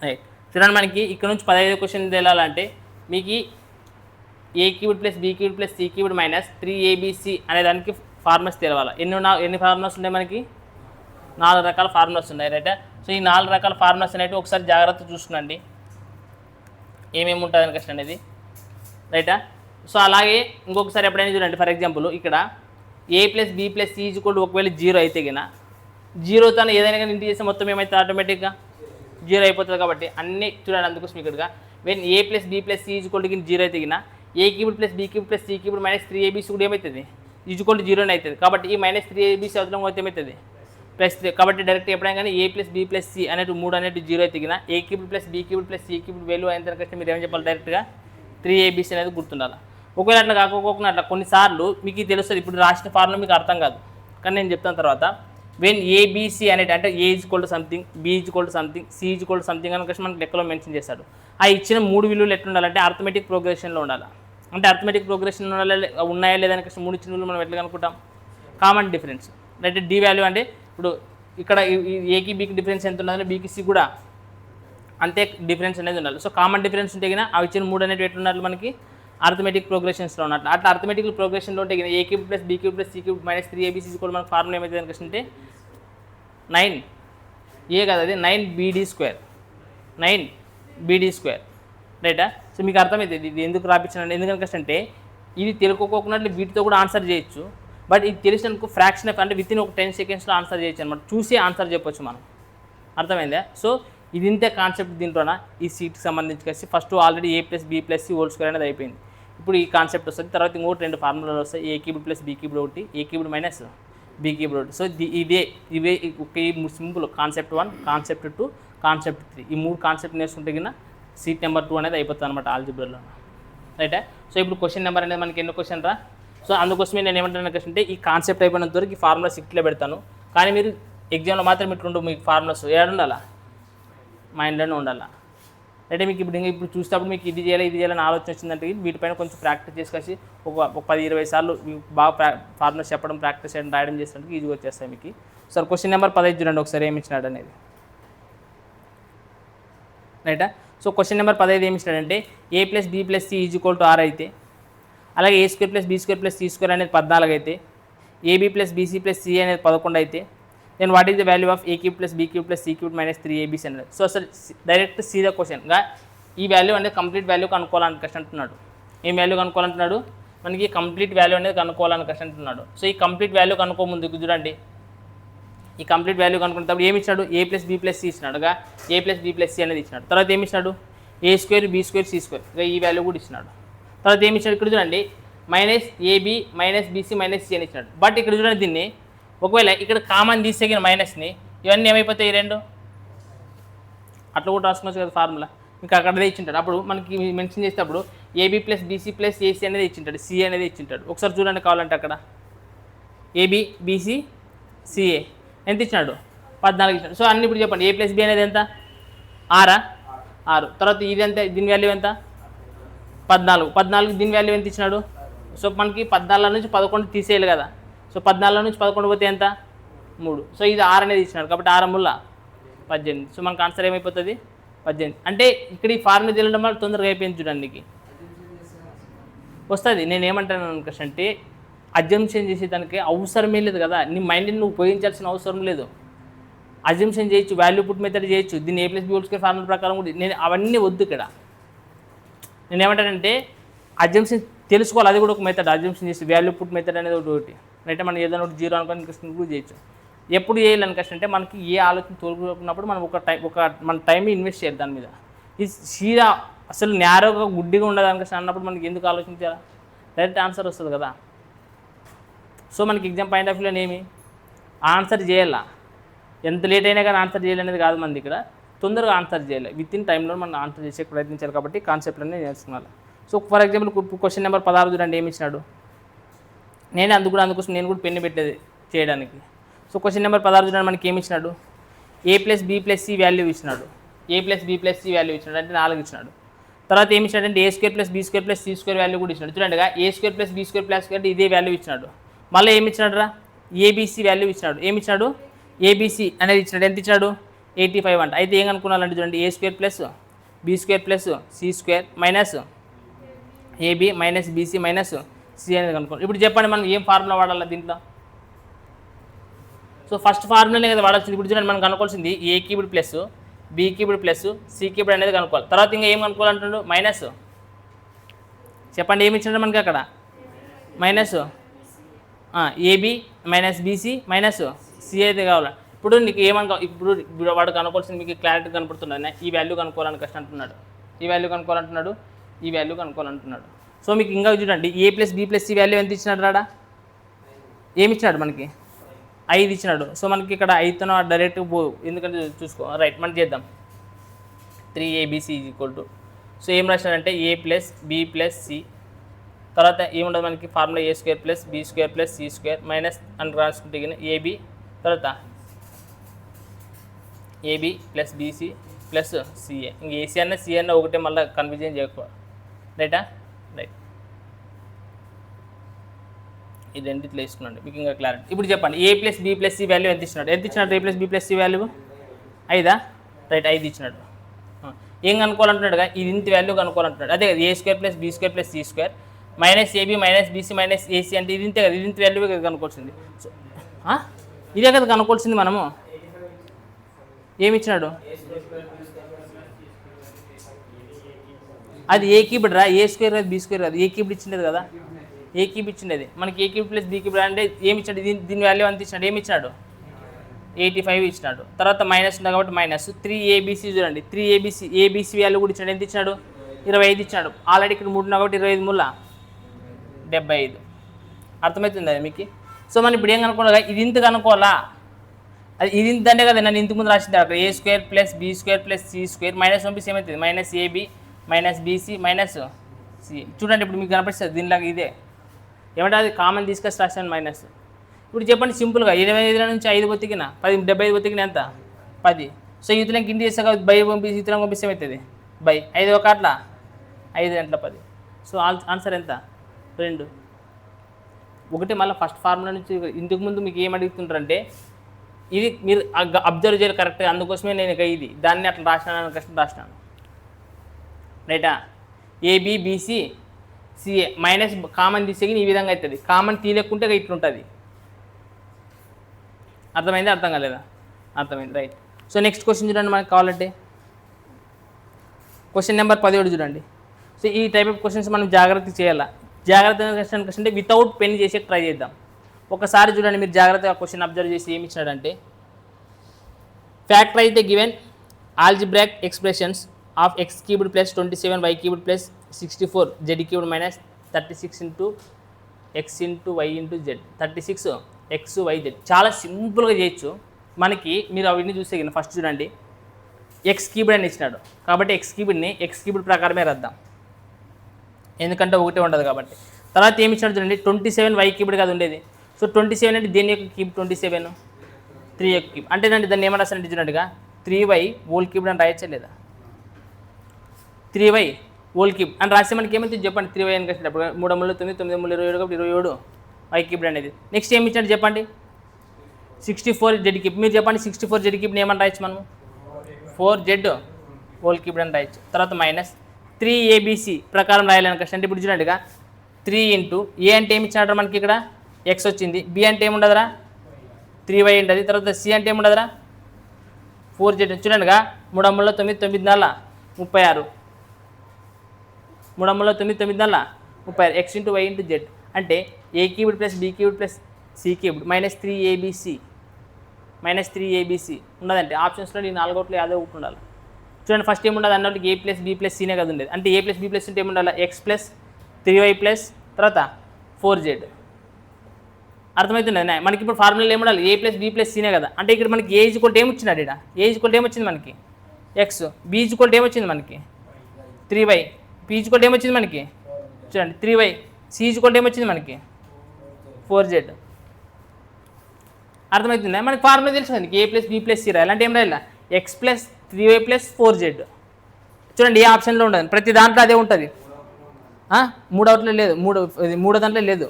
Right. చూడండి మనకి ఇక్కడ నుంచి 15 క్వశ్చన్ తేలాలంటే మీకు A cube plus B cube plus C cube minus 3abc అనే దానికి ఫార్ములాస్ తెలవాలి. ఎన్ని ఫార్ములాస్ ఉన్నాయి మనకి? 4 రకాల ఫార్ములాస్ ఉన్నాయి. రైటా? సో ఈ 4 రకాల ఫార్ములాస్ అనేవి ఒకసారి జాగ్రత్త చూసుకోండి ఏమేమి ఉంటుంది అని క్వశ్చన్ అనేది. రైటా? సో అలాగే ఇంకొకసారి ఎప్పుడైనా చూడండి. ఫర్ ఎగ్జాంపుల్ ఇక్కడ A plus B plus C is ఒకవేళ 0 అయితే గిన 0తో ఏదైనా కానీ ఇంటి చేస్తే మొత్తం ఏమైతే ఆటోమేటిక్గా 0 అయిపోతుంది. కాబట్టి అన్నీ చూడండి. అందుకోసం ఇక్కడగా when A plus B plus C is 0 అయితే గిన A cube plus B cube plus C cube minus 3abc కూడా ఏమవుతుంది? ఈజ్ 0 అవుతుంది. కాబట్టి ఈ మైనస్ 3abc అవతలం పోతే ఏమవుతుంది? +3. కాబట్టి డైరెక్ట్ ఎప్పుడైనా కానీ A plus B plus C అనేటు 3 అనేటు 0 అయితే గిన A cube plus B cube plus C cube value అయిన తర్వాత మీరు ఏమని చెప్పాలి? డైరెక్ట్గా 3abc అనేది గుర్తుండాలి. ఒకవేళ అట్లా కాకపోకుండా అట్లా కొన్నిసార్లు మీకు తెలుస్తుంది. ఇప్పుడు రాసిన ఫార్ములా మీకు అర్థం కాదు, కానీ నేను చెప్తాను తర్వాత. వెన్ ఏబీసీ అనేది అంటే A is equal to something, B is equal to something, C is equal to something అని మనకి లెక్కలో మెన్షన్ చేస్తాడు. ఆ ఇచ్చిన 3 విలువలు ఎట్లా ఉండాలంటే అర్థమెటిక్ ప్రోగ్రెషన్లో ఉండాలి. అంటే అర్థమెటిక్ ప్రోగ్రెషన్ ఉన్నాయా లేదని 3 ఇచ్చిన విలువలు మనం ఎట్లా కనుక్కుంటాం? Common difference. Right? D value అంటే ఇప్పుడు ఇక్కడ ఏకి బీకి డిఫరెన్స్ ఎంత ఉన్నదంటే బీకి సి కూడా అంతే డిఫరెన్స్ అనేది ఉండాలి. సో కామన్ డిఫరెన్స్ ఉంటే కినా అవి ఇచ్చిన 3 అనేవి ఎట్లా ఉండాలి మనకి? అర్థమెటిక్ ప్రోగ్రెషన్స్లో ఉన్నట్లు. అట్లా అర్థమెటిక్ ప్రోగ్రెషన్లో ఉంటే A cube plus B cube plus C cube minus 3abc కూడా మనకు ఫార్ములా ఏమైతే అంటే 9 ఏ కదా అది 9bd². 9bd². రైటా? సో మీకు అర్థమవుతుంది ఇది ఎందుకు రాపించానండి. ఎందుకంటే ఇది తెలుసుకోకున్నట్లు వీటితో కూడా ఆన్సర్ చేయొచ్చు. బట్ ఇది తెలిసినందుకు ఫ్రాక్షన్ ఆఫ్ అంటే విత్ ఇన్ ఒక 10 సెకండ్స్లో ఆన్సర్ చేయొచ్చు అనమాట. చూసి ఆన్సర్ చెప్పొచ్చు మనం. అర్థమైందా? సో ఇది ఇంతే కాన్సెప్ట్. దీంట్లోన ఈ సీట్కి సంబంధించి కలిసి first already A plus B plus C whole square అనేది అయిపోయింది. ఇప్పుడు ఈ కాన్సెప్ట్ వస్తుంది. తర్వాత ఇంకోటి 2 ఫార్ములాలు వస్తాయి. ఏ క్యూబ్ ప్లస్ బీ క్యూబ్ ఒకటి, ఏ క్యూబ్ మైనస్ బీ క్యూబ్ ఒకటి. సో ఇవే సింపుల్ కాన్సెప్ట్ 1, కాన్సెప్ట్ 2, కాన్సెప్ట్ 3. ఈ 3 కాన్సెప్ట్ నేర్చుకుంటే కింద సీట్ నెంబర్ 2 అనేది అయిపోతుంది అనమాట ఆల్జిబ్రాలో. రైటా? సో ఇప్పుడు క్వశ్చన్ నెంబర్ అనేది మనకి ఎన్నో క్వశ్చన్ రా. సో అందుకోసమే నేను ఏమంటాను అంటే ఈ కాన్సెప్ట్ అయిపోయినంత వరకు ఈ ఫార్ములా సిక్స్లో పెడతాను. కానీ మీరు ఎగ్జామ్లో మాత్రం ఇట్లుండు మీకు ఫార్ములాస్ ఏడు ఉండాలా? మైండ్లోనే ఉండాలా. అంటే మీకు ఇప్పుడు చూసేటప్పుడు మీకు ఇది చేయాలని ఆలోచన వచ్చిందంటే వీటిపైన కొంచెం ప్రాక్టీస్ చేసుకొచ్చి ఒక 10-20 సార్లు బాగా ఫార్ములాస్ చెప్పడం, ప్రాక్టీస్ చేయడం, రాయడం చేసినట్టు ఈజీగా వచ్చేస్తాయి మీకు. సార్ క్వశ్చన్ నెంబర్ 15 చూడండి ఒకసారి ఏమి ఇచ్చినాడు అనేది. రైటా? సో క్వశ్చన్ నెంబర్ 15 ఏమి ఇచ్చినాడంటే A plus B plus C is equal to 6 అయితే, అలాగే A square plus B square plus C square అనేది 14 అయితే, AB plus BC plus C అనేది 11 అయితే, then what is the value of A cube plus B cube plus C cube minus 3abc అనేది. So అసలు direct సీదా క్వశ్చన్గా ఈ value అనేది complete value కనుక్కోవాలని question అంటున్నాడు. ఏం వాల్యూ కనుక్కోవాలంటున్నాడు? మనకి కంప్లీట్ వాల్యూ అనేది కనుక్కోవాలని క్వశ్చన్ అంటున్నాడు. సో ఈ కంప్లీట్ వాల్యూ కనుక్కో ముందు చూడండి. ఈ కంప్లీట్ వాల్యూ కనుక్కున్నప్పుడు ఏమి ఇచ్చినాడు? A plus B plus C ఇచ్చినాడుగా, A plus B plus C అనేది ఇచ్చినాడు. తర్వాత ఏమి ఇచ్చినాడు? A square B square C square, ఈ వాల్యూ కూడా ఇచ్చినాడు. తర్వాత ఏమి ఇచ్చినాడు? ఇక్కడ చూడండి minus AB minus BC minus C అని ఇచ్చినాడు. బట్ ఇక్కడ చూడండి దీన్ని ఒకవేళ ఇక్కడ కామన్ తీసేగిన మైనస్ని ఇవన్నీ ఏమైపోతాయి? ఈ 2 అట్లా కూడా రాసుకోవచ్చు కదా ఫార్ములా. ఇంకా అక్కడదే ఇచ్చింటాడు. అప్పుడు మనకి మెన్షన్ చేసేటప్పుడు AB plus BC plus AC అనేది ఇచ్చింటాడు, సి అనేది ఇచ్చింటాడు. ఒకసారి చూడండి కావాలంటే అక్కడ ఏబీ బీసీ సిఏ ఎంత ఇచ్చినాడు? 14 ఇచ్చినాడు. సో అన్ని ఇప్పుడు చెప్పండి. ఏ ప్లస్ బి అనేది ఎంత? 6. తర్వాత ఇది ఎంత? దీని వాల్యూ ఎంత? 14. దీని వాల్యూ ఎంత ఇచ్చినాడు? సో మనకి 14 నుంచి 11 తీసేయాలి కదా. సో 14 నుంచి 11 పోతే ఎంత? 3. సో ఇది 6 అనేది ఇచ్చినాడు కాబట్టి 6 ముళ్ళ 18. సో మనకు ఆన్సర్ ఏమైపోతుంది? 18. అంటే ఇక్కడ ఈ ఫార్ములా తెలియడం వల్ల తొందరగా అయిపోయింది చూడండి వస్తుంది. నేను ఏమంటాను అంటే అజంప్షన్ చేసేదానికి అవసరమే లేదు కదా. నీ మైండ్ని నువ్వు ఉపయోగించాల్సిన అవసరం లేదు. అజంప్షన్ చేయొచ్చు, వాల్యూ పుట్ మెథడ్ చేయొచ్చు, దీన్ని A plus B whole square formula ప్రకారం కూడా నేను అవన్నీ వద్దు. ఇక్కడ నేను ఏమంటానంటే అజంప్షన్ తెలుసుకోవాలి, అది కూడా ఒక మెథడ్. అజంప్షన్ చేసి వాల్యూ పుట్ మెథడ్ అనేది ఒకటి. అంటే మనం ఏదైనా ఒకటి 0 అనుకోని ఇంట్రెస్ట్ కూడా చేయొచ్చు. ఎప్పుడు చేయాలనికష్టం అంటే మనకి ఏ ఆలోచన తోలుకున్నప్పుడు మనం మన టైం ఇన్వెస్ట్ చేయాలి దాని మీద. ఈ సీదా అసలు నేరోగా గుడ్డిగా ఉండదానికష్టం అన్నప్పుడు మనకి ఎందుకు ఆలోచించాలా? డైరెక్ట్ ఆన్సర్ వస్తుంది కదా. సో మనకి ఎగ్జామ్ పాయింట్ ఆఫ్ వ్యూలో ఏమి ఆన్సర్ చేయాలా? ఎంత లేట్ అయినా కానీ ఆన్సర్ చేయాలనేది కాదు మనది. ఇక్కడ తొందరగా ఆన్సర్ చేయాలి, విత్ ఇన్ టైంలో మనం ఆన్సర్ చేసే ప్రయత్నించాలి. కాబట్టి కాన్సెప్ట్లన్నీ నేర్చుకోవాలి. So for example question number 16 చూడండి ఏమి ఇచ్చినాడు. అందుకోసం నేను కూడా పెన్ను పెట్టేది చేయడానికి. సో క్వశ్చన్ నెంబర్ 16 చూడండి మనకి ఏమి ఇచ్చినాడు? A plus B plus C value ఇచ్చినాడు. A plus B plus C value ఇచ్చినాడు అంటే 4 ఇచ్చినాడు. తర్వాత ఏమి ఇచ్చినాడు అంటే A square plus B square plus C square value కూడా ఇచ్చినాడు. చూడండి A square plus B square plus square ఇదే వాల్యూ ఇచ్చినాడు. మళ్ళీ ఏమి ఇచ్చినాడు రా? ఏబీసీ వాల్యూ ఇచ్చినాడు. ఏమి ఇచ్చినాడు? ఏబీసీ అనేది ఇచ్చినాడు. ఎంత ఇచ్చినాడు? 85 అంట. అయితే ఏం కనుక్కున్నాలంటే చూడండి A square plus B square plus C square minus AB minus BC minus C అనేది కనుక్కోండి. ఇప్పుడు చెప్పండి మనం ఏం ఫార్ములా వాడాలి దీంట్లో? సో ఫస్ట్ ఫార్ములానే కదా వాడాల్సింది. ఇప్పుడు చూడండి మనం కనుక్కోవాల్సింది A cube plus B cube plus C cube అనేది కనుక్కోవాలి. తర్వాత ఇంకా ఏం కనుక్కోవాలంటున్నాడు? మైనస్ చెప్పండి ఏమి ఇచ్చినాడు మనకి అక్కడ? Minus AB minus BC minus C అయితే కావాలి. ఇప్పుడు నీకు ఇప్పుడు వాడు కనుక్కోవాల్సింది మీకు క్లారిటీ కనపడుతున్నాడు. ఈ వాల్యూ కనుక్కోవాలని కష్టం అంటున్నాడు, ఈ వాల్యూ కనుక్కోవాలంటున్నాడు, ఈ వాల్యూ కనుక్కోవాలంటున్నాడు. సో మీకు ఇంకా చూడండి A plus B plus C value ఎంత ఇచ్చినాడు రాడా? ఏమి ఇచ్చినాడు మనకి? 5 ఇచ్చినాడు. సో మనకి ఇక్కడ 5తో డైరెక్ట్ ఎందుకంటే చూసుకో రైట్ మనం చేద్దాం. 3ABC = సో ఏం రాసినాడంటే A plus B plus C, తర్వాత ఏముండదు మనకి formula A square plus B square plus C square minus అని రాసుకుంటే ఏబి, తర్వాత AB plus BC plus CA. ఇంక ఏసీ అన్న సి అన్న ఒకటే, మళ్ళీ కన్ఫ్యూజన్ చేయకూడదు. రైటా? రైట్. ఇది రెండిట్లో వేసుకున్నాండి మీకు ఇంకా క్లారిటీ. ఇప్పుడు చెప్పండి A plus B plus C value ఎంత ఇచ్చినాడు? ఎంత ఇచ్చినాడు? A plus B plus C value 5 right 5 ఇచ్చినాడు. ఏం కనుక్కోవాలంటున్నాడుగా? ఇది ఇంత వాల్యూ కనుక్కోవాలంటున్నాడు. అదే కదా A square plus B square plus C square minus AB minus BC minus AC అంటే ఇది ఇంతే కదా, ఇది ఇంత వాల్యూ కదా కనుక్కోవాల్సింది. సో ఇదే కదా కనుక్కోవాల్సింది మనము. ఏమి ఇచ్చినాడు? అది ఏ క్యూబ్ రా, ఏ స్క్వేర్ కాదు బీ స్క్వేర్ కాదు, ఏ క్యూబ్ ఇచ్చినది కదా, ఏ క్యూబ్ ఇచ్చినది మనకి. A cube plus B cube అంటే ఏమి ఇచ్చాడు? దీని వాల్యూ అంత ఇచ్చినాడు. ఏమి ఇచ్చినాడు? 85 ఇచ్చినాడు. తర్వాత మైనస్ ఉంది కాబట్టి మైనస్ 3ABC చూడండి 3ABC ఏబీసీ వాల్యూ కూడా ఇచ్చినాడు. ఎంత ఇచ్చినాడు? 25 ఇచ్చినాడు. ఆల్రెడీ ఇక్కడ 3 కాబట్టి 25 ముళ్ళ 75. అర్థమవుతుంది అది మీకు. సో మనం ఇప్పుడు ఏం కనుక్కోవాలి? ఇది ఇంత కనుక్కోవాలా? అది ఇది ఇంతంటే కదా నన్ను ఇంతకు ముందు రాసింది అక్కడ A square plus B square plus C square minus పంపిస్తే ఏమవుతుంది? Minus AB minus BC minus C. చూడండి ఇప్పుడు మీకు కనిపిస్తుంది దీనిలాగా ఇదే ఏమంటే అది కామన్ తీసుకొచ్చి రాశాను మైనస్. ఇప్పుడు చెప్పండి సింపుల్గా 25 నుంచి 5 బతికిన 10 75 బతికిన ఎంత? 10. సో ఇతరులకు ఇంటి చేస్తే కాబట్టి బై పంపిస్తే ఇతరులకు పంపిస్తే ఏమవుతుంది? బై 5 ఒక అట్లా 5 గంటల 10. సో ఆన్సర్ ఎంత? 2. ఒకటి మళ్ళీ ఫస్ట్ ఫార్ములా నుంచి ఇంతకు ముందు మీకు ఏం అడుగుతుంటారంటే ఇది మీరు అబ్జర్వ్ చేయాలి కరెక్ట్గా, అందుకోసమే నేను ఇక ఇది దాన్ని అట్లా రాసినాను కష్టం రాసినాను. రైటా? AB BC CA minus common తీసేకి ఈ విధంగా అవుతుంది. కామన్ తీయలేకుంటే ఇట్లుంటుంది. అర్థమైంది? అర్థం కాలేదా? అర్థమైంది. రైట్. సో నెక్స్ట్ క్వశ్చన్ చూడండి మనకు కావాలంటే క్వశ్చన్ నెంబర్ 17 చూడండి. సో ఈ టైప్ ఆఫ్ క్వశ్చన్స్ మనం జాగ్రత్తగా చేయాలా. జాగ్రత్తగా క్వశ్చన్ అంటే వితౌట్ పెన్ చేసే ట్రై చేద్దాం. ఒకసారి చూడండి మీరు జాగ్రత్తగా క్వశ్చన్ అబ్జర్వ్ చేసి ఏమి ఇచ్చినాడంటే factorise the given algebraic expressions of X cubed plus 27 Y cubed plus 64 Z cubed minus 36 into X into Y into Z 36 X Y Z. చాలా సింపుల్గా చేయొచ్చు మనకి. మీరు అవన్నీ చూస్తే ఫస్ట్ చూడండి ఎక్స్ క్యూబ్డ్ అని ఇచ్చినాడు కాబట్టి ఎక్స్ క్యూబ్డ్ని ఎక్స్ క్యూబ్డ్ ప్రకారమే రాద్దాం, ఎందుకంటే ఒకటే ఉండదు కాబట్టి. తర్వాత ఏమి ఇచ్చినాడు చూడండి 27 వై క్యూబ్డ్ కదా ఉండేది. సో 27 అంటే దేని యొక్క క్యూబ్? 27 3 యొక్క క్యూబ్ అంటే దాన్ని ఏమన్నా రాస్తానంటే చూడండిగా 3y హోల్ క్యూబ్డ్ అని రాయచ్చా లేదా? 3y హోల్ క్యూబ్ అని రాస్తే మనకి ఏమైతే చెప్పండి 3y అని కలిసినప్పుడు 3 3 9 9 3 27 27 వై క్యూబ్డ్ అనేది. నెక్స్ట్ ఏమి ఇచ్చాడు చెప్పండి 64 జెడ్ క్యూబ్. మీరు చెప్పండి 64 జెడ్ క్యూబ్ని ఏమని రాయచ్చు మనము? 4z హోల్ క్యూబ్డ్ అని రాయచ్చు. తర్వాత మైనస్ 3ABC ప్రకారం రాయాలని కష్టం అంటే ఇప్పుడు చూడండిగా 3 ఇంటూ ఏ అంటే ఏమి ఇచ్చినాడు మనకి ఇక్కడ ఎక్స్ వచ్చింది, బి అంటే ఏముండదురా 3y ఉంటుంది, తర్వాత సి అంటే ఏముండదురా 4z. చూడండిగా 3 3 9 9 36 3 3 9 9 36 X into Y into Z అంటే A cubed plus B cubed plus C cubed minus 3ABC ఉన్నదంటే ఆప్షన్స్లో నేను 4 యాదో ఒకటి ఉండాలి. చూడండి ఫస్ట్ ఏముండదు అన్నట్టు ఏ ప్లస్ బీ ప్లస్ సీనే కదా ఉండేది. అంటే ఏ ప్లస్ బీ ప్లస్ ఉంటే ఏముండాలి ఎక్స్ ప్లస్ 3y ప్లస్ తర్వాత 4z. అర్థమవుతుంది మనకి. ఇప్పుడు ఫార్ములా ఏముండాలి ఏ ప్లస్ బీ ప్లస్ సీనే కదా. అంటే ఇక్కడ మనకి ఏ ఈక్వల్ ఏమొచ్చినాడు ఇక్కడ ఏ ఈక్వల్ ఏమొచ్చింది మనకి ఎక్స్, బీ ఈక్వల్ ఏమొచ్చింది మనకి 3y, పీ ఈక్వల్ ఏమొచ్చింది మనకి చూడండి 3y, సి ఈక్వల్ ఏమొచ్చింది మనకి 4z. అర్థమవుతుందా మనకి ఫార్ములా తెలుసు మనకి A plus B plus C రాయాలి అంటే ఏం రాయాలి X plus 3y plus 4z. చూడండి ఏ ఆప్షన్లో ఉండదు, ప్రతి దాంట్లో అదే ఉంటుంది. మూడవట్లో లేదు, మూడో దాంట్లో లేదు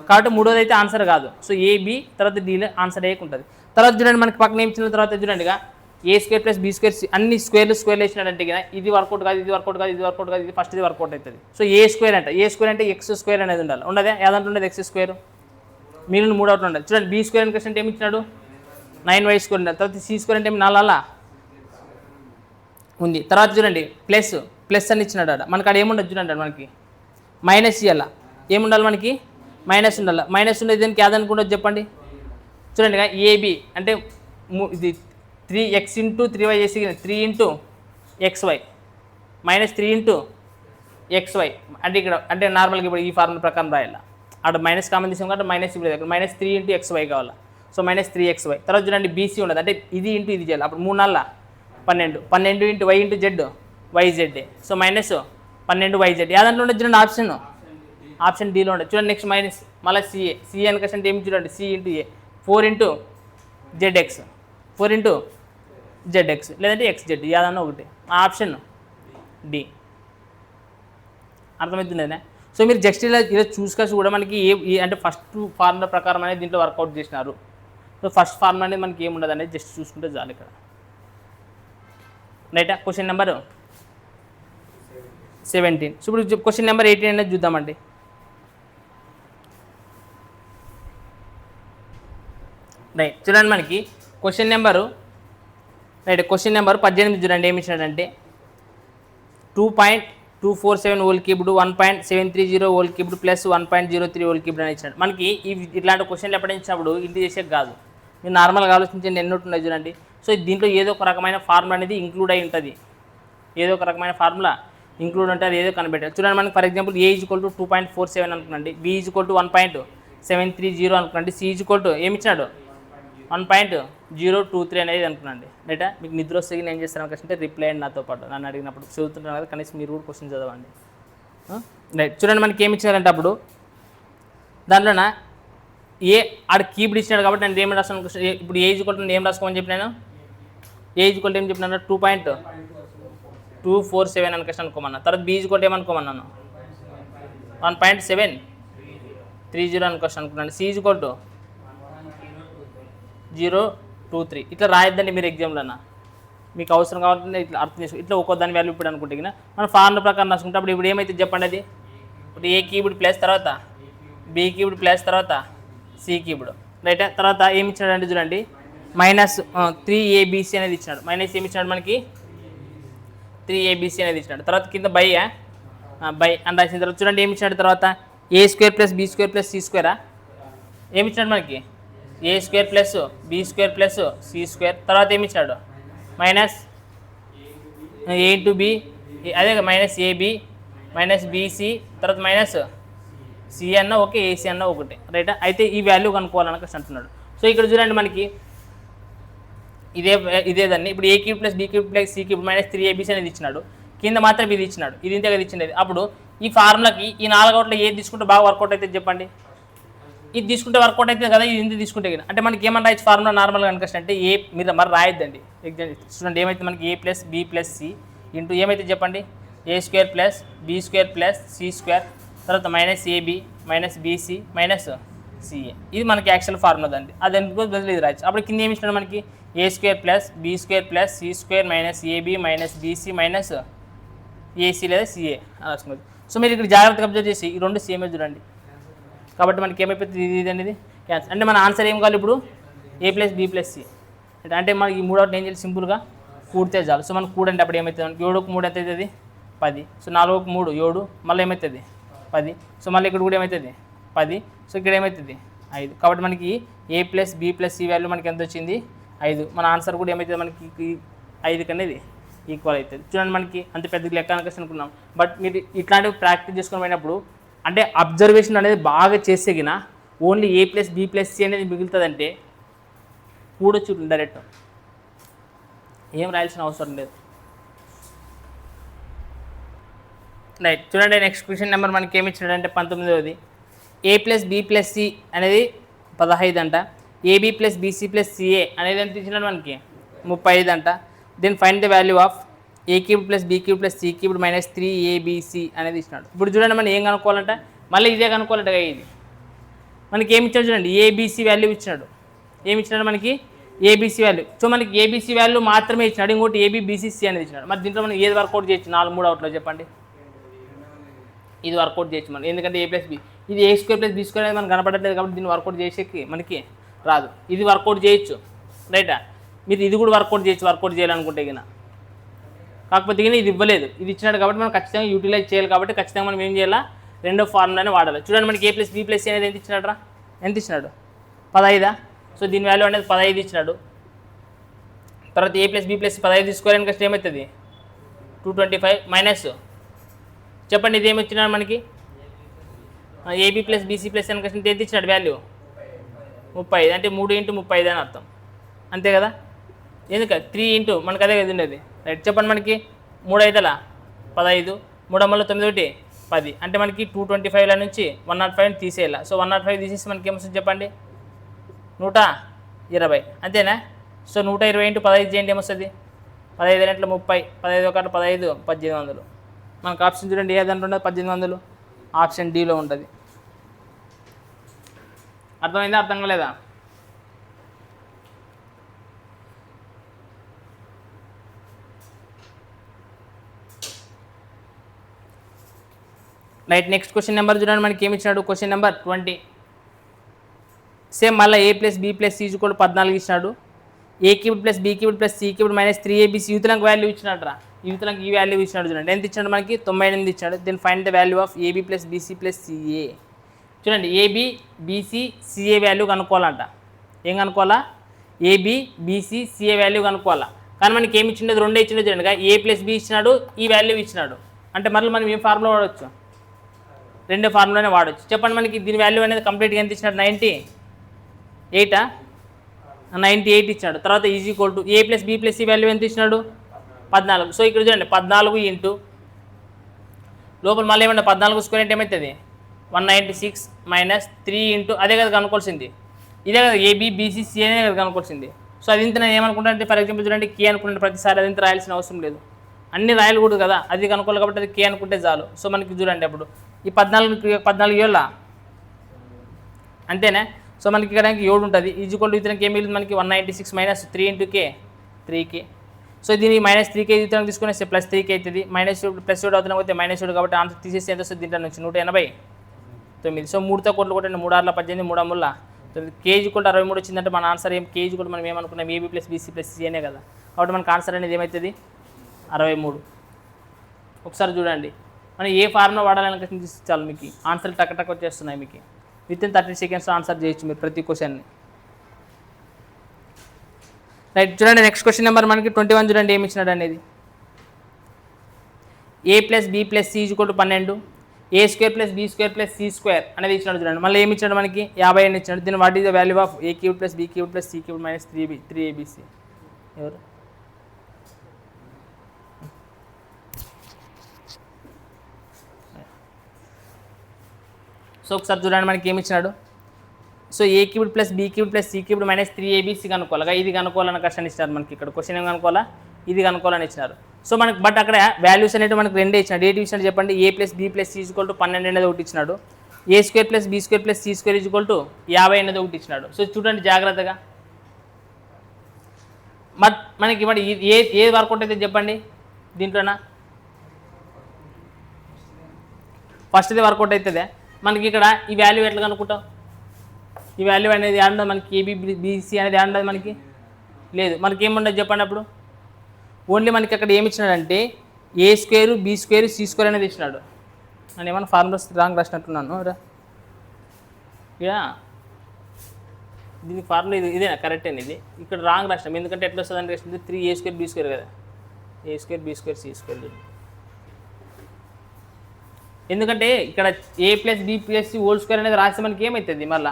కాబట్టి మూడోది అయితే ఆన్సర్ కాదు. సో ఏబి తర్వాత డీలో ఆన్సర్ అయ్యే ఉంటుంది. తర్వాత చూడండి మనకి పక్కన ఏం ఇచ్చిన తర్వాత చూడండిగా ఏ స్క్వేర్ ప్లస్ బీ స్క్వేర్ అన్ని స్క్వేర్లు వేసినాడంటే కదా ఇది వర్కౌట్ కాదు, ఇది వర్కౌట్ కాదు, ఇది వర్కౌట్ కాదు, ఇది ఫస్ట్ ఇది వర్కౌట్ అవుతుంది. సో ఏ స్క్వేర్ అంటే ఎక్స్ స్క్వేర్ అనేది ఉండాలి. ఉండదే ఏదంటే ఉండదు ఎక్స్ స్క్వేర్, మిగిలిన 3 అవుట్లు ఉండాలి. చూడండి బీ స్క్వేర్ అని అంటే ఏమి ఇచ్చినాడు 9y స్క్వేర్ ఉండాలి. తర్వాత సి స్క్వేర్ అంటే ఏమి 4 ఉంది. తర్వాత చూడండి ప్లస్ అని ఇచ్చినాడు ఆడ, మనకి ఆడ ఏముండదు చూడండి మనకి మైనస్ ఇవ్వాల, ఏముండాలి మనకి మైనస్ ఉండాలి. మైనస్ ఉండేది దీనికి ఏదనుకుంటుంది చెప్పండి. చూడండి ఏబి అంటే ఇది 3x ఇంటూ 3y చేసి 3 into XY minus 3 into XY అంటే ఇక్కడ అంటే నార్మల్గా ఇప్పుడు ఈ ఫార్ములా ప్రకారం రాయాలి. అక్కడ మైనస్ కామన్ తీసాం కాబట్టి మైనస్ ఇప్పుడు ఇక్కడ మైనస్ 3 ఇంటూ XY కావాలి. So minus 3XY. తర్వాత చూడండి బీసీ ఉండదు అంటే ఇది ఇంటూ ఇది చేయాలి. అప్పుడు 3 4 12 into y into Z YZ. So minus 12YZ. దాంట్లో ఉండదు చూడండి ఆప్షన్ డీలో ఉండదు. చూడండి నెక్స్ట్ మైనస్ మళ్ళీ సిఏ అనుకంటే ఏమి చూడండి C into A 4 into ZX 4 into ZX లేదంటే XZ ఏదన్నా ఒకటి. Option D. అర్థమవుతుందేనా? సో మీరు జస్ట్ ఇలా చూసుకొని కూడా మనకి ఏ అంటే ఫస్ట్ ఫార్ములా ప్రకారం అనేది దీంట్లో వర్కౌట్ చేసినారు. సో ఫస్ట్ ఫార్ములా అనేది మనకి ఏముండదు అనేది జస్ట్ చూసుకుంటే చాలు ఇక్కడ. రైటా? Question number 17. సో ఇప్పుడు క్వశ్చన్ నెంబర్ 18 అనేది చూద్దామండి. రైట్ చూడండి మనకి క్వశ్చన్ నెంబర్ 18 చూడండి ఏమి ఇచ్చినాడంటే 2.247 whole cubed 1.730 whole cubed plus 1.03 whole cubed అని ఇచ్చినాడు. మనకి ఇట్లాంటి క్వశ్చన్లు ఎప్పుడైనా ఇచ్చినప్పుడు ఇంటి చేసే కాదు, మీరు నార్మల్గా ఆలోచించండి ఎన్ని ఉన్నాయి చూడండి. సో దీంట్లో ఏదో ఒక రకమైన ఫార్ములా అనేది ఇంక్లూడ్ అయి ఉంటుంది, ఏదో ఒక రకమైన ఫార్ములా ఇంక్లూడ్ అంటే అది ఏదో కనిపెట్టారు. చూడండి మనకి for example A is equal to 2.47 అనుకున్నాండి, బి ఈజ్ ఈక్వల్ టు 1.730 అనుకున్నాండి, సి ఈజ్ ఈక్వల్ టు ఏమి ఇచ్చినాడు 1.023 అనేది అనుకున్నాండి. రైటా? మీకు నిద్ర వస్తే నేను ఏం చేస్తాను అంటే రిప్లై అండి నాతో పాటు నన్ను అడిగినప్పుడు చదువుతుంటాను కదా, కనీసం మీరు కూడా క్వశ్చన్ చదవండి. రైట్ చూడండి మనకి ఏమి ఇచ్చినారంటే అప్పుడు దాంట్లోన ఏ ఆడ కీబోర్డ్ ఇచ్చినాడు కాబట్టి నేను ఏమి రాస్తాను ఇప్పుడు ఏ ఈజ్ ఈక్వల్ టు ఏం రాసుకోమని చెప్పినాను, ఏ ఈజ్ ఈక్వల్ టు ఏం చెప్పినాను 2.247 అనుకోమన్నా. తర్వాత బీ ఈజ్ ఈక్వల్ టు ఏమనుకోమన్నాను 1.730 అనుకున్నాను. సి ఈజ్ ఈక్వల్ టు 023 ఇట్లా రాయొద్దండి మీరు ఎగ్జామ్లోనా, మీకు అవసరం కావాలంటే ఇట్లా అర్థం చేసుకో. ఇట్లా ఒక్కో దాని వాల్యూ ఇప్పుడు అనుకుంటే మనం ఫార్ములా ప్రకారం రాసుకుంటే అప్పుడు ఇప్పుడు ఏమైతే చెప్పండి అది ఇప్పుడు ఏ కీబోర్డ్ ప్లస్ తర్వాత బీ కీబోర్డ్ ప్లస్ తర్వాత సి కీబోర్డ్. రైట్ తర్వాత ఏమి ఇచ్చినాడు చూడండి మైనస్ 3ABC అనేది ఇచ్చినాడు. మైనస్ ఏమి ఇచ్చినాడు మనకి 3ABC అనేది ఇచ్చినాడు. తర్వాత కింద బై అని రాసిన తర్వాత చూడండి ఏమి ఇచ్చినాడు తర్వాత A square plus B square plus C స్క్వేరా ఏమి ఇచ్చినాడు మనకి A square plus B square plus C square. తర్వాత ఏమి ఇచ్చాడు మైనస్ ఏ ఇంటూ బి అదే మైనస్ ఏబి మైనస్ బీసీ తర్వాత మైనస్ సి అన్న ఓకే ఏసీ అన్న ఒకటి. రైటా? అయితే ఈ వాల్యూ కనుక్కోవాలని అంటున్నాడు. సో ఇక్కడ చూడండి మనకి ఇదేదాన్ని ఇప్పుడు A cube plus B cube plus C cube minus 3ABC అనేది ఇచ్చినాడు, కింద మాత్రం ఇది ఇచ్చినాడు, ఇది ఇంతే కదా ఇచ్చినది. అప్పుడు ఈ ఫార్ములాకి ఈ 4 అవుట్లో ఏది తీసుకుంటే బాగా వర్కౌట్ అవుతుంది చెప్పండి. ఇది తీసుకుంటే వర్కౌట్ అవుతుంది కదా, ఇది ఇంత తీసుకుంటే కదా. అంటే మనకి ఏమన్నా రాయొచ్చు ఫార్ములా నార్మల్గా కనుక అంటే ఏ మీరు మరి రాయొద్దండి ఎగ్జామ్ స్టూడెంట్. ఏమైతే మనకి A plus B plus C into ఏమైతే చెప్పండి A square plus B square plus C square తర్వాత minus AB minus BC minus CA. ఇది మనకి యాక్చువల్ ఫార్ములా అండి. అది ఎందుకు బదులు ఇది రాయొచ్చు. అప్పుడు కింద ఏమి ఇచ్చినాడు మనకి A square plus B square plus C square minus AB minus BC minus AC లేదా సిఏ రాసుకున్నది. సో మీరు ఇక్కడ జాగ్రత్తగా అబ్జర్వ్ చేసి ఈ రెండు సేమే చూడండి. కాబట్టి మనకి ఏమైపోతుంది ఇది అనేది క్యాన్సల్. అంటే మన ఆన్సర్ ఏం కావాలి ఇప్పుడు ఏ ప్లస్ బీ ప్లస్ సి అంటే మనకి ఈ 3 అవుట్ ఏం చేయాలి సింపుల్గా కూడితే చాలు. సో మనకు కూడంటే అప్పుడు ఏమవుతుంది మనకి 7కు 3 ఎంత అవుతుంది 10. సో 4కు 3 7 మళ్ళీ ఏమవుతుంది 10. సో మళ్ళీ ఇక్కడ కూడా ఏమవుతుంది 10. సో ఇక్కడ ఏమవుతుంది 5. కాబట్టి మనకి A plus B plus C value మనకి ఎంత వచ్చింది 5. మన ఆన్సర్ కూడా ఏమవుతుంది మనకి 5 అనేది ఈక్వల్ అవుతుంది. చూడండి మనకి అంత పెద్ద లెక్క అనుకున్నాం. బట్ మీరు ఇట్లాంటివి ప్రాక్టీస్ చేసుకొని పోయినప్పుడు అంటే అబ్జర్వేషన్ అనేది బాగా చేసేగిన only A plus B plus C అనేది మిగులుతుందంటే కూడొచ్చు డైరెక్ట్, ఏం రాయాల్సిన అవసరం లేదు. రైట్ చూడండి నెక్స్ట్ క్వశ్చన్ నెంబర్ మనకి ఏమి ఇచ్చాడంటే 19వది A plus B plus C అనేది 15 అంట, AB plus BC plus CA అనేది ఎంత ఇచ్చినాడు మనకి 35 అంట. Then find the value of A cube plus B cube plus C cube minus 3ABC అనేది ఇచ్చినాడు. ఇప్పుడు చూడండి మనం ఏం కనుక్కోవాలంట మళ్ళీ ఇదే కనుక్కోవాలంట. ఇది మనకి ఏమి ఇచ్చాడు చూడండి ఏబీసీ వాల్యూ ఇచ్చినాడు. ఏమి ఇచ్చినాడు మనకి ఏబీసీ వాల్యూ. సో మనకి ఏబీసీ వాల్యూ మాత్రమే ఇచ్చినాడు, ఇంకోటి ఏబీబీసీసీ అనేది ఇచ్చినాడు. మరి దీంట్లో మనం ఏది వర్కౌట్ చేయొచ్చు? 4 అవుట్లో చెప్పండి. ఇది వర్కౌట్ చేయొచ్చు మనం, ఎందుకంటే ఏ ప్లస్ బి, ఇది ఏ స్క్వేర్ ప్లస్ బి స్క్వేర్ అనేది మనకు కనపడట్లేదు కాబట్టి దీన్ని వర్కౌట్ చేసేకి మనకి రాదు. ఇది వర్కౌట్ చేయొచ్చు, రైటా? మీరు ఇది కూడా వర్కౌట్ చేయొచ్చు, వర్కౌట్ చేయాలనుకుంటే గిన. కాకపోతే గిన ఇది ఇవ్వలేదు, ఇది ఇచ్చినాడు కాబట్టి మనం ఖచ్చితంగా యూటిలైజ్ చేయాలి. కాబట్టి ఖచ్చితంగా మనం ఏం చేయాలా? రెండో ఫార్ములానే వాడాలి. చూడండి, మనకి A plus B plus C అనేది ఎంత ఇచ్చినాడు రా? ఎంత ఇచ్చినాడు? 15. సో దీని వాల్యూ అనేది 15 ఇచ్చినాడు. తర్వాత ఏ ప్లస్ బి ప్లస్ 15 తీసుకోవాలని కష్టం ఏమవుతుంది? 225 మైనస్ చెప్పండి, ఇది ఏమి మనకి? ఏబీ ప్లస్ బీసీ ప్లస్ అని కష్టం ఎంత ఇచ్చినాడు వాల్యూ? 35. అంటే 3 × 35 అని అర్థం, అంతే కదా? ఎందుకు 3 ఇంటూ మనకు అదే కదా ఉండేది, రైట్? చెప్పండి, మనకి 3 5 15, 3 9 10, అంటే మనకి 225 నుంచి 105 తీసేయాలి. సో 105 తీసేసి మనకి ఏమొస్తుంది చెప్పండి? 120, అంతేనా? సో 120 × 15 చేయండి, ఏమొస్తుంది? 15 గంటల 30, 15 1 15, 1800. మనకు ఆప్షన్ చూడండి, ఏ దాంట్లో ఉండదు? 1800, ఆప్షన్ డీలో ఉంటుంది. అర్థమైందా? అర్థం కాలేదా? రైట్. నెక్స్ట్ క్వశ్చన్ నెంబర్ చూడండి, మనకి ఏమి ఇచ్చినాడు? Question number 20. సేమ్ మళ్ళీ A plus B plus C కూడా 14 ఇచ్చినాడు. A cube plus B cube plus C cube minus 3ab యూతులకు వాల్యూ ఇచ్చినాడు రా. యూతులకు ఈ వాల్యూ ఇచ్చినాడు చూడండి, ఎంత ఇచ్చాడు మనకి? 98 ఇచ్చాడు. Then find the value of AB plus BC plus CA. చూడండి, ఏబీ బీసీ సిఏ వాల్యూ కనుక్కోవాలంట. ఏం కనుక్కోవాలా? ఏబీ బీసీ సిఏ వాల్యూ కనుక్కోవాలా. కానీ మనకి ఏమి ఇచ్చిండదు? రెండే ఇచ్చిండదు చూడండి. ఏ ప్లస్ బి ఇచ్చినాడు, ఈ వాల్యూ ఇచ్చినాడు. అంటే మళ్ళీ మనం ఏం ఫార్ములా వాడవచ్చు? రెండో ఫార్ములానే వాడవచ్చు. చెప్పండి, మనకి దీని వాల్యూ అనేది కంప్లీట్గా ఎంత ఇచ్చినాడు? 98 98 ఇచ్చినాడు. తర్వాత is equal to A plus B plus C value ఎంత ఇచ్చినాడు? 14. సో ఇక్కడ చూడండి, 14 ఇంటూ లోపల మళ్ళీ ఏమన్నా 14 స్క్వేర్ అంటే ఏమవుతుంది? 196 మైనస్ 3 ఇంటూ అదే కదా కనుక్కోవాల్సింది, ఇదే కదా ఏబీ బీసీ సి అనే కదా కనుక్కోవాల్సింది. సో అది ఇంత నేను ఏమనుకుంటా, ఫర్ ఎగ్జాంపుల్ చూడండి, కే అనుకుంటే ప్రతిసారి అది ఇంత రాయాల్సిన అవసరం లేదు, అన్ని రాయకూడదు కదా, అది కనుక్కోవాలి కాబట్టి అది కే అనుకుంటే చాలు. సో మనకి చూడండి, అప్పుడు ఈ 14 ఏళ్ళ అంతేనా? సో మనకి ఇక్కడ 7 ఉంటుంది. ఈజ్వల్ ఇతనికి ఏం మిగిలింది మనకి? 196 మైనస్ 3 ఇంటూ కే 3k. సో దీనికి మైనస్ 3k ఇతనికి తీసుకునే ప్లస్ 3k అవుతుంది. మైనస్ ప్లస్ 7 అవుతున్నా పోతే మైనస్ 7 కాబట్టి ఆన్సర్ తీసేసి ఎంత వస్తుంది? దీంట్లో నుంచి 189. సో 3తో కోట్లు కొట్టండి, 3 6 18, 3 అమ్ముల కేజీ కూడా 63 వచ్చిందంటే మన ఆన్సర్ ఏం? కేజీ కూడా మనం ఏమనుకున్నాం? AB plus BC plus C అనే కదా, కాబట్టి మనకు ఆన్సర్ అనేది ఏమవుతుంది? 63. ఒకసారి చూడండి, మనం ఏ ఫార్ములా వాడాలని చాలు మీకు ఆన్సర్లు టక్ వచ్చేస్తున్నాయి. మీకు విత్ ఇన్ 30 సెకండ్స్ ఆన్సర్ చేయొచ్చు మీరు ప్రతి క్వశ్చన్ని. రైట్. చూడండి, నెక్స్ట్ క్వశ్చన్ నెంబర్ మనకి 21 చూడండి, ఏమి ఇచ్చినాడు అనేది? A plus B plus C is equal to 12, A square plus B square plus C square అనేది ఇచ్చినాడు చూడండి. మళ్ళీ ఏమి ఇచ్చాడు మనకి? 50 అని ఇచ్చాడు. దీని what is the value of A cube plus B cube plus C cube minus 3abc? ఎవరు? సో ఒకసారి చూడండి, మనకి ఏమి ఇచ్చినాడు? So A cube plus B cube plus C cube minus 3abc కనుక్కోవాలిగా. ఇది కనుక్కోవాలని క్వశ్చన్ ఇచ్చినారు మనకి. ఇక్కడ క్వశ్చన్ ఏం కనుక్కోవాలా? ఇది కనుక్కోవాలని ఇచ్చినారు. సో మనకి బట్ అక్కడ వాల్యూస్ అనేవి మనకి రెండే ఇచ్చినాడు. ఏంటి ఇచ్చినాడు చెప్పండి? A plus B plus C equal to 12 అనేది ఒకటి ఇచ్చినాడు. A square plus B square plus C square is equal to 50 అనేది ఒకటి ఇచ్చినాడు. సో చూడండి జాగ్రత్తగా. బట్ మనకి ఇవ్వండి ఏ వర్కౌట్ అయితే చెప్పండి దీంట్లోనా? ఫస్ట్ది వర్కౌట్ అవుతుందే మనకి. ఇక్కడ ఈ వాల్యూ ఎట్లా కనుక్కుంటాం? ఈ వాల్యూ అనేది ఏడుండదు మనకి, ఏబీ బీసీ అనేది ఏడుండదు మనకి, లేదు. మనకి ఏముండదు చెప్పండి అప్పుడు? ఓన్లీ మనకి అక్కడ ఏమి ఇచ్చినాడంటే A square B square C square అనేది ఇచ్చినాడు. నేను ఏమన్నా ఫార్ములాస్ రాంగ్ రాసినట్టున్నాను రా. యా, దీని ఫార్ములా ఇదేనా? కరెక్ట్ అండి. ఇది ఇక్కడ రాంగ్ రాసినాం, ఎందుకంటే ఎట్లా వస్తుంది అంటే 3a స్క్వేర్ బీ స్క్వేర్ కదా, A square B square C square. ఎందుకంటే ఇక్కడ A plus B plus C whole square అనేది రాస్తే మనకి ఏమవుతుంది? మళ్ళీ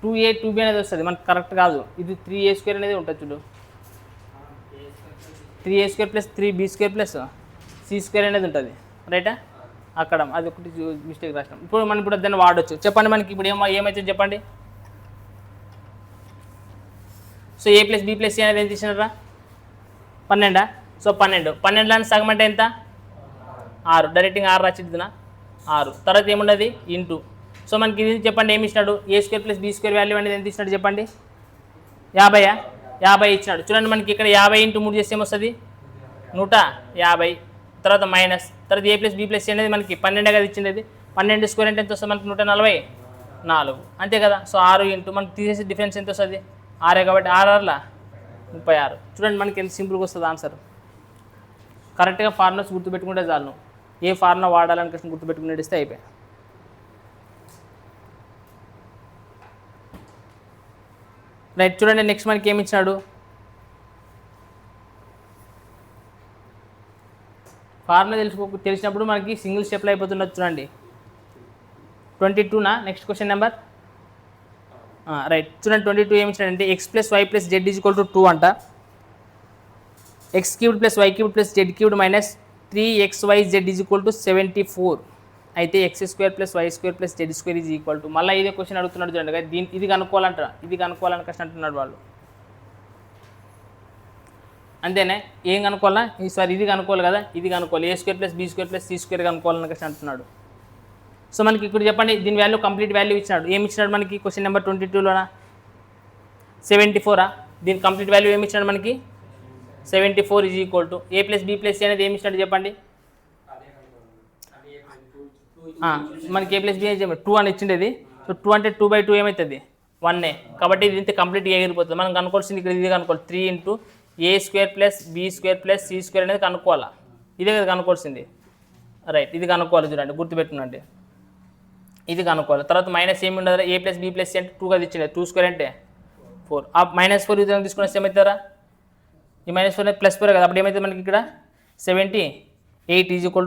2a 2b అనేది వస్తుంది మనకి, కరెక్ట్ కాదు. ఇది 3a స్క్వేర్ అనేది ఉంటుంది చూడు, 3a square plus 3b square plus C square అనేది ఉంటుంది, రైటా? అక్కడ అది ఒకటి మిస్టేక్ రాసినాం. ఇప్పుడు మనం దాన్ని వాడవచ్చు. చెప్పండి, మనకి ఇప్పుడు ఏమవుతుంది చెప్పండి? So A plus B plus C అనేది ఎంత ఇచ్చినారా? 12. సో 12 సగం అంటే ఎంత? 6. డైరెక్ట్గా 6 రాసిద్దునా? 6. తర్వాత ఏముండదు? ఇంటూ. సో మనకి ఇది చెప్పండి ఏమి ఇచ్చినాడు? A square plus B square value అనేది ఎంత ఇచ్చినాడు చెప్పండి? 50 ఇచ్చినాడు. చూడండి మనకి ఇక్కడ 50 ఇంటూ 3 చేస్తే ఏమొస్తుంది 150. తర్వాత మైనస్ తర్వాత ఏ ప్లస్ బి ప్లస్ అనేది మనకి 12 కదా ఇచ్చింది. 12 స్క్వేర్ అంటే ఎంత వస్తుంది మనకి 144 అంతే కదా. సో 6 ఇంటూ మనకి తీసేసి డిఫరెన్స్ ఎంత వస్తుంది 6 కాబట్టి 6 36. చూడండి మనకి ఎంత సింపుల్గా వస్తుంది ఆన్సర్. కరెక్ట్గా ఫార్ములాస్ గుర్తుపెట్టుకుంటే చాలు. ఏ ఫార్ములా వాడాలని కృష్ణ గుర్తుపెట్టుకుని నడిస్తే అయిపోయాయి. రైట్ చూడండి నెక్స్ట్ మనకి ఏమి ఇచ్చినాడు ఫార్ములా తెలిసినప్పుడు మనకి సింగిల్ స్టెప్లో అయిపోతున్నది. చూడండి 22నా నెక్స్ట్ క్వశ్చన్ నెంబర్ రైట్ చూడండి 22 ఏమి ఇచ్చినాడంటే x + y + z = 2 అంట. x³ + y³ + z³ - 3xyz = 74. అయితే x² + y² + z² = మళ్ళీ ఇదే క్వశ్చన్ అడుగుతున్నాడు చూడండి. ఇది కనుక్కోవాలంట. ఇది కనుక్కోవాలని కష్టం అంటున్నాడు వాళ్ళు. అంతేనే ఏం కనుక్కోవాలా ఈసారి ఇది కనుక్కోవాలి కదా. ఇది కనుక్కోవాలి a² + b² + c² కనుక్కోవాలని కష్టం అంటున్నాడు. సో మనకి ఇక్కడ చెప్పండి దీని వాల్యూ కంప్లీట్ వాల్యూ ఇచ్చినాడు. ఏమి ఇచ్చినాడు మనకి క్వశ్చన్ నెంబర్ 22లోన 74. దీని కంప్లీట్ వాల్యూ ఏమి ఇచ్చినాడు మనకి 74 = a + b + c అనేది ఏమి ఇచ్చినాడు చెప్పండి. మనకి a + b 2 అని ఇచ్చిండేది. సో 2 అంటే 2/2 ఏమవుతుంది 1 కాబట్టి ఇది ఇంత కంప్లీట్గా ఎగిరిపోతుంది. మనం కనుక్కోవాల్సింది ఇక్కడ ఇది కనుక్కోవాలి 3 × a² + b² + c² అనేది కనుక్కోవాలా. ఇదే కదా కనుక్కోవాల్సింది. రైట్ ఇది కనుక్కోవాలి చూడండి గుర్తుపెట్టుకునండి. ఇది కనుక్కోవాలి. తర్వాత మైనస్ ఏమి ఉండదు a + b + c అంటే 2 కదా ఇచ్చింది. 2² అంటే 4. ఆ -4 విధంగా తీసుకుని వస్తే ఏమవుతారా ఈ -4 అనేది +4 కదా. అప్పుడు ఏమవుతుంది మనకి ఇక్కడ 78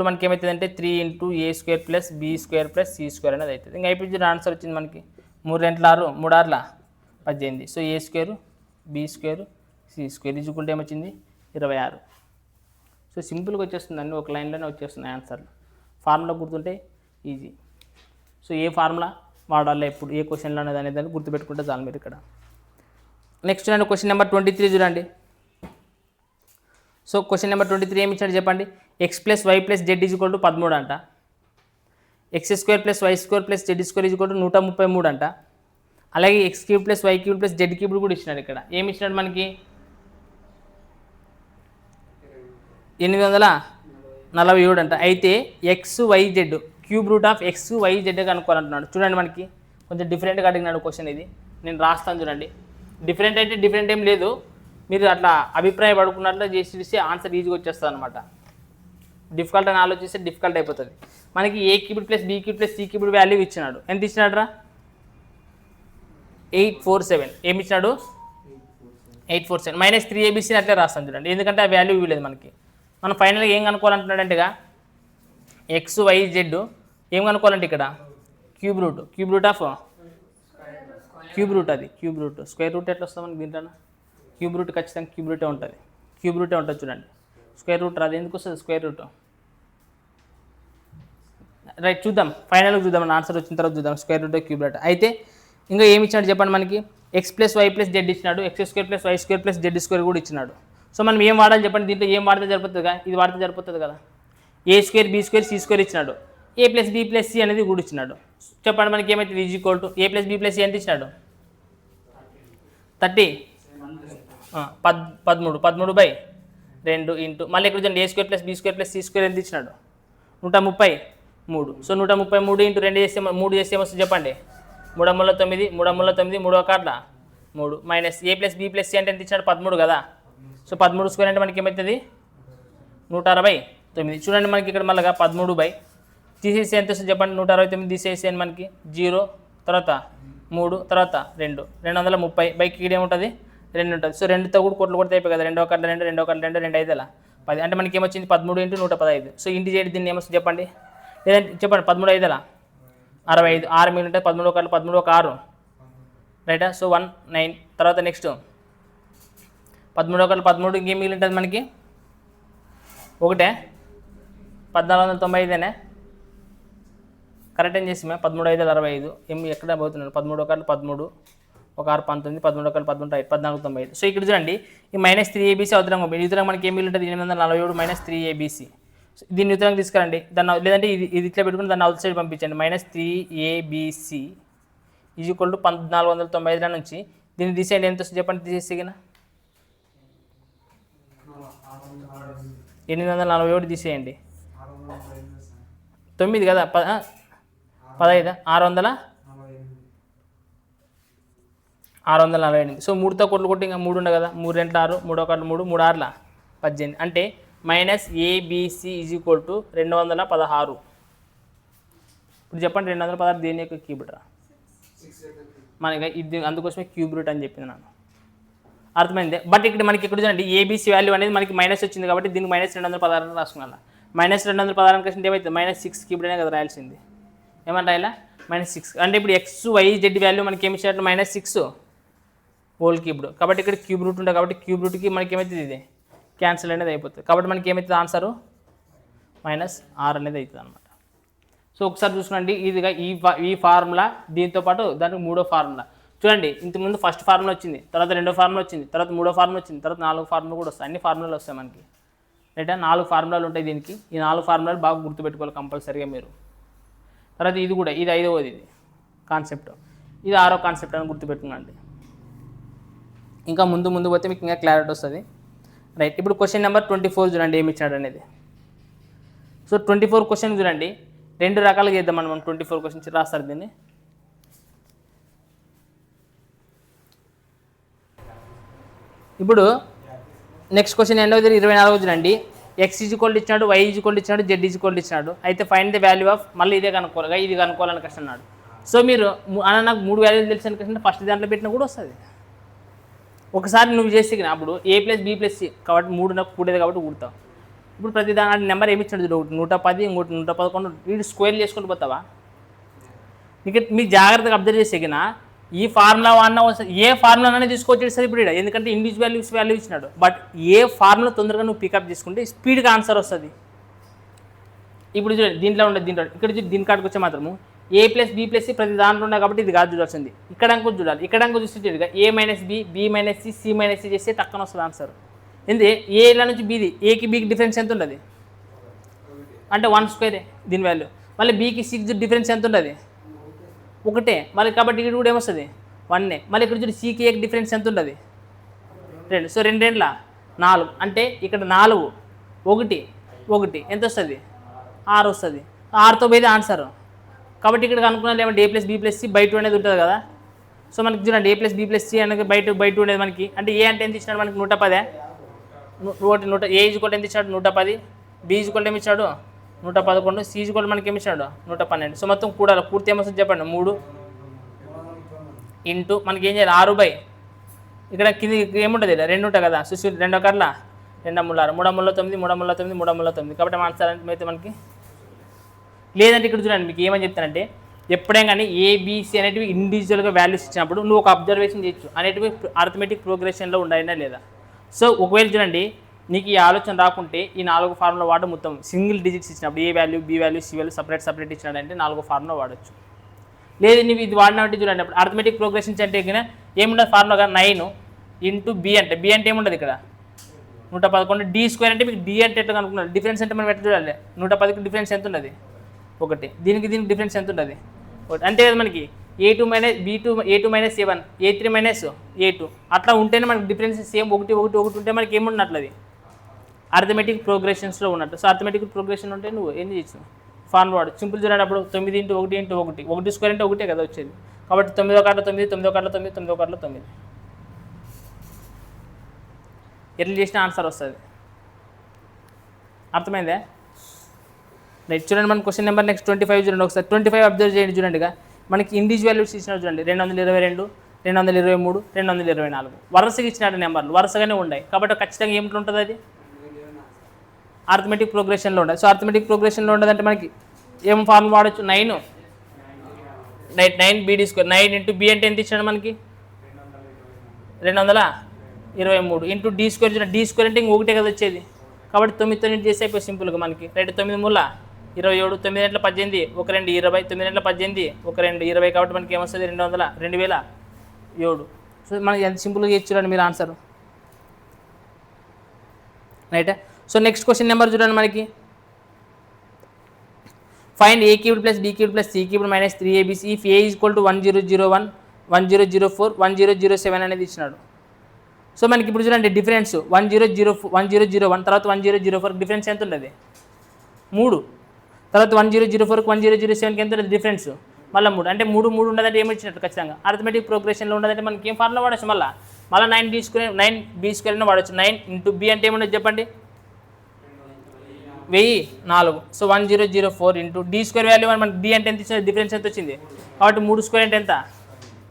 = మనకి ఏమవుతుంది అంటే 3 × a² + b² + c² అనేది అవుతుంది. ఇంకా అయిపోయింది ఆన్సర్ వచ్చింది మనకి 3 × 6 3 6 18. సో a² b² c² = ఏమొచ్చింది 26. సో సింపుల్గా వచ్చేస్తుంది అన్నీ ఒక లైన్లోనే వచ్చేస్తున్నాయి ఆన్సర్లు. ఫార్ములా గుర్తుంటే ఈజీ. సో ఏ ఫార్ములా వాడాలి ఎప్పుడు ఏ క్వశ్చన్లో అనేది దాన్ని గుర్తుపెట్టుకుంటే చాలు మీరు ఇక్కడ. నెక్స్ట్ చూడండి క్వశ్చన్ నెంబర్ 23 చూడండి. సో క్వశ్చన్ నెంబర్ 23 ఏమి ఇచ్చాడు చెప్పండి. x + y + z = 13 అంట. x² + y² + z² = 133 అంట. అలాగే x³ + y³ + z³ కూడా ఇచ్చినాడు. ఇక్కడ ఏమి ఇచ్చినాడు మనకి 847 అంట. అయితే xyz ³ కనుక్కోవాలంటున్నాడు. చూడండి మనకి కొంచెం డిఫరెంట్గా అడిగినాడు క్వశ్చన్. ఇది నేను రాస్తాను చూడండి. డిఫరెంట్ అయితే డిఫరెంట్ ఏం లేదు. మీరు అట్లా అభిప్రాయపడుకున్నట్లు చేసి ఆన్సర్ ఈజీగా వచ్చేస్తుంది అనమాట. డిఫికల్ట్ అని ఆలోచిస్తే డిఫికల్ట్ అయిపోతుంది. మనకి a³ + b³ + c³ వాల్యూ ఇచ్చినాడు. ఎంత ఇచ్చినాడు రా 847. ఏమి ఇచ్చినాడు 847 - 3abc అట్లే రాస్తాను చూడండి. ఎందుకంటే ఆ వాల్యూ ఇవ్వలేదు మనకి. మనం ఫైనల్గా ఏం కనుక్కోవాలంటున్నాడంటేగా xyz ఏం కనుక్కోవాలంటే ఇక్కడ క్యూబ్ రూట్ అది క్యూబ్ రూట్. స్క్వేర్ రూట్ ఎట్లా వస్తుంది మనకి దీంట్లో క్యూబ్ రూట్ ఖచ్చితంగా క్యూబ్ రూటే ఉంటుంది చూడండి. స్క్వేర్ రూట్ రాదు. ఎందుకు వస్తుంది స్క్వేర్ రూట్. రైట్ చూద్దాం ఫైనల్గా చూద్దాం. మన ఆన్సర్ వచ్చిన తర్వాత చూద్దాం స్క్వేర్ రూట్ క్యూబ్ రూట్. అయితే ఇంకా ఏమి ఇచ్చినాడు చెప్పండి మనకి x + y + z ఇచ్చినాడు. x² + y² + z² కూడా ఇచ్చినాడు. సో మనం ఏం వాడాలి చెప్పండి. దీంట్లో ఏం వాడితే సరిపోతుంది కదా. ఇది వాడితే సరిపోతుంది కదా. a² b² c² ఇచ్చినాడు. a + b + c అనేది కూడా ఇచ్చినాడు. చెప్పండి మనకి ఏమైతుంది a + b + c ఎంత ఇచ్చినాడు 30 13/2 ఇంటూ మళ్ళీ ఇక్కడ చూడండి a² + b² + c² ఎంత ఇచ్చినాడు 133. సో 133 ఇంటూ 2 చేస్తే 3 చేస్తే ఏమొస్తుంది చెప్పండి 3 × 9 3 × 9 3 1 3 మైనస్ a + b + c అంటే ఎంత ఇచ్చినాడు 13 కదా. సో 13² అంటే మనకి ఏమవుతుంది 169. చూడండి మనకి ఇక్కడ మళ్ళీ 13 తీసేసి ఎంత వస్తుంది చెప్పండి 169 తీసేసి మనకి 0 తర్వాత 3 తర్వాత 2 230 బైక్ ఇక్కడ ఏముంటుంది 2 ఉంటుంది. సో 2తో కూడా కోట్లు కొడితే అయిపోయి కదా. 2 1 2 2 1 2 2 5 10 అంటే మనకి ఏమొచ్చింది 13 × 115. సో ఇంటి చేయడం దీన్ని ఏమొస్తుంది చెప్పండి. లేదంటే చెప్పండి 13 5 65 6 మిగిలి ఉంటుంది 13 1 13 1 6 రైటా. సో 1 9 తర్వాత నెక్స్ట్ 13 1 13 ఇంకేం మిగిలి ఉంటుంది మనకి 1 1495 కరెక్ట్ ఏం చేసి 13 5 65 ఏమి ఎక్కడ పోతున్నాడు 13 1 13 1 6 19 13 1 14 1495. సో ఇక్కడ చూడండి ఈ -3abc అవుతున్నాం. యుద్ధంగా మనకి ఏమి ఉంటుంది 847 - 3abc. దీన్ని యుద్ధంగా తీసుకురండి. దాన్ని లేదంటే ఇది ఇట్లా పెట్టుకుని దాన్ని అవుట్ సైడ్ పంపించండి. -3abc = 1495 నుంచి దీన్ని తీసేయండి, ఎంత వస్తుంది చెప్పండి, తీసేసిగిన 841 తీసేయండి, 9 కదా 15 648. సో 3తో కొట్లు కొట్టి ఇంకా 3 ఉండే కదా, 3 2 6, 3 1 3, 3 6 18. అంటే -ABC = 216. ఇప్పుడు చెప్పండి 216 దేని యొక్క క్యూబ్ రూట్? మనకి ఇది అందుకోసమే క్యూబ్ రూట్ అని చెప్పింది నేను. అర్థమైంది. బట్ ఇక్కడ మనకి ఇక్కడ చూడండి ఏబీసీ వాల్యూ అనేది మనకి మైనస్ వచ్చింది కాబట్టి దీనికి -216 రాసుకున్నాను. -216 కంటే ఏమైతే -6 క్యూబ్ అనే కదా రాయాల్సింది. ఏమన్నా రాయాలా? -6. అంటే ఇప్పుడు XYZ వాల్యూ మనకి ఏమి ఇచ్చినట్టు -6 హోల్ క్యూబ్డ్. కాబట్టి ఇక్కడ క్యూబ్ రూట్ ఉంటుంది కాబట్టి క్యూబ్ రూట్కి మనకి ఏమవుతుంది, ఇది క్యాన్సిల్ అనేది అయిపోతుంది. కాబట్టి మనకి ఏమవుతుంది ఆన్సరు -6 అనేది అవుతుంది అనమాట. సో ఒకసారి చూసుకోండి, ఇదిగా ఈ ఫార్ములా దీంతో పాటు దానికి 3వ ఫార్ములా చూడండి. ఇంతకుముందు ఫస్ట్ ఫార్ములా వచ్చింది, తర్వాత 2వ ఫార్ములా వచ్చింది, తర్వాత 3వ ఫార్ములా వచ్చింది, తర్వాత 4వ ఫార్ములా కూడా వస్తాయి. అన్ని ఫార్ములాలు వస్తాయి మనకి, రైటా? 4 ఫార్ములాలు ఉంటాయి దీనికి. ఈ 4 ఫార్ములాలు బాగా గుర్తుపెట్టుకోవాలి కంపల్సరీగా మీరు. తర్వాత ఇది కూడా, ఇది 5వది ఇది కాన్సెప్ట్, ఇది 6వ కాన్సెప్ట్ అని గుర్తుపెట్టుకోండి. ఇంకా ముందు పోతే మీకు ఇంకా క్లారిటీ వస్తుంది, రైట్? ఇప్పుడు క్వశ్చన్ నెంబర్ 24 చూడండి ఏమి ఇచ్చాడు అనేది. సో 24 క్వశ్చన్ చూడండి, 2 రకాలుగా చేద్దాం మనం 24 క్వశ్చన్స్ రాస్తారు దీన్ని. ఇప్పుడు నెక్స్ట్ క్వశ్చన్ ఏంటో 24 చూడండి. X = ఇచ్చినాడు, Y = ఇచ్చినాడు, Z = ఇచ్చినాడు. అయితే ఫైండ్ ద వాల్యూ ఆఫ్, మళ్ళీ ఇదే కనుక్కోవాలి, ఇది కనుక్కోవాలని కష్టం అన్నాడు. సో మీరు నాకు 3 వాల్యూలు తెలిసిన కష్టం ఫస్ట్ దాంట్లో పెట్టినా కూడా వస్తుంది. ఒకసారి నువ్వు చేసి అప్పుడు A+B+C కాబట్టి 3 నాకు కూడేది కాబట్టి కూడతావు. ఇప్పుడు ప్రతి దాని నెంబర్ ఏమి ఇచ్చాడు, ఒకటి 110, ఇంకోటి 111, వీడు స్క్వేర్ చేసుకుంటూ పోతావా? మీకు జాగ్రత్తగా అబ్జర్వ్ చేసేగిన ఈ ఫార్ములా అన్న ఏ ఫార్ములానే తీసుకోవచ్చు సార్ ఇప్పుడు, ఎందుకంటే ఇండివిజువల్ వాల్యూ ఇచ్చినాడు. బట్ ఏ ఫార్ములా తొందరగా నువ్వు పికప్ చేసుకుంటే స్పీడ్గా ఆన్సర్ వస్తుంది. ఇప్పుడు చూడండి దీంట్లో ఉండదు, దీంట్లో ఇక్కడ దీని కాడికి వచ్చే మాత్రము A+B+C ప్రతి దాంట్లో ఉన్నాయి కాబట్టి ఇది కాదు చూడాల్సింది. ఇక్కడ అంకో చూడాలి, ఇక్కడ అంకో చూస్తే A-B, B-C, C-C చేస్తే టక్కన వస్తుంది ఆన్సర్. ఎందుకు ఏల నుంచి బీది, ఏకి బీకి డిఫరెన్స్ ఎంత ఉండదు అంటే 1² దీని వాల్యూ. మళ్ళీ బీకి 6 డిఫరెన్స్ ఎంత ఉండదు, 1. మళ్ళీ కాబట్టి ఇక్కడ కూడా ఏమొస్తుంది 1. మళ్ళీ ఇక్కడ చూడండి సికి ఏకి డిఫరెన్స్ ఎంత ఉండదు, 2. సో 2 2 4. అంటే ఇక్కడ 4 1 1 ఎంత వస్తుంది, 6 వస్తుంది. 6తో పోయేది ఆన్సర్. కాబట్టి ఇక్కడ కనుక్కున్నది ఏమంటే A+B+C /2 అనేది ఉంటుంది కదా. సో మనకి చూడండి A+B+C అనేది /2 ఉండేది మనకి. అంటే ఏ అంటే ఎంత ఇచ్చినాడు మనకి 110. A ఎంత ఇచ్చాడు 110, B ఏమి ఇచ్చాడు 111, C మనకి ఏమి ఇచ్చాడు 112. సో మొత్తం కూడాలి, పూర్తి ఏమొస్తుంది చెప్పండి 3 ఇంటూ మనకి ఏం చేయాలి 6 ఇక్కడ కింది ఏముంటుంది 2 ఉంటాయి కదా. సో 2 1 2 3 6 3 9 3 9 కాబట్టి ఆన్సర్ అయితే మనకి లేదంటే ఇక్కడ చూడండి మీకు ఏమని చెప్తానంటే ఎప్పుడైనా కానీ ABC అనేటివి ఇండివిజువల్గా వాల్యూస్ ఇచ్చినప్పుడు నువ్వు ఒక అబ్జర్వేషన్ చేయొచ్చు అనేటివి అర్థమెటిక్ ప్రోగ్రెషన్లో ఉండాలన్నా లేదా. సో ఒకవేళ చూడండి నీకు ఈ ఆలోచన రాకుంటే ఈ 4 ఫార్ములా వాడు మొత్తం సింగిల్ డిజిట్స్ ఇచ్చినప్పుడు A value, B value, C value separate ఇచ్చినాడంటే 4 ఫార్ములా వాడచ్చు. లేదు నువ్వు ఇది వాడినట్టు చూడండి అప్పుడు అర్థమెటిక్ ప్రోగ్రెషన్స్ అంటే ఏముండదు ఫార్ములా 9 ఇంటూ బి అంటే ఏముండదు ఇక్కడ 111. D² అంటే మీకు D అంటే ఎట్లా కనుక్కున్నారు, డిఫరెన్స్ అంటే మనం ఎట్లా చూడాలి 110కి డిఫరెన్స్ ఎంత ఉన్నది 1, దీనికి డిఫరెన్స్ ఎంత ఉంటుంది 1. అంతే కదా మనకి A2 - B2 A2 - A1 A3 - A2 అట్లా ఉంటేనే మనకి డిఫరెన్స్ సేమ్ 1 1 1 ఉంటే మనకి ఏమున్నట్లు అది అర్థమెటిక్ ప్రోగ్రెషన్స్లో ఉన్నట్టు. సో అర్థమెటిక్ ప్రోగ్రెషన్ ఉంటే నువ్వు ఏం చేయొచ్చు ఫార్ములా వాడు సింపుల్ చూడండి. అప్పుడు 9 × 1 × 1 1² అంటే 1 కదా వచ్చేది. కాబట్టి 9 1 9 9 1 9 9 1 9 ఎట్లా చేసిన ఆన్సర్ వస్తుంది. అర్థమైందే రైట్. చూడండి మన క్వశ్చన్ నెంబర్ నెక్స్ట్ 25 చూడండి ఒకసారి. 25 అబ్జర్వ్ చేయండి చూడండి. మనకి ఇండివిజువల్ ఇచ్చినాడు చూడండి 222 223 224 వరుసగా ఇచ్చినాడు నెంబర్లు వరుసగానే ఉన్నాయి కాబట్టి ఖచ్చితంగా ఏమిటి ఉంటుంది అది అర్థమెటిక్ ప్రోగ్రెషన్లో ఉండదు. సో అర్థమెటిక్ ప్రోగ్రెషన్లో ఉండదంటే మనకి ఏం ఫార్ములా వాడచ్చు 9 BD² 9 ఇంటూ బి అంటే ఎంత ఇచ్చాడు మనకి 223 ఇంటూ D² చూడండి. D² అంటే ఇంక 1 కదా వచ్చేది కాబట్టి 9 చేసి అయిపోయి సింపుల్గా మనకి రైట్. 9 మూల 27 9 గంటల 18 1 2 20 9 గంటల 18 1 2 20 కాబట్టి మనకి ఏమొస్తుంది 2007. సో మనకి ఎంత సింపుల్గా ఇచ్చారండి మీరు answer right. So next question number చూడండి మనకి find A³ + B³ + C³ - 3ABC if A = 1 0 0 1 1004 1007 అనేది ఇచ్చినాడు. సో మనకి ఇప్పుడు చూడండి డిఫరెన్స్ 1001 తర్వాత 1004 డిఫరెన్స్ ఎంత ఉంటుంది? 3. తర్వాత 1004కి 1007కి ఎంత ఉంటుంది డిఫరెన్స్? మళ్ళీ 3. అంటే 3 ఉండదంటే ఏమి ఇచ్చినట్టు ఖచ్చితంగా అర్థమెటిక్ ప్రోగ్రెషన్లో ఉండదంటే మనకి ఏం ఫార్ములా వాడచ్చు? మళ్ళీ 9b² వాడచ్చు. 9 ఇంటూ బి అంటే ఏముండదు చెప్పండి? 1004. సో 1004 ఇంటూ d² వాల్యూ మనకి d అంటే ఎంత ఇచ్చింది? డిఫరెన్స్ ఎంత వచ్చింది? కాబట్టి 3² అంటే ఎంత?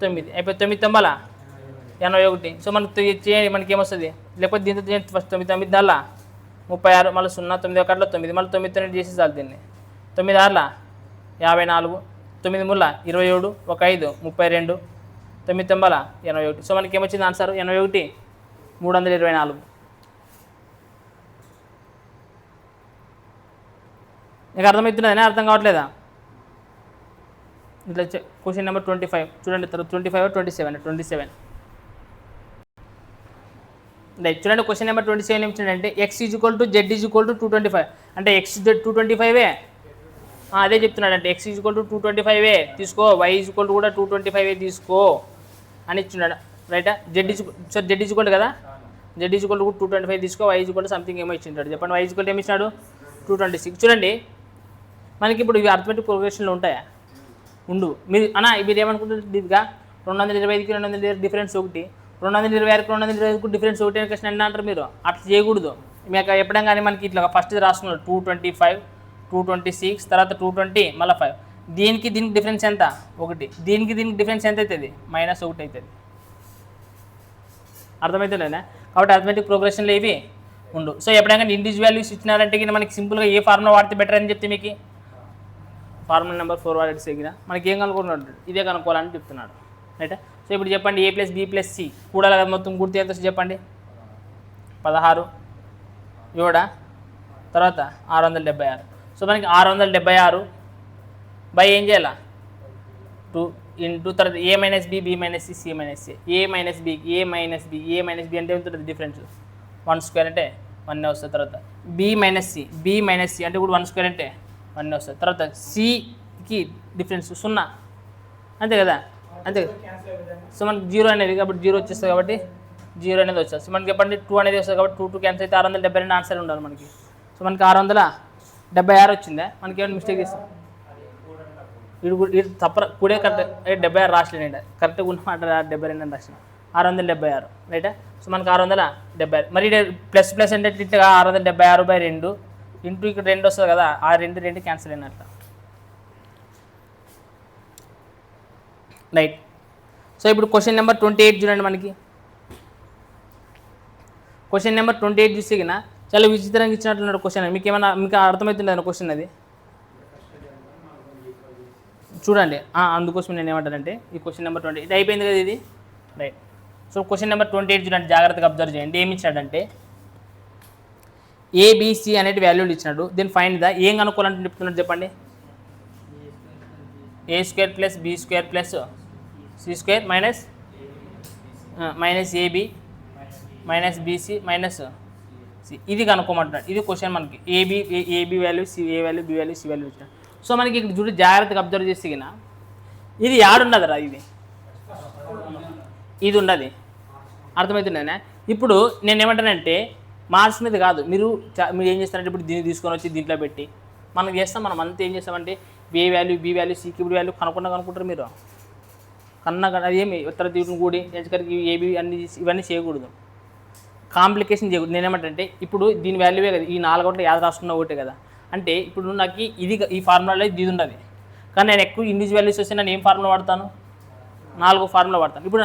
9. అయిపోయి 9 81. సో మనకి ఏమొస్తుంది? లేకపోతే దీంతో ఫస్ట్ 9 దాల్లా 36 మళ్ళీ 0 9 1 9 మళ్ళీ 9 చేసి చాలు దీన్ని. 9 6 54 9 3 27 1 5 32 9 9 81. సో మనకి ఏమొచ్చింది ఆన్సర్? 81 324. నీకు అర్థమవుతున్నది? అర్థం కావట్లేదా? ఇట్లా క్వశ్చన్ నెంబర్ 25 చూడండి. 25 27 రైట్. చూడండి క్వశ్చన్ నెంబర్ 27 ఏమి ఇచ్చిందంటే x = z = 225. అంటే x 225 అదే చెప్తున్నాడు. అంటే x = 225 తీసుకో, y కూడా 225 తీసుకో అని ఇచ్చున్నాడు. రైటా? z కదా, z 225 తీసుకో, y సంథింగ్ ఏమో ఇచ్చింటాడు. చెప్పండి y ఏమి ఇచ్చినాడు? 226. చూడండి మనకి ఇప్పుడు ఇవి అర్థమెటిక్ ప్రోగ్రెషన్లో ఉంటాయా? మీరు ఏమనుకుంటారు? ఇదిగా 225కి 220 డిఫరెన్స్ ఒకటి, 226కి 225కు డిఫరెన్స్ ఒకటి అని క్వశ్చన్ అంటారు మీరు. అట్లా చేయకూడదు. మీకు ఎప్పుడైనా కానీ మనకి ఇట్లా ఫస్ట్ రాసుకున్నారు 225 226 తర్వాత 220 మళ్ళీ 5. దీనికి డిఫరెన్స్ ఎంత? 1. దీనికి డిఫరెన్స్ ఎంత అవుతుంది? -1 అవుతుంది. అర్థమవుతుందేనా? కాబట్టి అర్థమెటిక్ ప్రోగ్రెషన్లో ఇవి ఉండు. సో ఎప్పుడైనా ఇండివిజువల్ వాల్యూస్ ఇచ్చినారంటే మనకి సింపుల్గా ఏ ఫార్ములా వాడితే బెటర్ అని చెప్తే మీకు ఫార్ములా నెంబర్ 4 వాడేసి మనకి ఏం కనుక్కున్నాడు? ఇదే కనుక్కోవాలని చెప్తున్నాడు. రైటా? సో ఇప్పుడు చెప్పండి a + b + c కూడాలి కదా, మొత్తం గుర్తు ఎంత చెప్పండి? 16 7 తర్వాత 676. సో మనకి 676 బై ఏం చేయాలా? 2 ఇంటూ తర్వాత a - b b - c c - a a - b అంటే ఎంత డిఫరెన్స్? 1² అంటే 1 వస్తుంది. తర్వాత b - c అంటే కూడా 1² అంటే 1 వస్తుంది. తర్వాత cకి డిఫరెన్స్ 0 అంతే కదా, అంతే. సో మనకి 0 అనేది కాబట్టి 0 వచ్చేస్తుంది కాబట్టి 0 అనేది వచ్చేస్తుంది. సో మనకి చెప్పండి 2 అనేది వస్తుంది కాబట్టి 2 క్యాన్సిల్ అయితే 672 ఆన్సర్ ఉండాలి మనకి. సో మనకి 676 వచ్చిందా? మనకి ఏమైనా మిస్టేక్ చేస్తాం? ఇది తప్ప కూడే కరెక్ట్ 76 రాసలేండి, కరెక్ట్గా ఉన్నమాట 72 అని రాసిన 676. రైటా? సో మనకి 676. మరి ప్లస్ అంటే ఇట్లా 676/2 ఇంటూ ఇక్కడ 2 వస్తుంది కదా, ఆ 2 క్యాన్సిల్ అయినట్ల. రైట్. సో ఇప్పుడు క్వశ్చన్ నెంబర్ 28 చూడండి. మనకి క్వశ్చన్ నెంబర్ 28 చూస్తే కన్నా చాలా విచిత్రంగా ఇచ్చినట్లున్నాడు క్వశ్చన్. మీకు అర్థమవుతుంది క్వశ్చన్ అది చూడండి. అందుకోసం నేను ఏమంటానంటే ఈ క్వశ్చన్ నెంబర్ 28 ఇది అయిపోయింది కదా ఇది. రైట్. సో క్వశ్చన్ నెంబర్ 28 చూడండి, జాగ్రత్తగా అబ్జర్వ్ చేయండి. ఏమి ఇచ్చాడంటే ABC అనేది వాల్యూలు ఇచ్చినాడు. దీన్ని ఫైండ్ ద ఏం కనుక్కోవాలంటే చెప్తున్నాడు చెప్పండి? a² + b² + c² minus ab minus bc minus c ఇది కనుక్కోమంటున్నాడు. ఇది క్వశ్చన్ మనకి ab value, a value, b value, c value ఇచ్చాడు. సో మనకి ఇక్కడ చూడు జాగ్రత్తగా అబ్జర్వ్ చేస్తే కినా ఇది యాడుండదురా, ఇది ఉండదు. అర్థమవుతుందనే? ఇప్పుడు నేను ఏమంటానంటే మార్క్స్ మీద కాదు, మీరు ఏం చేస్తారంటే ఇప్పుడు దీన్ని తీసుకొని వచ్చి దీంట్లో పెట్టి మనం చేస్తాం. మనం అంతా ఏం చేస్తామంటే a value, b value, c cube value కనుక్కుంటారు మీరు. అది ఏమి ఉత్తర తీటును కూడి ఎంచుకరికి ఏబి అన్ని ఇవన్నీ చేయకూడదు, కాంప్లికేషన్ చేయకూడదు. నేనేమంటే ఇప్పుడు దీని వాల్యూవే కదా, ఈ 4 ఒకటి యాద రాసుకున్న ఒకటే కదా. అంటే ఇప్పుడు నాకు ఈ ఫార్ములాలో ఇది ఉండదు, కానీ నేను ఎక్కువ ఇండివిజువల్ వాల్యూస్ వస్తే నేను ఏం ఫార్ములా వాడతాను? 4 ఫార్ములా వాడతాను. ఇప్పుడు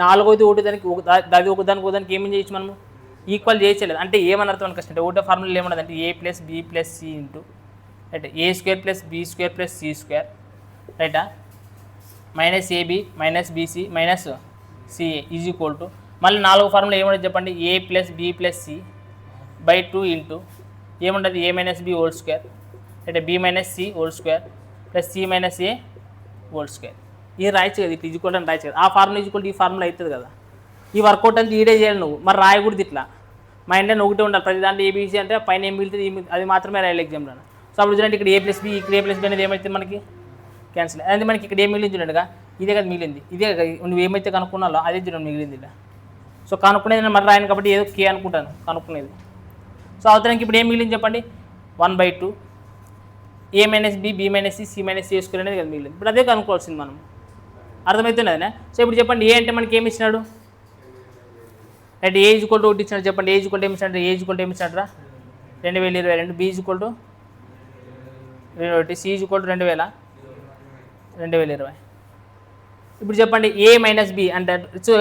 4ది ఒకటి దానికి అది ఒకదానికి ఏమేం చేయొచ్చు మనము? ఈక్వల్ చేయలేదు. అంటే ఏమని అర్థం అని కష్టం. ఒకటే ఫార్ములా ఏమన్నది అంటే a + b + c into right a² + b² + c² రైటా minus ab minus bc minus ca is equal to మళ్ళీ 4 ఫార్ములా ఏముంటుంది చెప్పండి? a + b + c/ 2 ఇంటూ ఏముంటుంది? a - b² అంటే b - c² + c - a² ఇది రాయచ్చు కదా, ఇట్లా ఈజ్వల్ అని రాయచ్చు కదా. ఆ ఫార్ములా ఈజ్వల్ ఈ ఫార్ములా అవుతుంది కదా. ఈ వర్కౌట్ అంతా ఈడే చేయాలి నువ్వు, మరి రాయకూడదు ఇట్లా. మైండ్ అని ఒకటే ఉండాలి ప్రతి దాంట్లో. ఏబీసీ అంటే పైన ఏం మిగులుతుంది అది మాత్రమే రాయాలి ఎగ్జామ్లో. సో అప్పుడు చూడండి ఇక్కడ a + b ఇక్కడ a + b అనేది ఏమైతే మనకి క్యాన్సిల్. అది మనకి ఇక్కడ ఏం మిగిలింది చూడండిగా ఇదే కదా మిగిలింది, ఇదే నువ్వు ఏమైతే కనుక్కున్నాలో అదే చూడండి మిగిలింది ఇలా. సో కనుక్కునేది నేను మరి రాయను కాబట్టి ఏదో కే అనుకుంటాను కనుక్కునేది. సో అవతరానికి ఇప్పుడు ఏం మిగిలింది చెప్పండి, 1/2 a minus B B minus C C minus C square అనేది కదా మిగిలింది. ఇప్పుడు అదే కనుక్కోవాల్సింది మనం, అర్థమవుతుంది అదే. సో ఇప్పుడు చెప్పండి ఏ అంటే మనకి ఏమి ఇచ్చినాడు, రైట్ ఏ ఈజ్వల్ టు ఒకటి ఇచ్చినాడు. చెప్పండి ఏ ఈజ్వల్ టు ఏమి ఇచ్చినాడు, ఏ ఈజ్వల్ టు ఏమి ఇచ్చినాడు రా 2022, B equal to 21, C equal to 2020. ఇప్పుడు చెప్పండి ఏ మైనస్ బి అంటే సో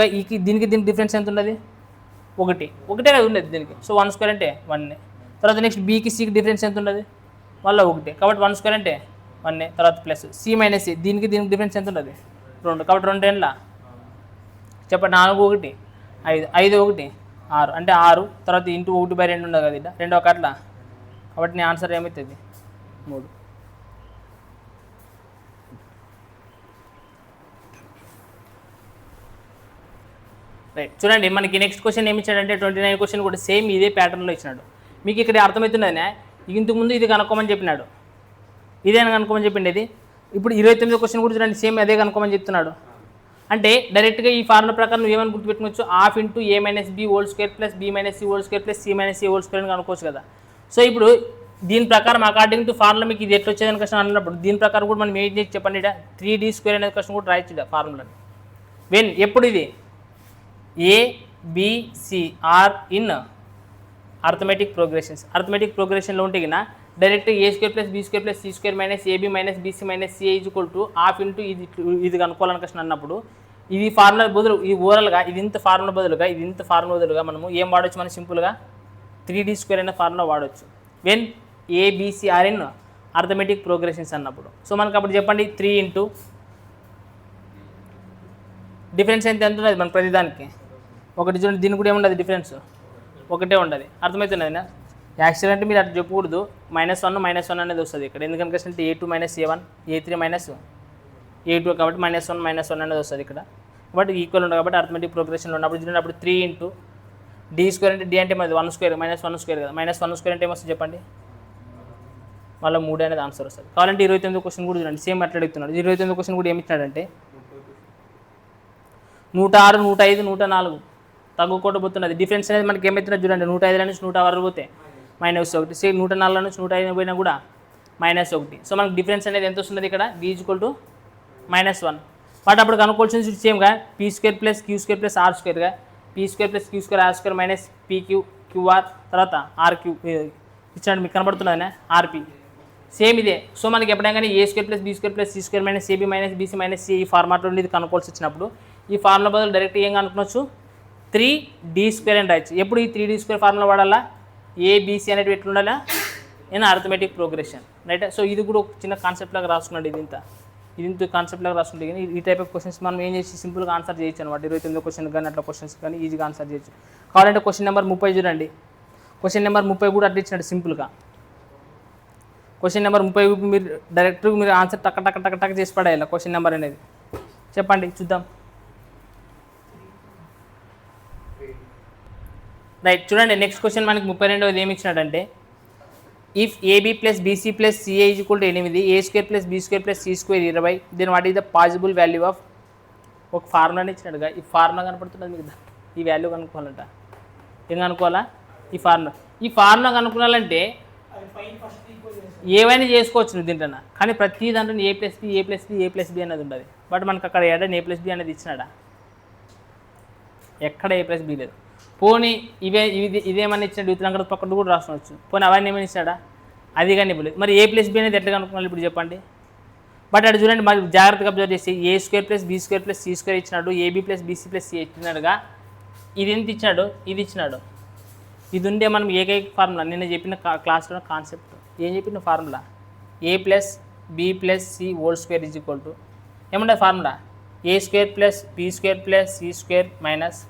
దీనికి డిఫరెన్స్ ఎంత ఉన్నది, ఒకటే కదా ఉండేది దీనికి. సో 1 స్క్వేర్ అంటే 1. తర్వాత నెక్స్ట్ బీకి సికి డిఫరెన్స్ ఎంత ఉన్నది, మళ్ళీ ఒకటే కాబట్టి 1 స్క్వేర్ అంటే 1. తర్వాత ప్లస్ సి మైనస్ సి దీనికి డిఫరెన్స్ ఎంత ఉన్నది, 2 కాబట్టి 2 ఎండ్ల చెప్పండి 4 1 5 5 1 6 అంటే 6. తర్వాత ఇంటూ 1/2 ఉండదు కదా, 2 ఒక అట్లా. కాబట్టి నీ ఆన్సర్ ఏమవుతుంది 3. రైట్ చూడండి మనకి నెక్స్ట్ క్వశ్చన్ ఏమి ఇచ్చాడంటే 29 క్వశ్చన్ కూడా సేమ్ ఇదే ప్యాటర్న్లో ఇచ్చినాడు. మీకు ఇక్కడ అర్థమవుతున్నది, ఇంతకుముందు ఇది కనుక్కోమని చెప్పినాడు, ఇదే కనుక్కోమని చెప్పిండేది. ఇప్పుడు 29 క్వశ్చన్ కూడా చూడండి సేమ్ అదే కనుక్కోమని చెప్తున్నాడు. అంటే డైరెక్ట్గా ఈ ఫార్ములా ప్రకారం నువ్వు ఏమని గుర్తుపెట్టుకోవచ్చు, ½ into a minus B whole square plus B minus C whole square plus C minus C whole square అని కనుక్కోవచ్చు కదా. సో ఇప్పుడు దీని ప్రకారం అకార్డింగ్ టు ఫార్ములా మీకు ఇది ఎట్లా వచ్చేదని క్వశ్చన్ అన్నప్పుడు దీని ప్రకారం కూడా మనం ఏం చేసి చెప్పండి, 3d స్క్వేర్ అనేది క్వశ్చన్ కూడా రాయొచ్చు ఫార్ములాని. వెన్ ఎప్పుడు ఇది A B C are in arithmetic ప్రోగ్రెషన్లో ఉంటే కినా direct A square plus B square plus C square minus AB minus BC minus C equal to ½ into ఇది కనుక్కోవాలని క్వశ్చన్ అన్నప్పుడు ఇది ఫార్ములా బదులు ఇది ఓవరాల్గా ఇది ఇంత ఫార్ములా బదులుగా మనము ఏం వాడచ్చు, మనం సింపుల్గా 3d స్క్వేర్ అనే ఫార్ములా వాడచ్చు when ABCR in arithmetic progressions అన్నప్పుడు. సో మనకు అప్పుడు చెప్పండి 3 ఇంటూ డిఫరెన్స్ ఎంత ఉన్నది మన ప్రతిదానికి ఒకటి చూడండి, దీనికి కూడా ఏముండదు డిఫరెన్స్ ఒకటే ఉండదు. అర్థమవుతున్నది యాక్చువల్ అంటే మీరు అట్లా చెప్పకూడదు, -1 అనేది వస్తుంది ఇక్కడ. ఎందుకంటే A2 minus A1 A3 minus A2 కాబట్టి -1 అనేది వస్తుంది ఇక్కడ. కాబట్టి ఈక్వల్ ఉండదు కాబట్టి అర్థమెటిక్ ప్రోగ్రెషన్లో ఉన్నప్పుడు చూడండి 3 ఇంటూ డి స్క్వేర్ అంటే డి అంటే మనది 1 స్క్వేర్ -1 స్క్వేర్ కదా, -1 స్క్వేర్ అంటే ఏమొస్తుంది చెప్పండి, మళ్ళీ 3 అనేది ఆన్సర్ వస్తుంది. కావాలంటే 29 క్వశ్చన్ కూడా చూడండి సేమ్ అట్లా అడుగుతున్నాడు. 29 క్వశ్చన్ కూడా ఏమి ఇచ్చినాడంటే 106 105 104 తగ్గుకోవబోతున్నది. డిఫరెన్స్ అనేది మనకి ఏమవుతున్నది చూడండి, 105 నుంచి 106 పోతే -1, సేమ్ 104 నుంచి 105 పోయినా కూడా -1. సో మనకి డిఫరెన్స్ అనేది ఎంత వస్తుంది ఇక్కడ, b ఈజ్వల్ టు -1. బట్ అప్పుడు కనుక్కోవాల్సింది సేమ్గా P square plus Q square plus R స్క్వేర్గా P square plus Q square R square minus PQ QR తర్వాత ఆర్క్యూ ఇచ్చాడు మీకు కనబడుతున్నది ఆర్పీ సేమ్ ఇదే. సో మనకి ఎప్పుడైనా కానీ A square plus B square plus C square minus AB minus BC minus C ఈ ఫార్మాట్లో ఇది కనుక్కోవాల్సి వచ్చినప్పుడు ఈ ఫార్ములా బదులు డైరెక్ట్ ఏం కనుక్కోవచ్చు 3d స్క్వేర్ అని రాయొచ్చు. ఎప్పుడు ఈ 3d స్క్వేర్ ఫార్ములా వాడాలా, ఏబీసీ అనేది ఎట్లా ఉండాలా నేను అర్థమెటిక్ ప్రోగ్రెషన్ రైట్. సో ఇది కూడా ఒక చిన్న కాన్సెప్ట్ లాగా రాసుకున్నాడు, ఇది ఇంత కాన్సెప్ట్ లాగా రాసుకుంటే కానీ ఈ టైప్ ఆఫ్ క్వశ్చన్స్ మనం ఏం చేసి సింపుల్గా ఆన్సర్ చేయొచ్చు అనమాట. 29 క్వశ్చన్ కానీ అట్లా క్వశ్చన్స్ కానీ ఈజీగా ఆన్సర్ చేయొచ్చు. కావాలంటే క్వశ్చన్ నెంబర్ 30 చూడండి, క్వశ్చన్ నెంబర్ 30 కూడా అట్లా ఇచ్చినాడు సింపుల్గా. క్వశ్చన్ నెంబర్ 30 మీరు డైరెక్ట్ మీరు ఆన్సర్ టక్ టక్ టక్ టక్ చేసి పడేయాలి. క్వశ్చన్ నెంబర్ అనేది చెప్పండి చూద్దాం. రైట్ చూడండి నెక్స్ట్ క్వశ్చన్ మనకి 32ది ఏమి ఇచ్చినాడంటే if AB plus BC plus CA equal to 8 A square plus B square plus C square 20 then what is the possible value of ఒక ఫార్ములాని ఇచ్చినాడుగా. ఈ ఫార్ములా కనపడుతున్నది మీకు, ఈ వాల్యూ కనుక్కోవాలంట. ఏం కనుక్కోవాలా ఈ ఫార్ములా కనుక్కోవాలంటే ఏవైనా చేసుకోవచ్చు నువ్వు దీంట్లో, కానీ ప్రతి దాంట్లో ఏ ప్లస్ బి ఏ ప్లస్ బి ఏ ప్లస్ బి అనేది ఉండదు. బట్ మనకు అక్కడ ఏడాది ఏ ప్లస్ బి అనేది ఇచ్చినాడా, ఎక్కడ ఏ ప్లస్ బి లేదు. పోనీ ఇదేమన్నా ఇచ్చిన వితలాంకర పక్కన కూడా రాసుకోవచ్చు. పోనీ అవన్నీ ఏమైనా ఇచ్చాడా, అది కానీ ఇవ్వలేదు. మరి ఏ ప్లస్ బి అనేది ఎట్లా కనుక్కోవాలి ఇప్పుడు చెప్పండి. బట్ అటు చూడండి మరి జాగ్రత్తగా అబ్జర్వ్ చేసి A square plus B square plus C square ఇచ్చినాడు, AB plus BC plus C ఇచ్చినాడుగా. ఇది ఎంత ఇచ్చినాడు, ఇది ఇచ్చినాడు. ఇది ఉండే మనం ఏకైక ఫార్ములా నిన్న చెప్పిన క్లాస్లో కాన్సెప్ట్ ఏం చెప్పిన formula A plus B plus C whole square is equal to ఏముండదు formula A square plus B square plus C square minus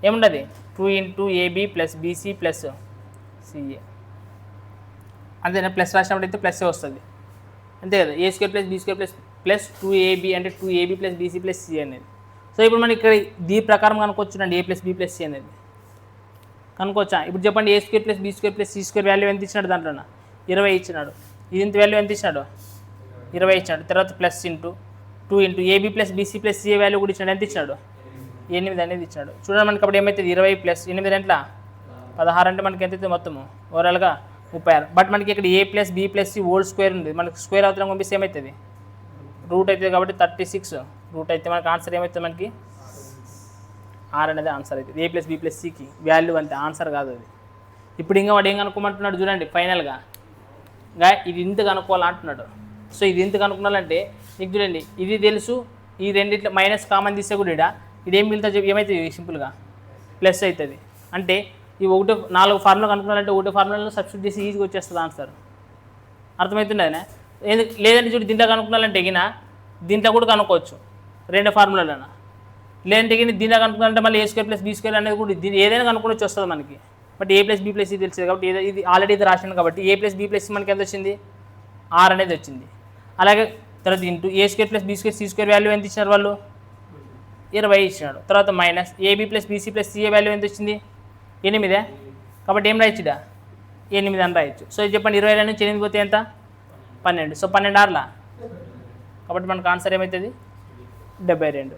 ఏముండదు 2 into AB plus BC plus CA. అంతేనా, ప్లస్ రాసినప్పుడు అయితే ప్లస్ వస్తుంది అంతే కదా. A square plus B square plus 2ab అంటే 2ab plus BC plus C అనేది. సో ఇప్పుడు మనం ఇక్కడ దీని ప్రకారం కనుక్కోవచ్చునండి A plus B plus C అనేది కనుక్కోవచ్చా. ఇప్పుడు చెప్పండి A square plus B square plus C square value ఎంత ఇచ్చినాడు, దాంట్లో 20 ఇచ్చినాడు. ఇది ఇంత వాల్యూ ఎంత ఇచ్చినాడు 20 ఇచ్చినాడు. తర్వాత plus into 2 into AB plus BC plus CA value కూడా ఇచ్చినాడు. ఎంత ఇచ్చినాడు? 8 అనేది ఇచ్చినాడు. చూడండి మనకి అప్పుడు ఏమవుతుంది 20 ప్లస్ 8 ఎంట్లా 16 అంటే మనకి ఎంత అవుతుంది మొత్తము ఓవరాల్గా 36. బట్ మనకి ఇక్కడ A plus B plus C whole square ఉంది, మనకి స్క్వేర్ అవుతుంది పంపిస్తే ఏమవుతుంది రూట్ అవుతుంది కాబట్టి 36 రూట్ అయితే మనకి ఆన్సర్ ఏమవుతుంది మనకి 6 అనేది ఆన్సర్ అవుతుంది. ఏ ప్లస్ బీ ప్లస్ సికి వాల్యూ అంతే, ఆన్సర్ కాదు అది. ఇప్పుడు ఇంకా వాడు ఏం కనుక్కోమంటున్నాడు చూడండి ఫైనల్గా ఇది ఇంత కనుక్కోవాలంటున్నాడు. సో ఇది ఇంత కనుక్కున్నాలంటే నీకు చూడండి ఇది తెలుసు, ఈ రెండిట్లో మైనస్ కామన్ తీస్తే కూడా ఇది ఏం మిగతా ఏమవుతుంది సింపుల్గా ప్లస్ అవుతుంది. అంటే ఈ 4 ఫార్ములా కనుక్కున్నారంటే 1 ఫార్ములాలో సబ్స్టిట్యూట్ చేసి ఈజీగా వచ్చేస్తుంది ఆన్సర్. అర్థమవుతుండేనా? లేదంటే చూడు దీంట్లో కనుక్కున్నారంటే ఎగిన దీంట్లో కూడా కనుక్కోవచ్చు 2 ఫార్ములాలైనా. లేదంటే ఎగిన దీంట్లో కనుక్కున్నారంటే మళ్ళీ A square plus B square అనేది కూడా ఏదైనా కనుక్కోవచ్చు వస్తుంది మనకి. But A plus B plus C తెలిసింది కాబట్టి ఇది ఆల్రెడీ ఇది రాసింది కాబట్టి A plus B plus C మనకి ఎంత వచ్చింది 6 అనేది వచ్చింది. అలాగే తర్వాత into A square plus B square C square value ఎంత ఇచ్చినారు వాళ్ళు 20 ఇచ్చినాడు. తర్వాత minus AB plus BC plus CA value ఎంత వచ్చింది 8 కాబట్టి ఏం రాయొచ్చుడా 8 అని రాయొచ్చు. సో చెప్పండి 20 నుంచి 8 పోతే ఎంత 12. సో 12 ఆర్లా కాబట్టి మనకు ఆన్సర్ ఏమవుతుంది 72.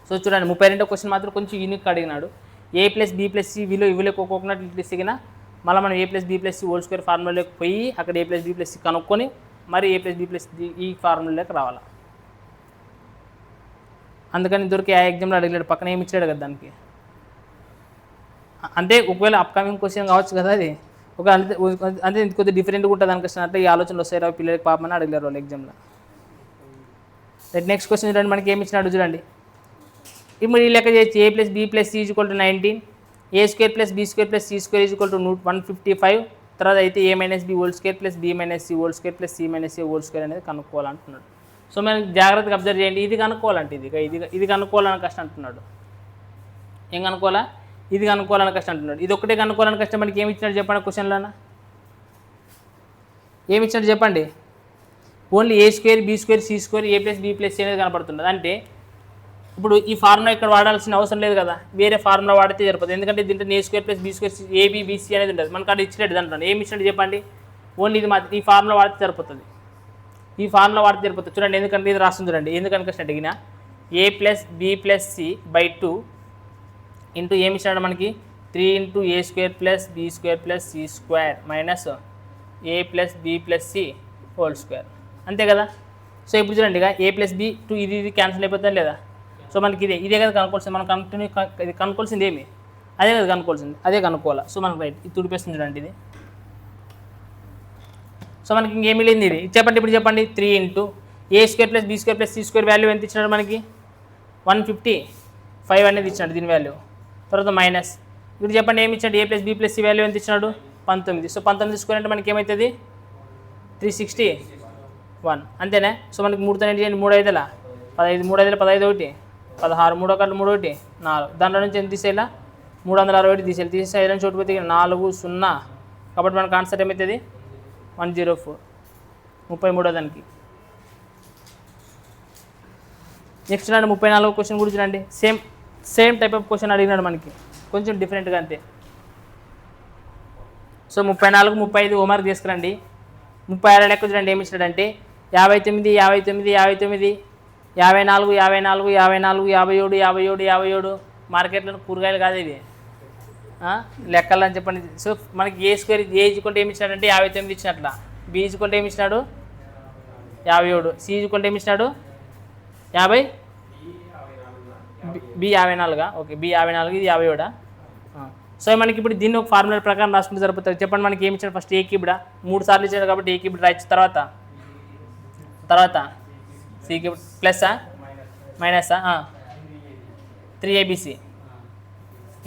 సో చూడండి 32 క్వశ్చన్ మాత్రం కొంచెం యూనిక్ అడిగినాడు. A plus B plus C ఇవిలో కోకోనట్ ఇసిగిన మళ్ళీ మనం A plus B plus C whole square ఫార్ములాలోకి పోయి అక్కడ A plus B plus C కనుక్కొని మరి ఏ ప్లస్ బీ ప్లస్ ఈ ఫార్ములాలోకి రావాలి. అందుకని దొరికి ఆ ఎగ్జామ్లో అడిగలేడు, పక్కన ఏమి ఇచ్చాడు కదా దానికి. అంటే ఒకవేళ అప్కమింగ్ క్వశ్చన్ కావచ్చు కదా అది ఒక అంటే కొద్దిగా డిఫరెంట్గా ఉంటుంది అనుకొచ్చిన అంటే ఈ ఆలోచనలు వస్తాయి రావు పిల్లలకి పాపమని అడిగారు వాళ్ళు ఎగ్జామ్లో. నెక్స్ట్ క్వశ్చన్ చూడండి మనకి ఏమి ఇచ్చినాడు చూడండి. ఇప్పుడు ఈ లెక్క చేయొచ్చు. A plus B plus C equal to 19, A square plus B square plus C square is equal to 155. తర్వాత అయితే A minus B whole square plus B minus C whole square plus C minus A whole square అనేది కనుక్కోవాలంటున్నాడు. So మనం జాగ్రత్తగా observe చేయండి. ఇది కనుక్కోవాలంటే ఇది కనుక్కోవాలని కష్టం అంటున్నాడు. ఏం కనుక్కోవాలా ఇది కనుక్కోవాలని కష్టం అంటున్నాడు. ఇది ఒకటే కనుక్కోవాలని కష్టం. మనకి ఏమి ఇచ్చినాడు చెప్పండి క్వశ్చన్లోనా ఏమి ఇచ్చినాడు చెప్పండి. Only A square B square C square A plus B plus C అనేది కనపడుతుంది. అంటే ఇప్పుడు ఈ ఫార్ములా ఇక్కడ వాడాల్సిన అవసరం లేదు కదా, వేరే ఫార్ములా వాడితే సరిపోతుంది. ఎందుకంటే దీంట్లో A square plus B square AB BC అనేది ఉంటుంది. మనకు అక్కడ ఇచ్చినట్టు అంటున్నాను. ఏమి ఇచ్చినట్టు చెప్పండి. ఓన్లీ ఇది మాత్రం ఈ ఫార్ములా వాడితే సరిపోతుంది. ఈ ఫార్ములా వాడితే సరిపోతుంది. చూడండి ఎందుకంటే ఇది రాస్తుంది చూడండి. ఎందుకని కష్టం అడిగిన A plus B plus C by 2 into ఏమి ఇచ్చినాడు మనకి 3 into A square plus B square plus C square minus A plus B plus C whole square. అంతే కదా. సో ఇప్పుడు చూడండి ఇక ఏ ప్లస్ బీ 2 ఇది క్యాన్సిల్ అయిపోతుంది లేదా. సో మనకి ఇదే కదా కనుక్కోవాల్సింది. మనం ఇది కనుక్కోవాల్సింది ఏమి అదే కదా కనుక్కోవాల్సింది, అదే కనుక్కోవాలి. సో మనకు రైట్ ఇది తుడిపేస్తుంది చూడండి ఇది. సో మనకి ఇంకేమి లేదు ఇది చెప్పండి. ఇప్పుడు చెప్పండి 3 into A square plus B square plus C square value ఎంత ఇచ్చినాడు మనకి 155 అనేది ఇచ్చినాడు దీని వాల్యూ. తర్వాత మైనస్ ఇప్పుడు చెప్పండి ఏమి ఇచ్చాడు A plus B plus C value ఎంత ఇచ్చినాడు 19. సో 19 స్క్వేర్ అంటే మనకి ఏమవుతుంది 361 అంతేనా. సో మనకి 3 తోటి చేయండి 3 5 15 3 5 15 1 16 3 1 3 1 4 దాంట్లో నుంచి ఎంత తీసేయాలా 361 తీసేయాలి. తీసేసి 5 నుంచి చోటు పోతే 4 0 కాబట్టి మనకు ఆన్సర్ ఏమవుతుంది 104 33వ దానికి. నెక్స్ట్ రండి 34వ క్వశ్చన్ కూడా చూడండి. సేమ్ టైప్ ఆఫ్ క్వశ్చన్ అడిగినాడు మనకి, కొంచెం డిఫరెంట్గా అంతే. సో 34 35 హోంవర్క్ తీసుకురండి. 36 లెక్క చూడండి ఏమి ఇచ్చినాడంటే 59 59 59 54 54 54 57 57 57 మార్కెట్లో కూరగాయలు కాదు ఇది లెక్కలు అని చెప్పండి. సో మనకి A square A equal to ఏమి ఇచ్చినాడంటే 59 ఇచ్చినట్ల, బీ ఈజ్వల్ టు ఏమి ఇచ్చినాడు 57, సి ఈజ్వల్ టు ఏమి ఇచ్చినాడు 50, బి 54 ఓకే బి 54 ఇది 57. సో మనకి ఇప్పుడు దీన్ని ఒక ఫార్ములా ప్రకారం రాసుకుంటే సరిపోతుంది. చెప్పండి మనకి ఏమి ఇచ్చాడు ఫస్ట్ ఏ క్యూబ్డా 3 సార్లు ఇచ్చాడు కాబట్టి ఏ క్యూబ్ రాయొచ్చు. తర్వాత సి క్యూబ్ ప్లస్సా మైనసా 3abc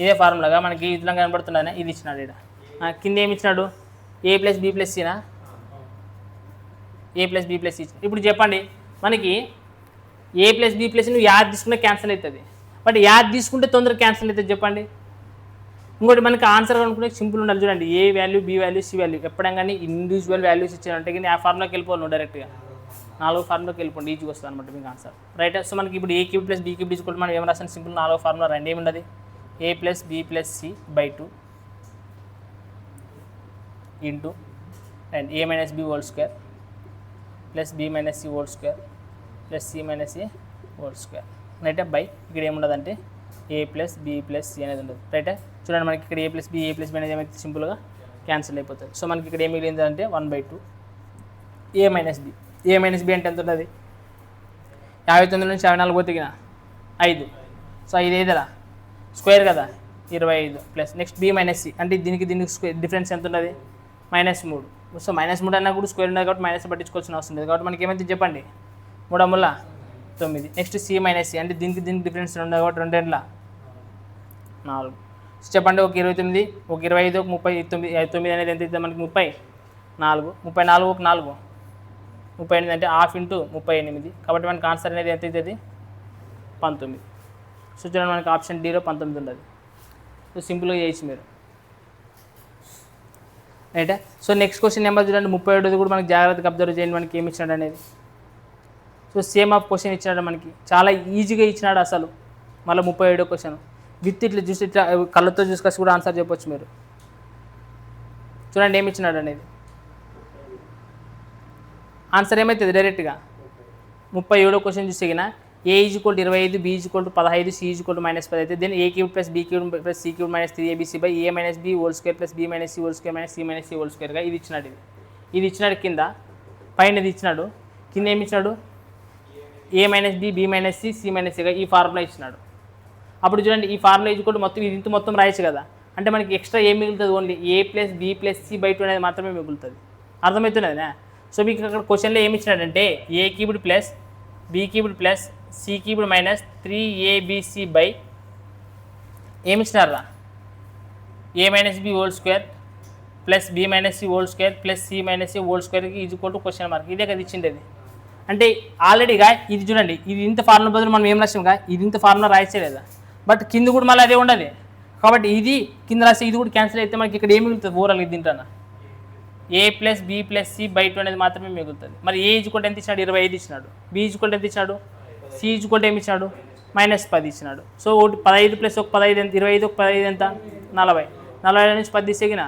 ఇదే ఫార్ములాగా మనకి ఇట్లా కనబడుతున్నది. ఇది ఇచ్చినాడు ఇక్కడ కింద ఏమి ఇచ్చినాడు ఏ ప్లస్ బీ ప్లస్ సినా A plus B plus C. ఇప్పుడు చెప్పండి మనకి ఏ ప్లస్ బీ ప్లస్ నువ్వు యాడ్ తీసుకుంటే క్యాన్సిల్ అవుతుంది, బట్ యాడ్ తీసుకుంటే తొందరగా క్యాన్సిల్ అవుతుంది చెప్పండి. ఇంకోటి మనకి ఆన్సర్ అనుకుంటే సింపుల్ ఉండాలి చూడండి. A value B value C value ఎప్పుడైనా కానీ ఇండివిజువల్ వాల్యూస్ ఇచ్చారంటే కానీ ఆ ఫార్ములాకి వెళ్ళిపోవాలి డైరెక్ట్గా 4 ఫార్ములాకి వెళ్ళిపోండి ఈజీగా వస్తుంది అనమాట మీకు ఆన్సర్ రైట్. సో మనకి ఇప్పుడు A cube plus B cube తీసుకుంటే మనం ఏం రాస్తాను సింపుల్ 4 ఫార్ములా రండి. ఏముండదు A plus B plus C by 2 into and A minus B whole square plus B minus C whole square plus C minus A whole square రైటా by ఇక్కడ ఏముండదంటే A plus B plus C అనేది ఉండదు రైటా. చూడండి మనకి ఇక్కడ A plus B అనేది ఏమైతే సింపుల్గా క్యాన్సిల్ అయిపోతుంది. సో మనకి ఇక్కడ ఏమి మిగిలింది అంటే 1/2 ఏ మైనస్ బి. ఏ మైనస్ బి అంటే ఎంత ఉంటుంది 59 నుంచి 54 పోతే 5. సో 5 ఏదరా స్క్వేర్ కదా 25 plus next B minus C అంటే దీనికి స్క్వేర్ డిఫరెన్స్ ఎంత ఉంటుంది -3. సో -3 అన్నా కూడా స్క్వేర్ ఉండదు కాబట్టి మైనస్ పట్టించుకోవాల్సిన అవసరం లేదు కాబట్టి మనకి ఏమైతే చెప్పండి 3 9. నెక్స్ట్ సి మైనస్ సి అంటే దీనికి డిఫరెన్స్ ఉండదు కాబట్టి 2 4. సో చెప్పండి ఒక 29 ఒక 25 ఒక 39 అనేది ఎంత అవుతుంది మనకి 34. 34 ఒక 4 38 అంటే ½ ఇంటూ 38 కాబట్టి మనకి ఆన్సర్ అనేది ఎంత అవుతుంది 19. సో చూడండి మనకి ఆప్షన్ డీలో 19 ఉండదు. సో సింపుల్గా చేయొచ్చు మీరు రైటా. సో నెక్స్ట్ క్వశ్చన్ నెంబర్ చూడండి 37 కూడా మనకి జాగ్రత్తగా అబ్జర్వ్ చేయండి మనకి ఏమి ఇచ్చినాడు అనేది. సో సేమ్ ఆఫ్ క్వశ్చన్ ఇచ్చినాడు మనకి చాలా ఈజీగా ఇచ్చినాడు అసలు. మళ్ళీ 37 క్వశ్చన్ విత్ ఇట్లా చూసి ఇట్లా కళ్ళతో చూసుకొచ్చి కూడా ఆన్సర్ చెప్పొచ్చు మీరు. చూడండి ఏమి ఇచ్చినాడు అనేది ఆన్సర్ ఏమవుతుంది డైరెక్ట్గా 37 క్వశ్చన్ చూసిగిన A is equal to 25 B is equal to 15 C is equal to -10 అయితే then A cube plus B cube plus C cube minus 3abc by A minus B whole square plus B minus C whole square minus C minus C whole స్క్వేర్గా ఇది ఇచ్చినాడు. ఇది ఇచ్చినాడు కింద పైన ఇది ఇచ్చినాడు కింద ఏమి ఇచ్చినాడు A minus B B minus C C minus సిగా ఈ ఫార్ములా ఇచ్చినాడు. అప్పుడు చూడండి ఈ ఫార్ములా ఈజ్ ఈక్వల్ టు మొత్తం ఇది ఇంత మొత్తం రాయొచ్చు కదా అంటే మనకి ఎక్స్ట్రా ఏం మిగులుతుంది only A plus B plus C by 2 అనేది మాత్రమే మిగులుతుంది. అర్థమవుతున్నది. సో మీకు అక్కడ క్వశ్చన్లో ఏమి ఇచ్చినాడంటే A cubed plus B cubed plus C cubed minus 3abc by ఏమి ఇచ్చినారా A minus B whole square plus B minus C whole square plus C minus C whole స్క్వేర్కి is equal to question mark. ఇదే కదా ఇచ్చిండేది అంటే ఆల్రెడీగా ఇది చూడండి ఇది ఇంత ఫార్ములా బదులు మనం ఏం రాసాంగా ఇది ఇంత ఫార్ములా రాయలేదా బట్ కింద కూడా మళ్ళీ అదే ఉండదు కాబట్టి ఇది కింద రాస్తే ఇది కూడా క్యాన్సిల్ అయితే మనకి ఇక్కడ ఏమి మిగులుతుంది ఓవరాల్ దీంట్లో A plus B plus C by 2 అనేది మాత్రమే మిగులుతుంది. మరి ఏ ఈజ్వల్ ఎంత ఇచ్చినాడు 25 ఇచ్చినాడు. బి ఈజ్వల్ ఎంత ఇచ్చినాడు సి ఈజ్వల్ ఏమి ఇచ్చినాడు -10 ఇచ్చినాడు. సో 15 ప్లస్ ఒక 15 ఎంత 25 ఒక 15 ఎంత 40. 40 నుంచి 10 తీసేగిన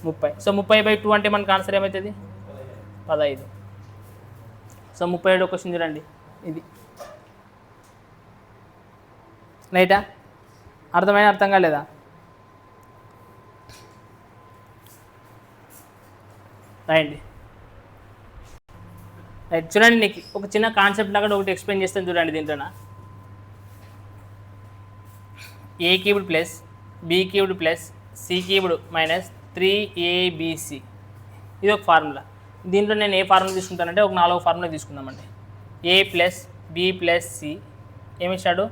30. సో 30/2 అంటే మనకు ఆన్సర్ ఏమవుతుంది 15. సో 37 క్వశ్చన్ చూడండి ఇది రైటా. అర్థం కాలేదా రాయండి రైట్. చూడండి నీకు ఒక చిన్న కాన్సెప్ట్ లాగా ఒకటి ఎక్స్ప్లెయిన్ చేస్తాను చూడండి. దీంట్లో A cubed plus B cubed plus C cubed minus 3abc ఇది ఒక ఫార్ములా. దీంట్లో నేను ఏ ఫార్ములా తీసుకుంటానంటే ఒక 4 ఫార్ములా తీసుకుందామండి. A plus B plus C ఏమి ఇచ్చాడు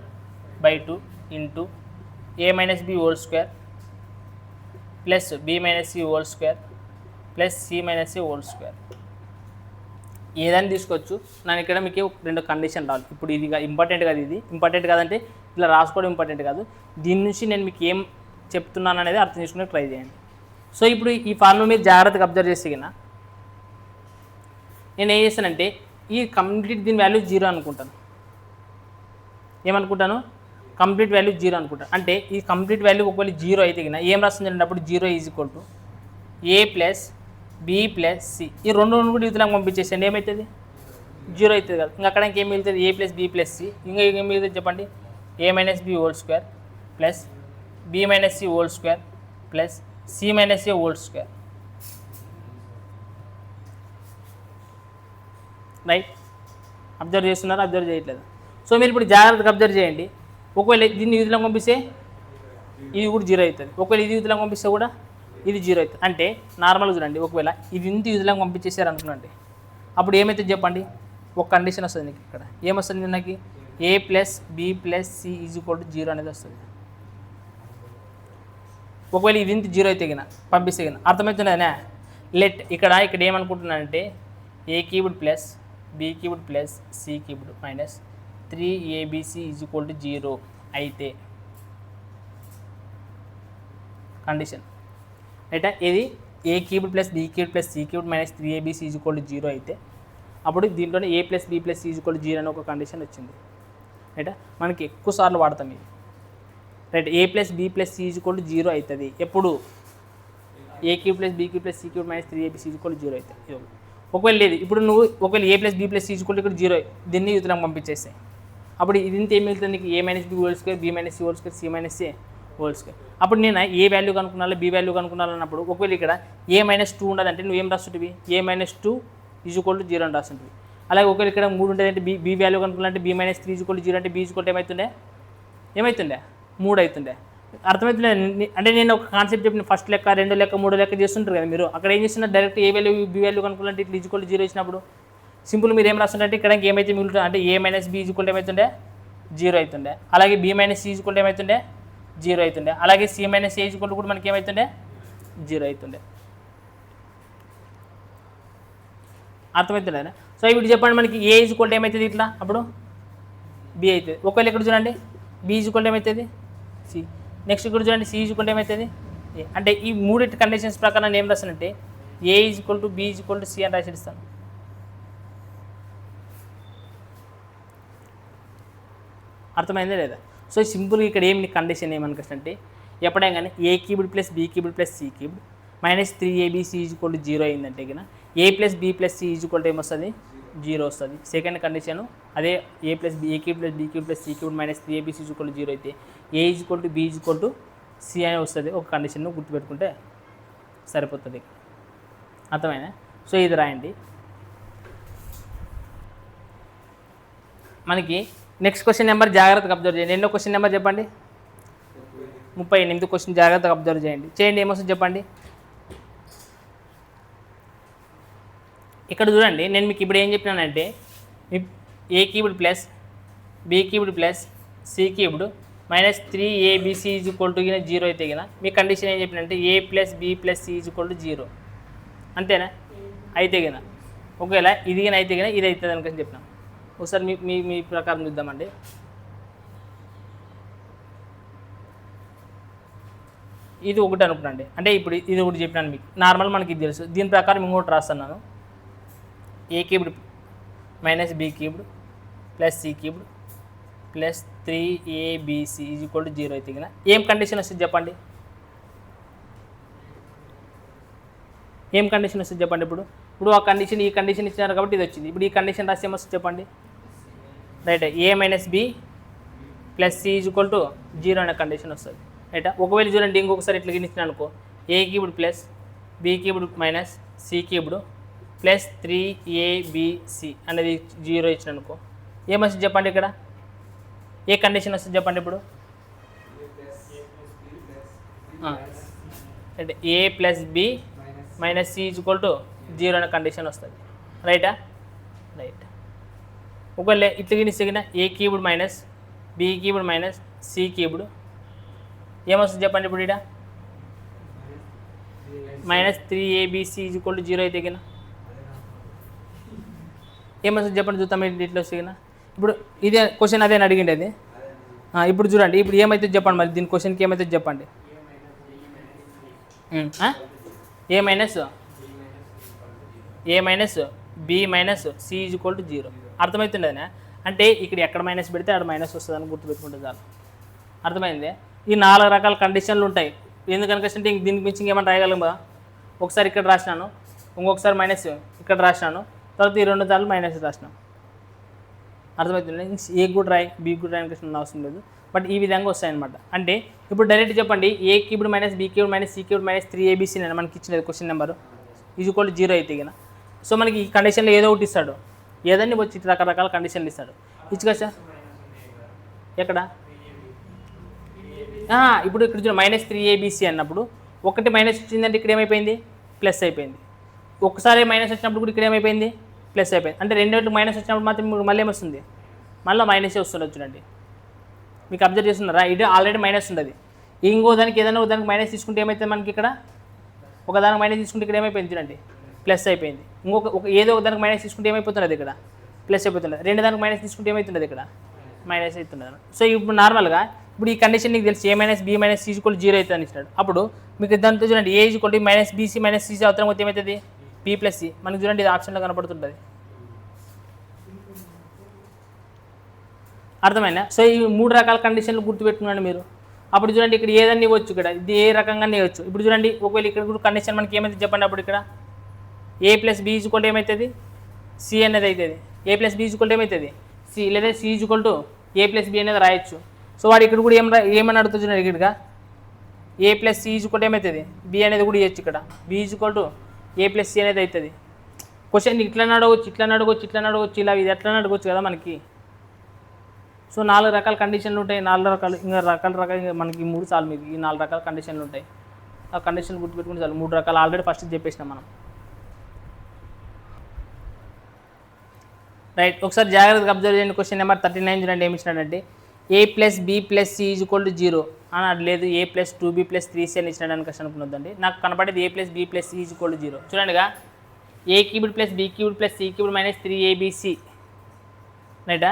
/2 into A minus B whole square plus B minus C whole square plus C minus C whole square ఏదైనా తీసుకోవచ్చు. నేను ఇక్కడ మీకు 2 కండిషన్ రావాలి. ఇప్పుడు ఇది ఇంపార్టెంట్ కాదు, ఇది ఇంపార్టెంట్ కాదంటే ఇలా రాసుకోవడం ఇంపార్టెంట్ కాదు. దీని నుంచి నేను మీకు ఏం చెప్తున్నాను అనేది అర్థం చేసుకునే ట్రై చేయండి. సో ఇప్పుడు ఈ ఫార్ములా మీరు జాగ్రత్తగా అబ్జర్వ్ చేస్తే కన్నా నేను ఏం చేస్తానంటే ఈ కంప్లీట్ దీని వాల్యూ 0 అనుకుంటాను. ఏమనుకుంటాను కంప్లీట్ వాల్యూ 0 అనుకుంటాను. అంటే ఈ కంప్లీట్ వాల్యూ ఒకవేళ 0 అయితే కన్నా ఏం రాస్తుంది అప్పుడు 0 is equal to A plus B plus C ఈ రెండు కూడా యూత్లాగా పంపించేసండి ఏమవుతుంది 0 అవుతుంది కదా. ఇంకా అక్కడ ఇంకేం మిగులుతుంది A plus B plus C ఇంకా ఏం మిగులుతుంది చెప్పండి A minus B whole square plus B minus C whole square plus C minus A whole square right. Observe చేస్తున్నారు అబ్జర్వ్ చేయట్లేదు. సో మీరు ఇప్పుడు జాగ్రత్తగా అబ్జర్వ్ చేయండి. ఒకవేళ దీన్ని యూత్లాగా పంపిస్తే ఇది కూడా 0 అవుతుంది. ఒకవేళ ఇది యూత్లాగా పంపిస్తే కూడా ఇది 0 అవుతుంది. అంటే నార్మల్గా చూడండి ఒకవేళ ఇది ఇంత యూజ్లాగా పంపించేసారు అనుకున్నాండి అప్పుడు ఏమైతే చెప్పండి ఒక కండిషన్ వస్తుంది నీకు. ఇక్కడ ఏమొస్తుంది నాకు A plus B plus C is equal to 0 అనేది వస్తుంది. ఒకవేళ ఇది ఇంత 0 అయితే గిన పంపిస్తే గిన అర్థమవుతుందనే లెట్ ఇక్కడ ఏమనుకుంటున్నానంటే A cubed plus B cubed plus C cubed minus 3abc is equal to 0 అయితే కండిషన్ రైటా. ఇది A cubed plus B cubed plus C cubed minus 3abc is equal to 0 అయితే అప్పుడు దీంట్లోనే A plus B plus C is equal to 0 అని ఒక condition వచ్చింది రైటా. మనకి ఎక్కువ సార్లు వాడతాం ఇది right. A plus B plus C is equal to 0 అవుతుంది ఎప్పుడు A cube plus B cube plus C cube minus 3abc is equal to 0 అవుతుంది. ఒకవేళ లేదు, ఇప్పుడు నువ్వు ఒకవేళ A plus B plus C equal ఇక్కడ 0 దీన్ని యువతలకు పంపించేస్తాయి. అప్పుడు ఇది ఇంత ఏం మిగులుతుంది నీకు? A minus B whole square, B minus C whole square, C minus A whole square. అప్పుడు నేను ఏ వాల్యూ కనుక్కున్నాను, బి వాల్యూ కనుక్కున్నాను అన్నప్పుడు ఒకవేళ ఇక్కడ ఏ మైనస్ 2 ఉండదంటే నువ్వు ఏం రాస్తుంటివి? ఏ మైనస్ 2 ఈక్వల్ టు 0 అని రాస్తుంటివి. అలాగే ఒకవేళ ఇక్కడ 3 ఉంటుందంటే బి వాల్యూ కనుక్కున్నాలంటే బి మైనస్ 3 ఈక్వల్ టు 0 అంటే బి ఈక్వల్ టు ఏమవుతుండే? 3 అవుతుండే. అర్థమవుతుండే? అంటే నేను ఒక కాన్సెప్ట్ చెప్పిన ఫస్ట్ లెక్క, 2 లెక్క, 3 లెక్క చేస్తుంటారు కదా మీరు. అక్కడ ఏం చేస్తున్నారు? డైరెక్ట్ ఏ వాల్యూ బి వాల్యూ కనుక్కోవాలంటే ఇట్లా ఈక్వల్ టు 0 ఇచ్చినప్పుడు సింపుల్ మీరు ఏం రాస్తుంటే ఇక్కడ ఏమైతే మిగులుతుంది అంటే A minus B equal to ఏమవుతుండే? 0 అవుతుండే. అలాగే B minus C equal to ఏమవుతుండే? 0 అవుతుండే. అలాగే C minus A equal to కూడా మనకి ఏమవుతుండే? 0 అవుతుండే. అర్థమవుతుండే. సో ఇప్పుడు చెప్పండి మనకి ఏ ఈక్వల్ టు ఏమవుతుంది ఇట్లా? అప్పుడు బి అవుతుంది. ఒకవేళ ఇక్కడ చూడండి బి ఈక్వల్ టు ఏమవుతుంది? సి. నెక్స్ట్ ఇక్కడ చూడండి సి ఈక్వల్ టు ఏమవుతుంది? ఏ. అంటే ఈ మూడింటి కండిషన్స్ ప్రకారం నేను ఏం రాస్తానంటే A equal to B equal to C అని రాసి ఇస్తాను. అర్థమైందా లేదా? సో సింపుల్గా ఇక్కడ ఏమి కండిషన్ ఏమనుకొస్తుంటే ఎప్పుడైనా కానీ A cubed plus B cubed plus C cubed minus 3abc equal to 0 అయిందంటే కన్నా A plus B plus C equal to ఏమొస్తుంది? 0 వస్తుంది. సెకండ్ కండిషను అదే A plus B, A cube plus B cube plus C cube minus 3abc equal to 0 అయితే A equal to B equal to C అని వస్తుంది. ఒక condition గుర్తుపెట్టుకుంటే సరిపోతుంది. అర్థమైనా? సో ఇది రాయండి. మనకి నెక్స్ట్ క్వశ్చన్ నెంబర్ జాగ్రత్తగా అబ్జర్వ్ చేయండి. ఎన్నో క్వశ్చన్ నెంబర్ చెప్పండి? 38 క్వశ్చన్ జాగ్రత్తగా అబ్జర్వ్ చేయండి. ఏమొస్తుంది చెప్పండి? ఇక్కడ చూడండి నేను మీకు ఇప్పుడు ఏం చెప్పినానంటే A cubed plus B cubed plus C cubed minus 3abc equal to 0 అయితే కదా మీ కండిషన్ ఏం చెప్పినంటే A plus B plus C equal to 0 అంతేనా? అయితే కదా ఒకవేళ ఇది కానీ అయితే కదా ఇది అవుతుంది అనుకని చెప్పినాం. ఒకసారి మీ మీ ప్రకారం చూద్దామండి. ఇది ఒకటి అనుకున్నాండి. అంటే ఇప్పుడు ఇది ఒకటి చెప్పినాను మీకు. నార్మల్ మనకి ఇది తెలుసు. దీని ప్రకారం ఇంకోటి రాస్తున్నాను. A cubed minus B cubed plus C cubed plus 3abc equal to 0 అయితే కదా ఏం కండిషన్ వస్తుంది చెప్పండి? ఏం కండిషన్ వస్తుంది చెప్పండి? ఇప్పుడు ఆ కండిషన్ ఈ కండిషన్ ఇచ్చినారు కాబట్టి ఇది వచ్చింది. ఇప్పుడు ఈ కండిషన్ రాసి ఏమొస్తుంది చెప్పండి? Right, A minus B plus C equal to 0 అనే కండిషన్ వస్తుంది. రైట్. ఒకవేళ చూడండి ఇంకొకసారి ఇట్లా ఇచ్చిన అనుకో A cubed plus B cubed minus C cubed plus 3abc అనేది 0 ఇచ్చిన అనుకో ఏమొస్తుంది చెప్పండి? ఇక్కడ ఏ కండిషన్ వస్తుంది చెప్పండి? ఇప్పుడు అంటే A plus B minus C equal to 0 అనే కండిషన్ వస్తుంది. రైటా? రైట్. ఒకవేళ ఇట్లా గినిస్తగిన A cubed minus B cubed minus C cubed ఏమొస్తుంది చెప్పండి? ఇప్పుడు ఇక్కడ మైనస్ 3abc ఈక్వల్ టు 0 అయితే గిన ఏమొస్తుంది చెప్పండి? చూద్దాం ఇట్లా వస్తే గిన. ఇప్పుడు ఇదే క్వశ్చన్ అదే అడిగిండి అది. ఇప్పుడు చూడండి ఇప్పుడు ఏమవుతుంది చెప్పండి? మరి దీని క్వశ్చన్కి ఏమవుతుంది చెప్పండి? A minus B minus C equal to 0 అర్థమవుతుంది అదే. అంటే ఇక్కడ ఎక్కడ మైనస్ పెడితే అక్కడ మైనస్ వస్తుంది అని గుర్తుపెట్టుకుంటే చాలు. అర్థమైంది? ఈ 4 రకాల కండిషన్లు ఉంటాయి. ఎందుకనికంటే దీనికి మించి ఏమైనా రాయగలం కదా. ఒకసారి ఇక్కడ రాసినాను, ఇంకొకసారి మైనస్ ఇక్కడ రాసినాను, తర్వాత ఈ 2 సార్లు మైనస్ రాసినాను. అర్థమవుతుంది? ఏ కూడా రాయి బీ కూడా రాయడానికి అవసరం లేదు. బట్ ఈ విధంగా వస్తాయన్నమాట. అంటే ఇప్పుడు డైరెక్ట్ చెప్పండి A cubed minus B cubed minus C cubed minus 3abc అని మనకి ఇచ్చినది క్వశ్చన్ నెంబరు ఈక్వల్ టు 0 అయితే కదా. సో మనకి ఈ కండిషన్లో ఏదో ఒకటి ఇస్తాడు. ఏదన్నీ వచ్చి రకరకాల కండిషన్లు ఇస్తాడు. ఇచ్చుగా సార్ ఎక్కడ? ఇప్పుడు ఇక్కడ చూడండి మైనస్ 3abc అన్నప్పుడు ఒకటి మైనస్ వచ్చిందంటే ఇక్కడ ఏమైపోయింది? ప్లస్ అయిపోయింది. ఒకసారి మైనస్ వచ్చినప్పుడు కూడా ఇక్కడ ఏమైపోయింది? ప్లస్ అయిపోయింది. అంటే రెండోటి మైనస్ వచ్చినప్పుడు మాత్రం మళ్ళీ ఏమొస్తుంది? మళ్ళీ మైనసే వస్తుంది. చూడండి మీకు అబ్జర్వ్ చేస్తున్నారా? ఇది ఆల్రెడీ మైనస్ ఉండదు. ఇంకో దానికి ఏదైనా దానికి మైనస్ తీసుకుంటే ఏమైతుంది మనకి? ఇక్కడ ఒకదానికి మైనస్ తీసుకుంటే ఇక్కడ ఏమైపోయింది? చూడండి ప్లస్ అయిపోయింది. ఏదో ఒక దానికి మైనస్ తీసుకుంటే ఏమైపోతున్నది? ఇక్కడ ప్లస్ అయిపోతున్నది. రెండు దానికి మైనస్ తీసుకుంటే ఏమవుతున్నది? ఇక్కడ మైనస్ అవుతున్నది. సో ఇప్పుడు నార్మల్గా ఇప్పుడు ఈ కండిషన్ నీకు తెలిసి A minus B minus C equal 0 అవుతుంది అని ఇస్తాడు. అప్పుడు మీకు దాంతో చూడండి A equal to minus BC minus CC అవతరం పోతే ఏమవుతుంది? B plus C. మనకి చూడండి ఇది ఆప్షన్లో కనపడుతుంటుంది. అర్థమైనా? సో ఈ 3 రకాల కండిషన్లు గుర్తుపెట్టుకున్నాను మీరు. అప్పుడు చూడండి ఇక్కడ ఏదన్నీ ఇవ్వచ్చు, ఇక్కడ ఇది ఏ రకంగా ఇవ్వచ్చు. ఇప్పుడు చూడండి ఒకవేళ ఇక్కడ కూడా కండిషన్ మనకి ఏమైతే చెప్పండి? అప్పుడు ఇక్కడ ఏ ప్లస్ బి ఈజ్వల్ ఏమవుతుంది సి అనేది అవుతుంది. ఏ ప్లస్ బి ఈజ్వల్ ఏమవుతుంది సి, లేదా C equal to A plus B అనేది రాయొచ్చు. సో వాడు ఇక్కడ కూడా ఏమని అడుగుతున్నాడు ఇక్కడగా ఏ ప్లస్ సి ఈజ్వల్ ఏమవుతుంది బి అనేది కూడా ఇవ్వచ్చు. ఇక్కడ B equal to A plus C అనేది అవుతుంది. క్వశ్చన్ ఇట్లా అడగవచ్చు, ఇట్లా అడగవచ్చు, ఇట్లా అడగవచ్చు, ఇలా ఇది ఎట్లా అడగవచ్చు కదా మనకి. సో 4 రకాల కండిషన్లు ఉంటాయి, 4 రకాలు ఇంకా రకాల మనకి 3 చాలు మీకు. ఈ 4 రకాల కండిషన్లు ఉంటాయి. ఆ కండిషన్ గుర్తుపెట్టుకుంటే చాలు. 3 రకాలు ఆల్రెడీ ఫస్ట్ చెప్పేసినాం మనం. రైట్, ఒకసారి జాగ్రత్తగా అబ్జర్వ్ చేయండి. క్వశ్చన్ నెంబర్ 39 చూడండి ఏమి ఇచ్చినాడంటే A plus B plus C equal to 0 అని అడలేదు. ఏ ప్లస్ 2b ప్లస్ 3c అని ఇచ్చినాడని క్వశ్చన్ అనుకున్నదండి. నాకు కనపడేది A plus B plus C equal to 0. చూడండిగా A cubed plus B cubed plus C cubed minus 3abc రైటా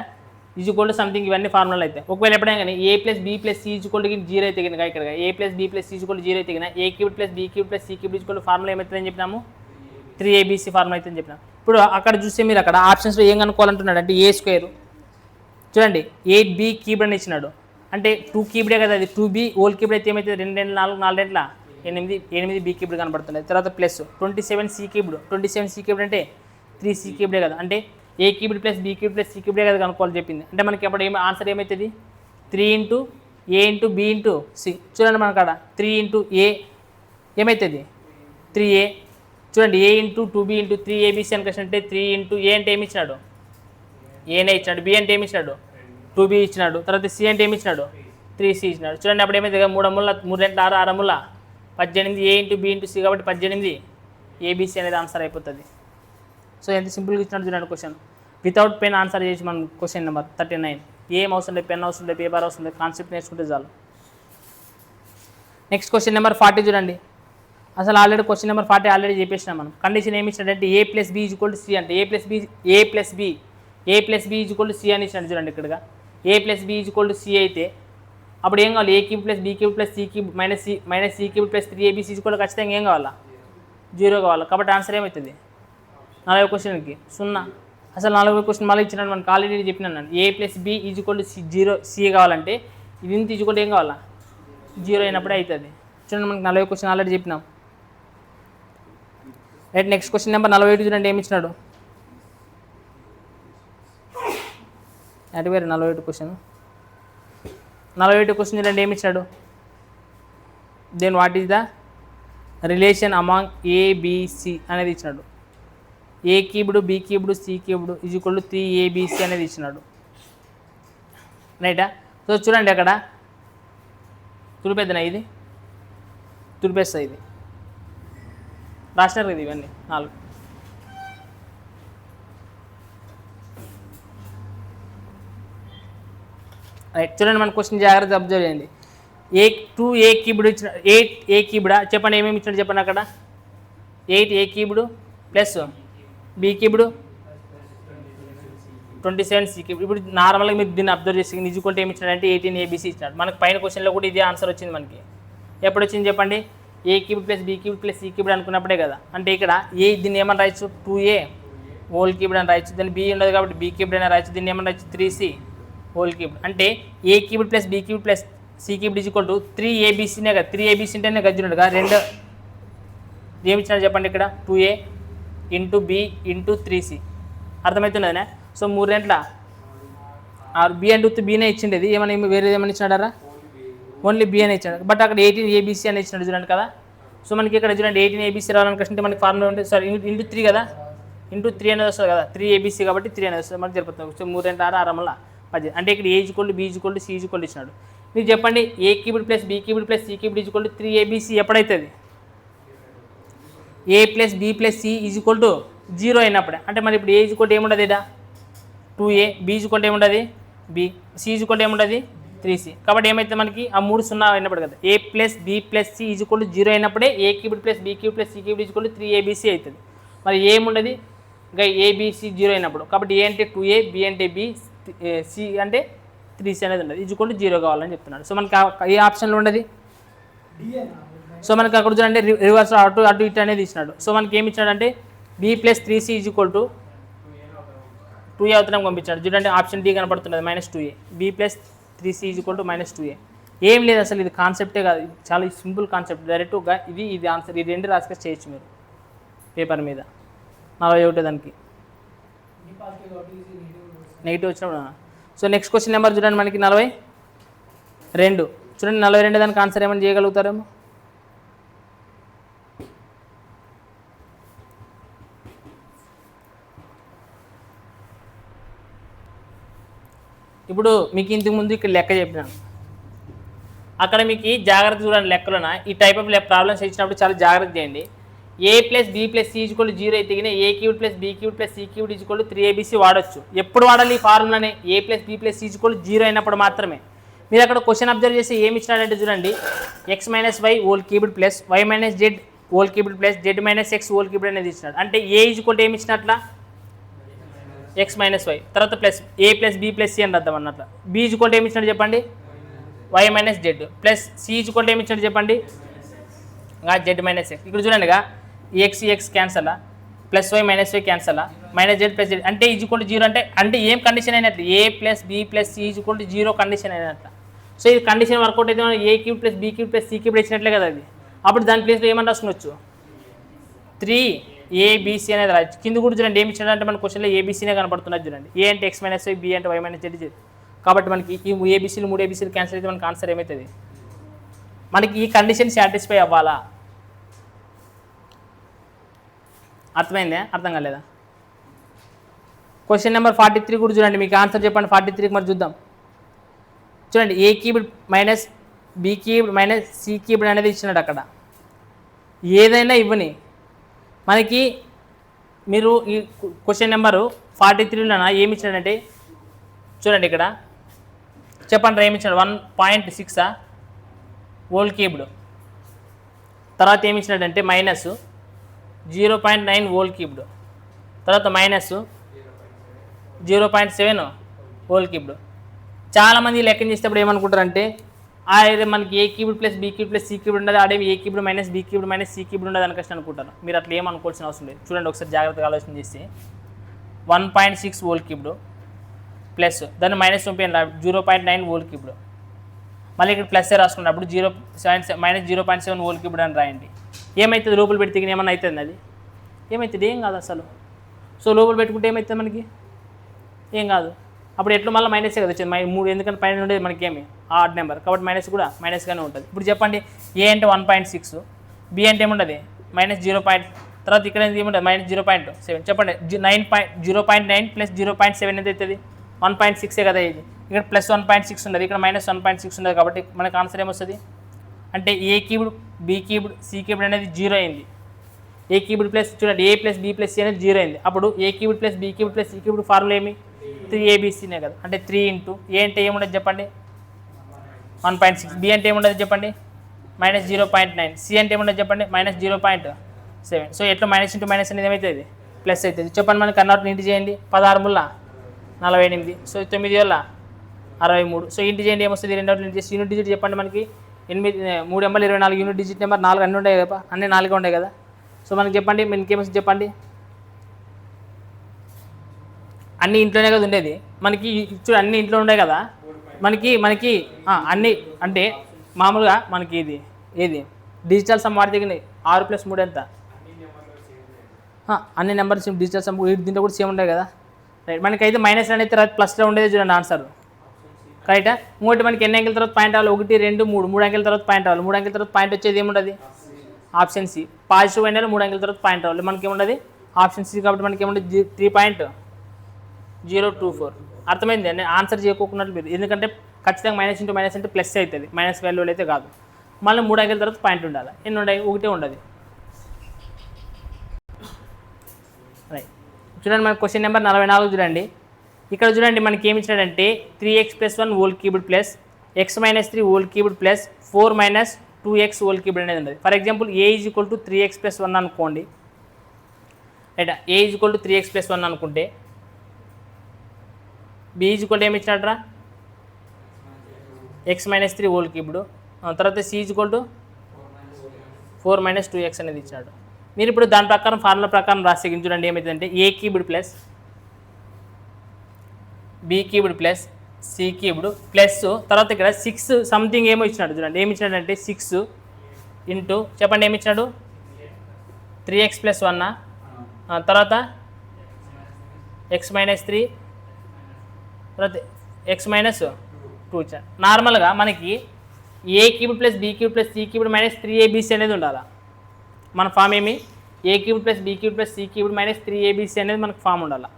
ఈజ్వల్ టు సంథింగ్. ఇవన్నీ ఫార్ములాలు అయితే ఒకవేళ ఎప్పుడైనా కానీ A plus B plus C equal to 0 అయితే కనుక ఇక్కడ A plus B plus C equal to 0 అయితే కనుక A cubed plus B cubed plus C cubed equal to formula ఏమవుతుందని చెప్పినాము 3abc ఫార్ములా అయితే అని చెప్పినాము. ఇప్పుడు అక్కడ చూస్తే మీరు అక్కడ ఆప్షన్స్లో ఏం కనుక్కోవాలంటున్నాడు అంటే ఏ స్క్వేర్ చూడండి 8b క్యూబ్డ్ అని ఇచ్చినాడు. అంటే 2 క్యూబ్డే కదా, అది 2b హోల్ క్యూబ్డ్ అయితే ఏమైతే 2 2 4 4 8 బి క్యూబ్డ్ కనబడుతుంది. తర్వాత plus 27c cubed 27c cubed అంటే 3c క్యూబ్డే కదా, అంటే A cubed plus B cubed plus C క్యూబ్డే కదా కనుక్కోవాలి చెప్పింది. అంటే మనకి అప్పుడు ఆన్సర్ ఏమవుతుంది 3 into A into B into C. చూడండి మనకు అక్కడ 3 ఇంటూ ఏ ఏమవుతుంది 3a. చూడండి ఏ ఇంటూ 2b ఇంటూ 3abc అని క్వశ్చన్ అంటే 3 ఇంటూ ఏ అంటే ఏమి ఇచ్చినాడు ఏనే ఇచ్చినాడు, బి అంటే ఏమి ఇచ్చినాడు 2b ఇచ్చినాడు, తర్వాత సి అంటే ఏమి ఇచ్చినాడు 3c ఇచ్చినాడు. చూడండి అప్పుడు ఏమైతే 3 ముళ్ళ 3 2 6 6 ముళ్ళ 18 ఏ ఇంటూ బి ఇంటూ సి కాబట్టి 18 ఏబిసి అనేది ఆన్సర్ అయిపోతుంది. సో ఎంత సింపుల్గా ఇచ్చినాడు చూడండి క్వశ్చన్. వితౌట్ పెన్ ఆన్సర్ చేసి మనం క్వశ్చన్ నెంబర్ 39. ఏం అవసరం లేదు, పెన్ అవసరం లేదు, పేపర్ అవసరం లేదు, కాన్సెప్ట్ నేర్చుకుంటే చాలు. నెక్స్ట్ క్వశ్చన్ నెంబర్ 40 చూడండి. అసలు ఆల్రెడీ క్వశ్చన్ నెంబర్ 40 ఆల్రెడీ చెప్పేసినాం మనం. కండిషన్ ఏమి ఇచ్చినట్టు A plus B equal to C అంటే A plus B equal to C అని ఇచ్చినట్టు చూడండి. ఇక్కడగా A plus B equal to C అయితే అప్పుడు ఏం కావాలి A cube plus B cube plus C cube minus C cube plus 3abc equal ఖచ్చితంగా ఏం కావాలా 0 కావాలి. కాబట్టి ఆన్సర్ ఏమవుతుంది 40వ క్వశ్చన్కి 0. అసలు 40వ క్వశ్చన్ మళ్ళీ ఇచ్చినాడు మనకు ఆల్రెడీ చెప్పినాను. A plus B equal to 0 C కావాలంటే ఇది ఇంత ఈజ్వల్ ఏం కావాలా 0 అయినప్పుడే అవుతుంది. చూడండి మనకి 40వ క్వశ్చన్ ఆల్రెడీ చెప్పినాం. రైట్, నెక్స్ట్ క్వశ్చన్ నెంబర్ 41 చూడండి ఏమి ఇచ్చినాడు. 41 క్వశ్చన్ 41 క్వశ్చన్ చూడండి ఏమి ఇచ్చినాడు. Then what is the relation among ABC అనేది ఇచ్చినాడు. A cubed B cubed C cubed equal to 3abc అనేది ఇచ్చినాడు. రైటా. సో చూడండి అక్కడ తుడిపేద్దనా ఇది తుడిపేస్తా ఇది రాసినారు కదా ఇవన్నీ 4. రైట్, చూడండి మన క్వశ్చన్ జాగ్రత్త అబ్జర్వ్ చేయండి. 2a క్యూబ్డ్ ఇచ్చిన 8a క్యూబ్డా చెప్పండి ఏమేమి ఇచ్చినాడు చెప్పండి. అక్కడ 8a cubed plus B cubed 27c cubed. ఇప్పుడు నార్మల్గా మీరు దీన్ని అబ్జర్వ్ చేసి ఈజ్వల్ టు ఏమి ఇచ్చినాడంటే 18abc ఇచ్చినాడు. మనకు పైన క్వశ్చన్లో కూడా ఇదే ఆన్సర్ వచ్చింది మనకి. ఎప్పుడు వచ్చింది చెప్పండి A cube plus B cube plus C cube అనుకున్నప్పుడే కదా. అంటే ఇక్కడ దీన్ని ఏమని రాయొచ్చు 2a హోల్ క్యూబ్ అని రాయొచ్చు. దాన్ని బి ఉండదు కాబట్టి బి క్యూబ్ అని రాయొచ్చు. దీన్ని ఏమని రాయొచ్చు 3c హోల్ క్యూబ్. అంటే A cube plus B cube plus C cube equal to 3abcనే కదా. 3abc అంటేనే గజ్జున్నాడుగా 2 ఏమి ఇచ్చినాడు చెప్పండి ఇక్కడ 2a into B into 3c అర్థమవుతున్నదనే. సో 3 2 బి అంటే బీనే ఇచ్చిండేది ఏమన్నా వేరేది ఏమని ఇచ్చినాడారా ఓన్లీ బి అని ఇచ్చాడు. బట్ అక్కడ 18abc అని ఇచ్చినాడు చూడండి కదా. సో మనకి ఇక్కడ చూడండి 18abc రావాలనుకుంటే మనకి ఫార్ములా ఉంటుంది సార్ ఇంటూ 3 కదా ఇంటూ 3 అనేది వస్తుంది కదా 3abc కాబట్టి 3 అనేది వస్తుంది మనకి జరుపుతుంది. సో 3 2 6 6 10 అంటే ఇక్కడ A equal to B equal to C equal ఇచ్చినాడు. మీరు చెప్పండి A cubed plus B cubed plus C cubed equal to 3abc ఎప్పుడైతుంది A plus B plus C equal to 0 అయినప్పుడే. అంటే మరి ఇప్పుడు ఏ ఈజ్వల్ టు ఏముండదు ఇదా 2a బి ఈజ్వల్ టు ఏముండదు బి సి ఈజ్వల్ టు ఏముండదు 3c. కాబట్టి ఏమైతే మనకి ఆ 3 0 అయినప్పుడు కదా A plus B plus C equal to 0 అయినప్పుడే A cubed plus B cube plus C cubed equal to 3abc అవుతుంది. మరి ఏముండదు ఇంకా ఏబిసి 0 అయినప్పుడు. కాబట్టి ఏ అంటే 2a బి అంటే బి సి అంటే 3c అనేది ఉండదు ఈజ్వల్ టు 0 కావాలని చెప్తున్నాడు. సో మనకి ఏ ఆప్షన్లో ఉండదు. సో మనకి అక్కడ చూడండి రివర్స్ అటు అటు ఇటు అనేది ఇచ్చినాడు. సో మనకి ఏమి ఇచ్చినాడు అంటే B plus 3c equal to 2a అవుతున్నాం పంపించాడు. చూడండి ఆప్షన్ డి కనపడుతున్నది -2a B plus 3c equal to -2a. ఏం లేదు అసలు ఇది కాన్సెప్టే కాదు, చాలా సింపుల్ కాన్సెప్ట్. డైరెక్ట్గా ఇది ఆన్సర్ ఈ 2 రాసుకొని చేయొచ్చు మీరు పేపర్ మీద. 41 దానికి నెగిటివ్ వచ్చినప్పుడు. సో నెక్స్ట్ క్వశ్చన్ నెంబర్ చూడండి మనకి 42. చూడండి 42 దానికి ఆన్సర్ ఏమైనా చేయగలుగుతారేమో. ఇప్పుడు మీకు ఇంతకు ముందు ఇక్కడ లెక్క చెప్పినాను, అక్కడ మీకు జాగ్రత్త చూడండి. లెక్కలోన ఈ టైప్ ఆఫ్ ప్రాబ్లమ్స్ ఇచ్చినప్పుడు చాలా జాగ్రత్త చేయండి. a plus B plus C equal 0 అయితే A cube plus B cube plus C cube equal 3abc వాడచ్చు. ఎప్పుడు వాడాలి ఈ ఫార్ములానే? a plus B plus C equal 0 అయినప్పుడు మాత్రమే. మీరు అక్కడ క్వశ్చన్ అబ్జర్వ్ చేసి ఏమి ఇచ్చినాడంటే చూడండి, x minus Y whole cubed plus Y minus Z whole cubed plus Z minus X whole cubed అనేది ఇచ్చినాడు. అంటే ఏ ఈజ్వల్ ఏమి ఇచ్చినట్లా? x మైనస్ వై, తర్వాత plus a plus B plus C అని రద్దాం అన్నట్ల. b ఈజ్వల్ ఏమి ఇచ్చినాడు చెప్పండి? Y minus Z plus C equal ఏమి ఇచ్చినాడు చెప్పండి? Z minus X. ఇక్కడ చూడండి ఎక్స్ ఎక్స్ క్యాన్సలా, ప్లస్ వై మైనస్ వై క్యాన్సలా, మైనస్ జెడ్ ప్లస్ జెడ్ అంటే ఈజ్వల్ 0 అంటే ఏం కండిషన్ అయినట్లు? A plus B plus C equal 0 condition అయినట్ల. సో ఇది కండిషన్ వర్కౌట్ అయితే A cube plus B cube plus C cube ఇచ్చినట్లే కదా అది. అప్పుడు దాని ప్లేస్లో ఏమని రాసుకోవచ్చు? 3abc అనేది రాయొచ్చు. కింద కూడా చూడండి ఏమి ఇచ్చినట్టు అంటే మన క్వశ్చన్లో ఏబీసీనే కనపడుతున్నది చూడండి. ఏ అంటే ఎక్స్ మైనస్ వై, బి అంటే వై మైనస్ జెడ్. కాబట్టి మనకి ఈ ఏబీసీలు 3 ఏబీసీలు క్యాన్సిల్ అయితే మనకి ఆన్సర్ ఏమవుతుంది? మనకి ఈ కండిషన్ సాటిస్ఫై అవ్వాలా? అర్థమైందా? అర్థం కాలేదా? క్వశ్చన్ నెంబర్ 43 కూడా చూడండి. మీకు ఆన్సర్ చెప్పండి 43కి మరి చూద్దాం. చూడండి A cube minus B cube minus C cube అనేది ఇచ్చినాడు. అక్కడ ఏదైనా ఇవ్వని మనకి మీరు ఈ క్వశ్చన్ నెంబరు 43లోన ఏమి ఇచ్చినాడంటే చూడండి ఇక్కడ చెప్పండి ఏమి ఇచ్చినాడు? 1.6 హోల్ క్యూబ్డ్, తర్వాత ఏమి ఇచ్చినాడంటే మైనస్ 0.9 హోల్ క్యూబ్డ్, తర్వాత మైనస్ 0.7 హోల్ క్యూబ్డ్. చాలామంది లెక్కన చేసేటప్పుడు ఏమనుకుంటారంటే అదే మనకి A cube plus B cube plus C cube ఉండదు, ఆడే A cube minus B cube minus C cube ఉండదు అనుకష్టం అనుకుంటారు. మీరు అట్లా ఏమనుకోవాల్సిన అవసరం లేదు. చూడండి ఒకసారి జాగ్రత్తగా ఆలోచన చేసి 1.6 హోల్ క్యూబ్డ్ ప్లస్ దాన్ని మైనస్ 0.9 హోల్ క్యూబ్డ్, మళ్ళీ ఇక్కడ ప్లస్ రాసుకున్నప్పుడు మైనస్ 0.7 హోల్ క్యూబ్డ్ అని రాయండి. ఏమవుతుంది? లోపల పెడితే ఏమన్నా అవుతుంది? అది ఏమవుతుంది? ఏం కాదు అసలు. సో లోపల పెట్టుకుంటే ఏమవుతుంది? మనకి ఏం కాదు. అప్పుడు ఎట్లా మళ్ళీ మైనసే కదా వచ్చింది 3, ఎందుకంటే పైన ఉండేది మనకి ఏమి ఆడ్ నెంబర్, కాబట్టి మైనస్ కూడా మైనస్గానే ఉంటుంది. ఇప్పుడు చెప్పండి ఏ అంటే 1.6, బి అంటే ఏముంటుంది మైనస్ 0. తర్వాత ఇక్కడ ఏముంటుంది మైనస్ 0.7. చెప్పండి 0.9 ప్లస్ 0.7 ఎంత అవుతుంది? 1.6 కదా ఇది. ఇక్కడ ప్లస్ 1.6 ఉండదు, ఇక్కడ మైనస్ 1.6 ఉండదు. కాబట్టి మనకు ఆన్సర్ ఏమొస్తుంది అంటే A cubed B cubed C cubed అనేది 0 అయింది. ఏ క్యూబ్డ్ ప్లస్ చూడండి A plus B plus C అనేది 0 అయింది. అప్పుడు A cubed plus B cubed plus C cubed formula ఏమి? 3abcనే కదా. అంటే 3 ఇంటూ ఏ అంటే ఏముండదు చెప్పండి? 1.6. బి అంటే ఏముండదు చెప్పండి? మైనస్ 0.9. సి అంటే ఏముండదు చెప్పండి? మైనస్ 0.7. సో ఎట్లా మైనస్ ఇంటూ మైనస్ అనేది ఏమవుతుంది? ప్లస్ అవుతుంది. చెప్పండి మనకి కన్వర్ట్ ఇంటి చేయండి. 16 ముళ్ళ 48. సో 9 వల్ల 63. సో ఇంటి చేయండి ఏమొస్తుంది? 2 ఇంటి చేసి యూనిట్ డిజిట్ చెప్పండి మనకి 8 3 ఎంబల్ 24 యూనిట్ డిజిట్ నెంబర్ 4 అన్నీ ఉంటాయి కదా, అన్నీ 4 ఉంటాయి కదా. సో మనకి చెప్పండి ఇంకేమొస్తుంది చెప్పండి? అన్ని ఇంట్లోనే కదా ఉండేది మనకి. చూడు అన్ని ఇంట్లో ఉండే కదా మనకి అన్ని అంటే మామూలుగా మనకి ఇది ఏది డిజిటల్ సమ్ వాడి దగ్గర 6 + 3 ఎంత? అన్ని నెంబర్స్ డిజిటల్ సమ్ దీంట్లో కూడా సేమ్ ఉంటాయి కదా. రైట్. మనకైతే మైనస్ అనేది తర్వాత ప్లస్లో ఉండేది చూడండి ఆన్సర్ కరెక్టా. ఇంకోటి మనకి ఎన్ని అంకెల తర్వాత పాయింట్ రావాలి? 1 2 3 3 అంకెల తర్వాత పాయింట్ రావాలి. 3 అంకెల తర్వాత పాయింట్ వచ్చేది ఏముండదు? Option C. పాజిటివ్ అయినా 3 అంకెల తర్వాత పాయింట్ రావాలి. మనకి ఏముండదు? Option C. కాబట్టి మనకి ఏముండదు? 3.024. అర్థమైంది అండి. ఆన్సర్ చేయకోకున్నట్లు మీరు, ఎందుకంటే ఖచ్చితంగా మైనస్ ఇంటూ మైనస్ అంటే ప్లస్ అవుతుంది, మైనస్ వాల్యూలు అయితే కాదు. మళ్ళీ 3 అంకెల తర్వాత పాయింట్ ఉండాలి. ఎన్ని ఉన్నాయి? 1 ఉండదు. రైట్. చూడండి మన క్వశ్చన్ నెంబర్ 44 చూడండి. ఇక్కడ చూడండి మనకి ఏమి ఇచ్చాడంటే 3x + 1 whole cubed plus x - 3 whole cubed plus 4 - 2x whole cubed అనేది ఉంటుంది. ఫర్ ఎగ్జాంపుల్ a = 3x + 1 అనుకోండి. రైట్. a = 3x + 1 అనుకుంటే b = ఏమి ఇచ్చినట్రా? x - 3 హోల్ క్యూబ్డ్, తర్వాత c = 4 - 2x అనేది ఇచ్చినాడు. మీరు ఇప్పుడు దాని ప్రకారం ఫార్ములా ప్రకారం రాసి చూడండి ఏమవుతుందంటే a cubed plus B cubed plus C cubed plus తర్వాత ఇక్కడ 6 సంథింగ్ ఏమో ఇచ్చినాడు చూడండి. ఏమి ఇచ్చినాడంటే 6 ఇంటూ చెప్పండి ఏమి ఇచ్చినాడు? 3x + 1 తర్వాత x-3 తర్వాత x-2 ఇచ్చాను. నార్మల్గా మనకి A cube plus B cube plus C cube minus 3abc అనేది ఉండాలి. మన ఫామ్ ఏమి A cube plus B cube plus C cube minus 3abc అనేది మనకు ఫామ్ ఉండాలి.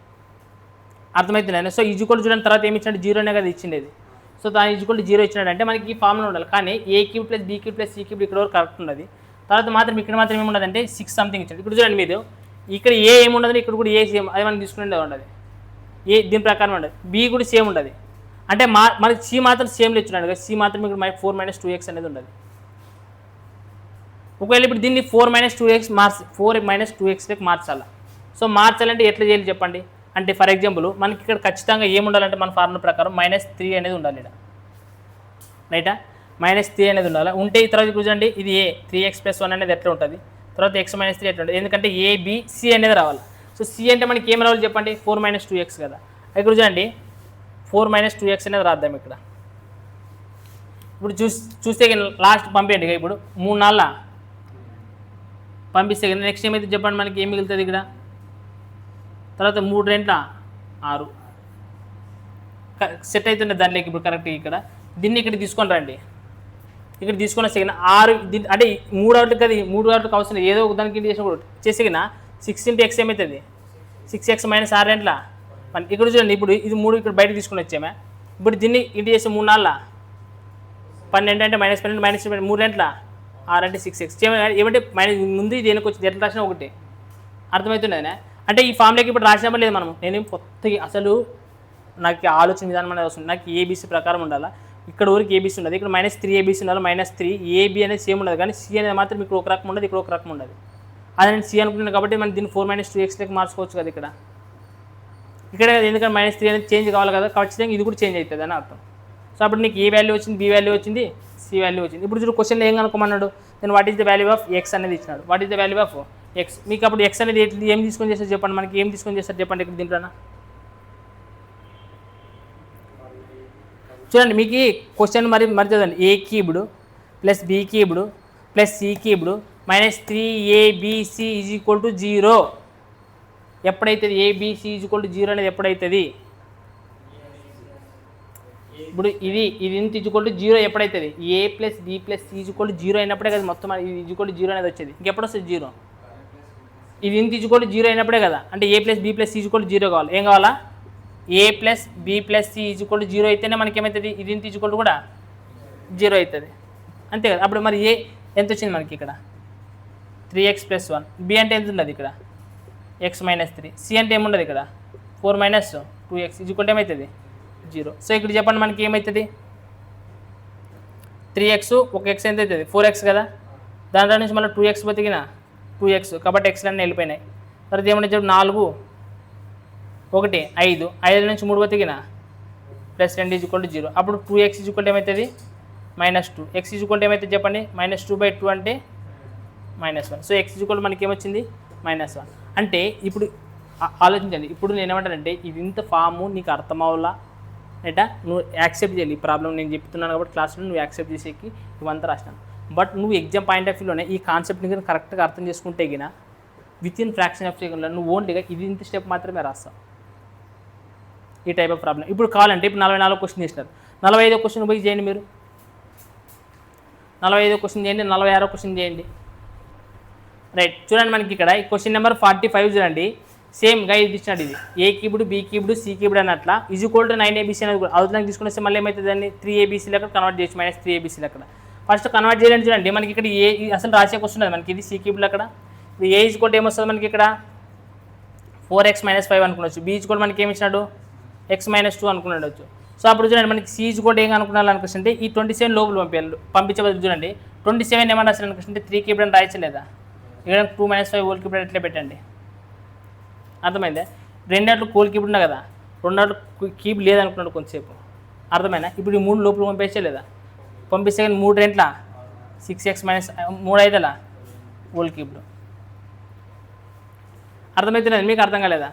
అర్థమవుతుంది. సో ఈజ్వల్ చూడండి తర్వాత ఏమి ఇచ్చినట్టు 0 అనే కదా ఇచ్చిండేది. సో దాని ఈజ్వల్ 0 ఇచ్చినాడంటే మనకి ఈ ఫామ్లో ఉండాలి. కానీ A cube plus B cube plus C cube ఇక్కడ వరకు కరెక్ట్ ఉన్నది. తర్వాత మాత్రం ఇక్కడ మాత్రం ఏముండదంటే 6 సంథింగ్ ఇచ్చింది. ఇప్పుడు చూడండి మీరు ఇక్కడ ఏ ఏముండదు, ఇక్కడ కూడా ఏ సేమ్, అది మనం తీసుకునే ఉండదు. ఏ దీని ప్రకారం ఉండదు, బి కూడా సేమ్ ఉండదు. అంటే మనకి సి మాత్రం సేమ్ ఇచ్చినాడు కదా, సి మాత్రం ఇక్కడ 4 - 2x అనేది ఉండదు. ఒకవేళ ఇప్పుడు దీన్ని 4 - 2x 4 - 2x మార్చాలి. సో మార్చాలంటే ఎట్లా చేయాలి చెప్పండి. అంటే ఫర్ ఎగ్జాంపుల్ మనకి ఇక్కడ ఖచ్చితంగా ఏముండాలంటే మన ఫార్ములా ప్రకారం -3 అనేది ఉండాలి ఇక్కడ, రైటా. -3 అనేది ఉండాలి. ఉంటే తర్వాత చూడండి ఇది ఏ 3x + 1 అనేది ఎట్లా ఉంటుంది, తర్వాత x-3 ఎట్లా ఉంటుంది, ఎందుకంటే ABC అనేది రావాలి. సో సి అంటే మనకి ఏం రావాలి చెప్పండి, 4 - 2x కదా. ఇక్కడ చూడండి 4 - 2x అనేది రాద్దాం ఇక్కడ. ఇప్పుడు చూస్తే లాస్ట్ పంపేయండి ఇక. ఇప్పుడు 3 నాళ్ళ పంపిస్తే కదా నెక్స్ట్ ఏమైతే చెప్పండి మనకి ఏం మిగులుతుంది ఇక్కడ. తర్వాత 3 - 2 = 6 సెట్ అవుతుండే దాంట్లోకి. ఇప్పుడు కరెక్ట్ ఇక్కడ దీన్ని ఇక్కడ తీసుకొని రండి. ఇక్కడ తీసుకున్న సెకండ్ 6 అంటే 3 అవుట్లకు కదా, 3 అవుట్లకు అవసరం ఏదో ఒక దానికి ఇంటి చేసిన కూడా చేసేగిన 6 × x ఏమవుతుంది, 6x - 6 ఎంట్లా. ఇక్కడ చూడండి ఇప్పుడు ఇది 3 ఇక్కడ బయట తీసుకుని వచ్చామే. ఇప్పుడు దీన్ని ఇంటి చేసే 3 నాళ్ళ 12 అంటే -12 - 3 ఎంట్లా 6 అంటే 6x ఏమంటే ముందు ఇది వెనక్కి వచ్చింది, ఎట్లా రాసినా ఒకటి. అర్థమవుతుండేనా. అంటే ఈ ఫామ్లోకి ఇప్పుడు రాసినప్పుడు లేదు మనం, నేనేం కొత్తగా అసలు నాకు ఆలోచన విధానం అనేది వస్తుంది. నాకు ఏబీసీ ప్రకారం ఉండాలా, ఇక్కడ వరకు ఏబీసీ ఉండదు, ఇక్కడ -3abc ఉండాలి. -3 ఏబీ అనేది సేమ్ ఉండదు, కానీ సి అనేది మాత్రం ఇక్కడ ఒక రకం ఉండదు, ఇక్కడ ఒక రకం ఉండదు. అది నేను సి అనుకుంటున్నాను కాబట్టి మనం దీన్ని 4 - 2x మార్చుకోవచ్చు కదా ఇక్కడ. ఇక్కడ ఎందుకంటే -3 అనేది చేంజ్ కావాలి కదా, ఖచ్చితంగా ఇది కూడా చేంజ్ అవుతుంది అని అర్థం. సో అప్పుడు నీకు ఏ వాల్యూ వచ్చింది, బి వాల్యూ వచ్చింది, సి వాల్యూ వచ్చింది. ఇప్పుడు చూడు క్వశ్చన్లో ఏం కనుక్కోమన్నాడు, నేను what is the value of X అనేది ఇచ్చినాడు. What is the value of X. మీకు అప్పుడు ఎక్స్ అనేది ఏం తీసుకొని చేస్తారు చెప్పండి, మనకి ఏం తీసుకొని చేస్తారు చెప్పండి ఇక్కడ దీంట్లోనా. చూడండి మీకు ఈ క్వశ్చన్ మరి చదవండి. A cubed plus B cubed plus C cubed -3abc = 0 ఎప్పుడైతుంది, ఏబిసి = 0 అనేది ఎప్పుడైతుంది. ఇప్పుడు ఇది ఇంత = 0 ఎప్పుడైతుంది, a + b + c = 0 అయినప్పుడే కదా మొత్తం ఇది = 0 అనేది వచ్చేది. ఇంకెప్పుడు వస్తుంది 0, ఇది ఇంత = 0 అయినప్పుడే కదా. అంటే a + b + c = 0 కావాలి. ఏం కావాలా, a + b + c = 0 అయితేనే మనకి ఏమవుతుంది, ఇది ఇంత కూడా 0 అవుతుంది, అంతే కదా. అప్పుడు మరి ఏ ఎంత వచ్చింది మనకి ఇక్కడ 3x + 1, b అంటే ఎంత ఉండదు ఇక్కడ x-3, c అంటే ఏముండదు ఇక్కడ 4 - 2x ఏమవుతుంది 0. సో ఇక్కడ చెప్పండి మనకి ఏమవుతుంది, 3x ఒక x ఎంత అవుతుంది 4x కదా, దాంట్లో నుంచి మళ్ళీ 2x బతికిన 2x కాబట్టి xలన్నీ వెళ్ళిపోయినాయి. తర్వాత ఏమన్నా చెప్పు 4 1 5 5 నుంచి 3 బతికిన +2 = 0. అప్పుడు 2x ఏమవుతుంది -2, x ఏమవుతుంది చెప్పండి -2/2 అంటే -1. సో x మనకి ఏమొచ్చింది -1. అంటే ఇప్పుడు ఆలోచించండి. ఇప్పుడు నేను ఏమంటానంటే ఇది ఇంత ఫాము నీకు అర్థం అవ్వాలా రైటా, నువ్వు యాక్సెప్ట్ చేయాలి. ఈ ప్రాబ్లం నేను చెప్తున్నాను కాబట్టి క్లాస్లో నువ్వు యాక్సెప్ట్ చేసేకి ఇవంతా రాసినాను. బట్ నువ్వు ఎగ్జామ్ పాయింట్ ఆఫ్ వ్యూలోనే ఈ కాన్సెప్ట్ని కానీ కరెక్ట్గా అర్థం చేసుకుంటే గిన వితిన్ ఫ్రాక్షన్ ఆఫ్ సెకండ్లో నువ్వు ఓన్లీగా ఇది ఇంత స్టెప్ మాత్రమే రాస్తావు ఈ టైప్ ఆఫ్ ప్రాబ్లం. ఇప్పుడు కావాలంటే ఇప్పుడు 44 క్వశ్చన్ చేసినారు, 45వ క్వశ్చన్ పోయి చేయండి మీరు, 45వ క్వశ్చన్ చేయండి, 46వ క్వశ్చన్ చేయండి. రైట్ చూడండి మనకి ఇక్కడ ఈ క్వశ్చన్ నెంబర్ 45 చూడండి. సేమ్గా ఇది ఇచ్చినాడు, ఇది A cubed B cubed C cubed అన్నట్లా = 9abc అనేది కూడా అవుతుంది తీసుకుని వస్తే మళ్ళీ ఏమవుతుంది దాన్ని 3abc లెక్క కన్వర్ట్ చేయొచ్చు, -3abc లెక్క. ఫస్ట్ కన్వర్ట్ చేయాలని చూడండి మనకి ఇక్కడ ఏ అసలు రాసే క్వశ్చన్ ఉంది మనకి, ఇది సి క్యూబ్డ్ అక్కడ. ఇది ఏ ఏమొస్తుంది మనకి ఇక్కడ 4x - 5 అనుకునొచ్చు, బి మనకి ఏమి ఇచ్చినాడు x-2 అనుకున్నాడు. సో అప్పుడు చూడండి మనకి సి ఏం అనుకున్నాను అనుకుంటే ఈ 27 లోపల పంపించే బదులు చూడండి 27 ఏమన్నా రాశారు అనుకుంటే 3 క్యూబ్డ్ అని రాయచ్చలేదా, ఇక్కడ 2 - 5 హోల్ క్యూబ్డ్ ఎట్లా పెట్టండి. అర్థమైందా, 2 అట్లు హోల్ క్యూబ్డ్ ఉన్నా కదా, 2 అట్లు క్యూబ్ లేదనుకున్నాడు కొంతసేపు, అర్థమైనా. ఇప్పుడు ఈ 3 లోపల పంపించలేదా, పంపిస్తే కానీ 3 2 6x - 3 5 హోల్ క్యూబ్డ్. అర్థమవుతున్నది మీకు, అర్థం కాలేదా.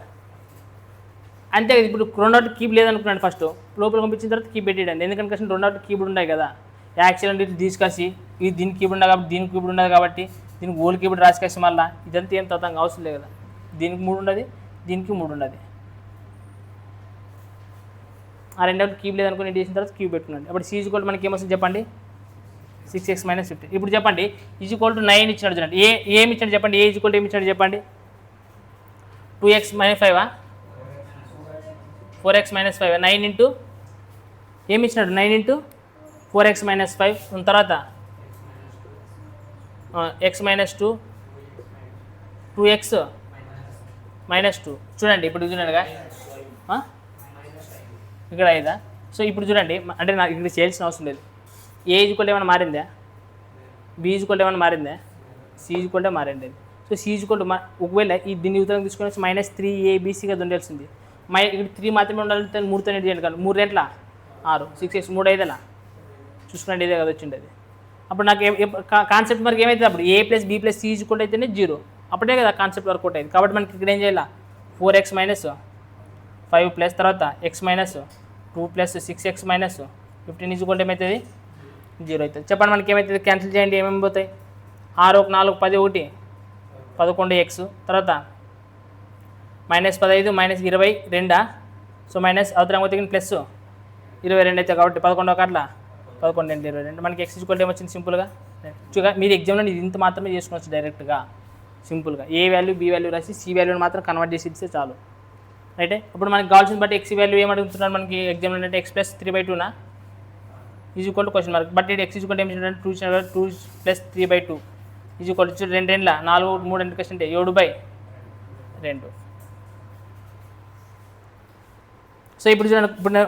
అంతే కదా. ఇప్పుడు 2 అట్లు క్యూబ్ లేదనుకున్నాడు, ఫస్ట్ లోపల పంపించిన తర్వాత క్యూబ్ పెట్టేయండి, ఎందుకంటే 2 అట్లు క్యూబ్డ్ ఉన్నాయి కదా. యాక్చువల్ ఇట్లా తీసుకొచ్చి ఇది దీని క్యూబ్ ఉండదు కాబట్టి దీని క్యూబ్ ఉండదు కాబట్టి దీనికి హోల్ క్యూబ్ రాసుకొచ్చి మళ్ళీ ఇదంతా ఏం తతంగా అవసరం లేదు కదా. దీనికి 3 ఉండదు, దీనికి 3 ఉండదు. ఆ రెండోకి క్యూబ్ లేదనుకుని చేసిన తర్వాత క్యూబ్ పెట్టుకున్నాండి. అప్పుడు సి ఈజ్ ఈక్వల్ మనకి ఏమొస్తుంది చెప్పండి, 6x - 15. ఇప్పుడు చెప్పండి ఈజ్ ఈక్వల్ టు 9 ఇచ్చాడు చూడండి. ఏమి ఇచ్చాడు చెప్పండి, ఏ ఈజ్ ఈక్వల్ టు ఏమి ఇచ్చాడు చెప్పండి, 2x - 5 4x - 5 9 ఇంటూ ఏమి ఇచ్చినాడు 9 ఇంటూ 4x - 5 తర్వాత x - 2 2x - 2 చూడండి. ఇప్పుడు చూడండిగా ఇక్కడ 5. సో ఇప్పుడు చూడండి అంటే నాకు ఇక్కడ చేయాల్సిన అవసరం లేదు. ఏ ఈజ్ ఈక్వల్ ఏమైనా మారిందా, బి ఈజ్ ఈక్వల్ ఏమైనా మారిందా, సి ఈజ్ ఈక్వల్ మారింది. సో సి ఈజ్ ఈక్వల్ ఒకవేళ ఈ దీన్ని ఉత్తరం తీసుకొని -3abcగా ఉండాల్సింది. ఇక్కడ 3 మాత్రమే ఉండాలంటే 3తో చేయండి కానీ 3 రెట్ల 6 6x 3 5 చూసుకున్నట్టు ఇదే కదా వచ్చింది అది. అప్పుడు నాకు కాన్సెప్ట్ వరకు ఏమైతే అప్పుడు a + b + c is equal అయితేనే 0 అప్పుడే కదా కాన్సెప్ట్ వర్కౌట్ అయింది. కాబట్టి మనకి ఇక్కడ ఏం చేయాలి, 4x - 5 ప్లస్ తర్వాత x - 2 plus 6x - 15 is equal ఏమవుతుంది 0 అవుతుంది. చెప్పండి మనకి ఏమవుతుంది, క్యాన్సిల్ చేయండి ఏమేమి పోతాయి, 6 1 4 10 1 11x తర్వాత -15 -20 2 సో మైనస్ అవతరం పోతే ప్లస్ 22 అయితే కాబట్టి 11 అట్లా 11 × 22 మనకి x ఈక్వల్ ఏమొచ్చింది సింపుల్గా. మీరు ఎగ్జామ్లో ఇది ఇంత మాత్రమే చేసుకోవచ్చు డైరెక్ట్గా సింపుల్గా ఏ వాల్యూ బి వాల్యూ రాసి సి వాల్యూని మాత్రం కన్వర్ట్ చేసి ఇస్తే చాలు రైటే. ఇప్పుడు మనకి కావాల్సింది బట్టి ఎక్స్ వాల్యూ ఏమడుగుతున్నారు మనకి ఎగ్జామ్లో అంటే x + 3/2 is equal to question mark. But x is equal ఏమి 2 + 3/2 ఈజ్ ఈక్వల్ 2 2 4 3 అంటే క్వశ్చన్ 7/2. సో ఇప్పుడు చూడండి, ఇప్పుడు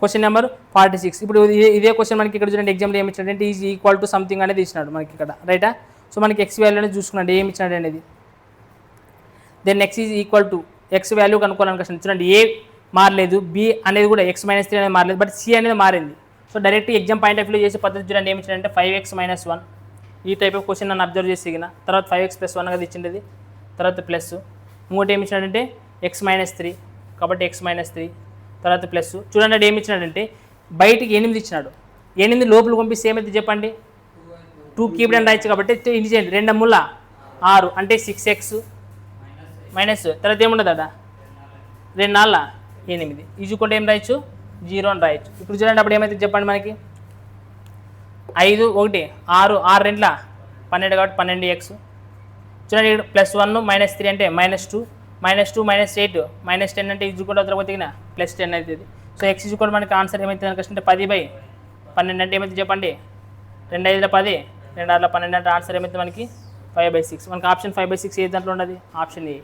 క్వశ్చన్ నెంబర్ 46. ఇప్పుడు ఇదే క్వశ్చన్ మనకి ఇక్కడ చూడండి ఎగ్జామ్లో ఏమి ఇచ్చాడంటే ఈజ్ ఈక్వల్ టు సంథింగ్ అనేది ఇచ్చినాడు మనకి ఇక్కడ రైటా. సో మనకి ఎక్స్ వాల్యూ అనేది చూసుకున్నాడు ఏమి ఇచ్చినాడు అనేది. Then x is equal to X value కనుక్కోవాలనుకుంటున్నాను. చూడండి ఏ మారలేదు, బి అనేది కూడా x - 3 అనేది మారలేదు, బట్ సి అనేది మారింది. So direct exam point of view చేసే పద్ధతి చూడండి ఏమి ఇచ్చాడంటే 5x - 1 ఈ టైప్ ఆఫ్ క్వశ్చన్ నన్ను అబ్జర్వ్ చేసిన తర్వాత 5x + 1 కదా ఇచ్చిండేది, తర్వాత ప్లస్ ఇంకోటి ఏమి ఇచ్చినాడంటే x - 3 కాబట్టి x - 3 తర్వాత ప్లస్ చూడండి అది ఏమి ఇచ్చినాడంటే బయటికి 8 ఇచ్చినాడు. 8 లోపల పంపిస్తే ఏమైతే చెప్పండి 2 క్యూబ్డ్ అని రాయొచ్చు కాబట్టి ఇది చేయండి 2 ముళ్ళ 6 అంటే 6x మైనస్ తర్వాత ఏముండదు అట 2 4 8 ఈజ్ ఈక్వల్ ఏం రాయొచ్చు 0 అని రాయొచ్చు. ఇప్పుడు చూడండి అప్పుడు ఏమైతే చెప్పండి మనకి 5 1 6 6 2 12 కాబట్టి 12x చూడండి ఇక్కడ +1 -3 అంటే -2 -2 -8 -10 అంటే ఈజ్ ఈక్వల్ అవుతుంది పోతే +10 అవుతుంది. సో x ఈజ్ ఈక్వల్ మనకి ఆన్సర్ ఏమైతుంది అంటే 10/12 అంటే ఏమైతే చెప్పండి 2 5 10 2 6 12 అంటే ఆన్సర్ ఏమైతే మనకి 5/6. మనకి ఆప్షన్ 5/6 ఏ దాంట్లో ఉండదు, ఆప్షన్ ఏ.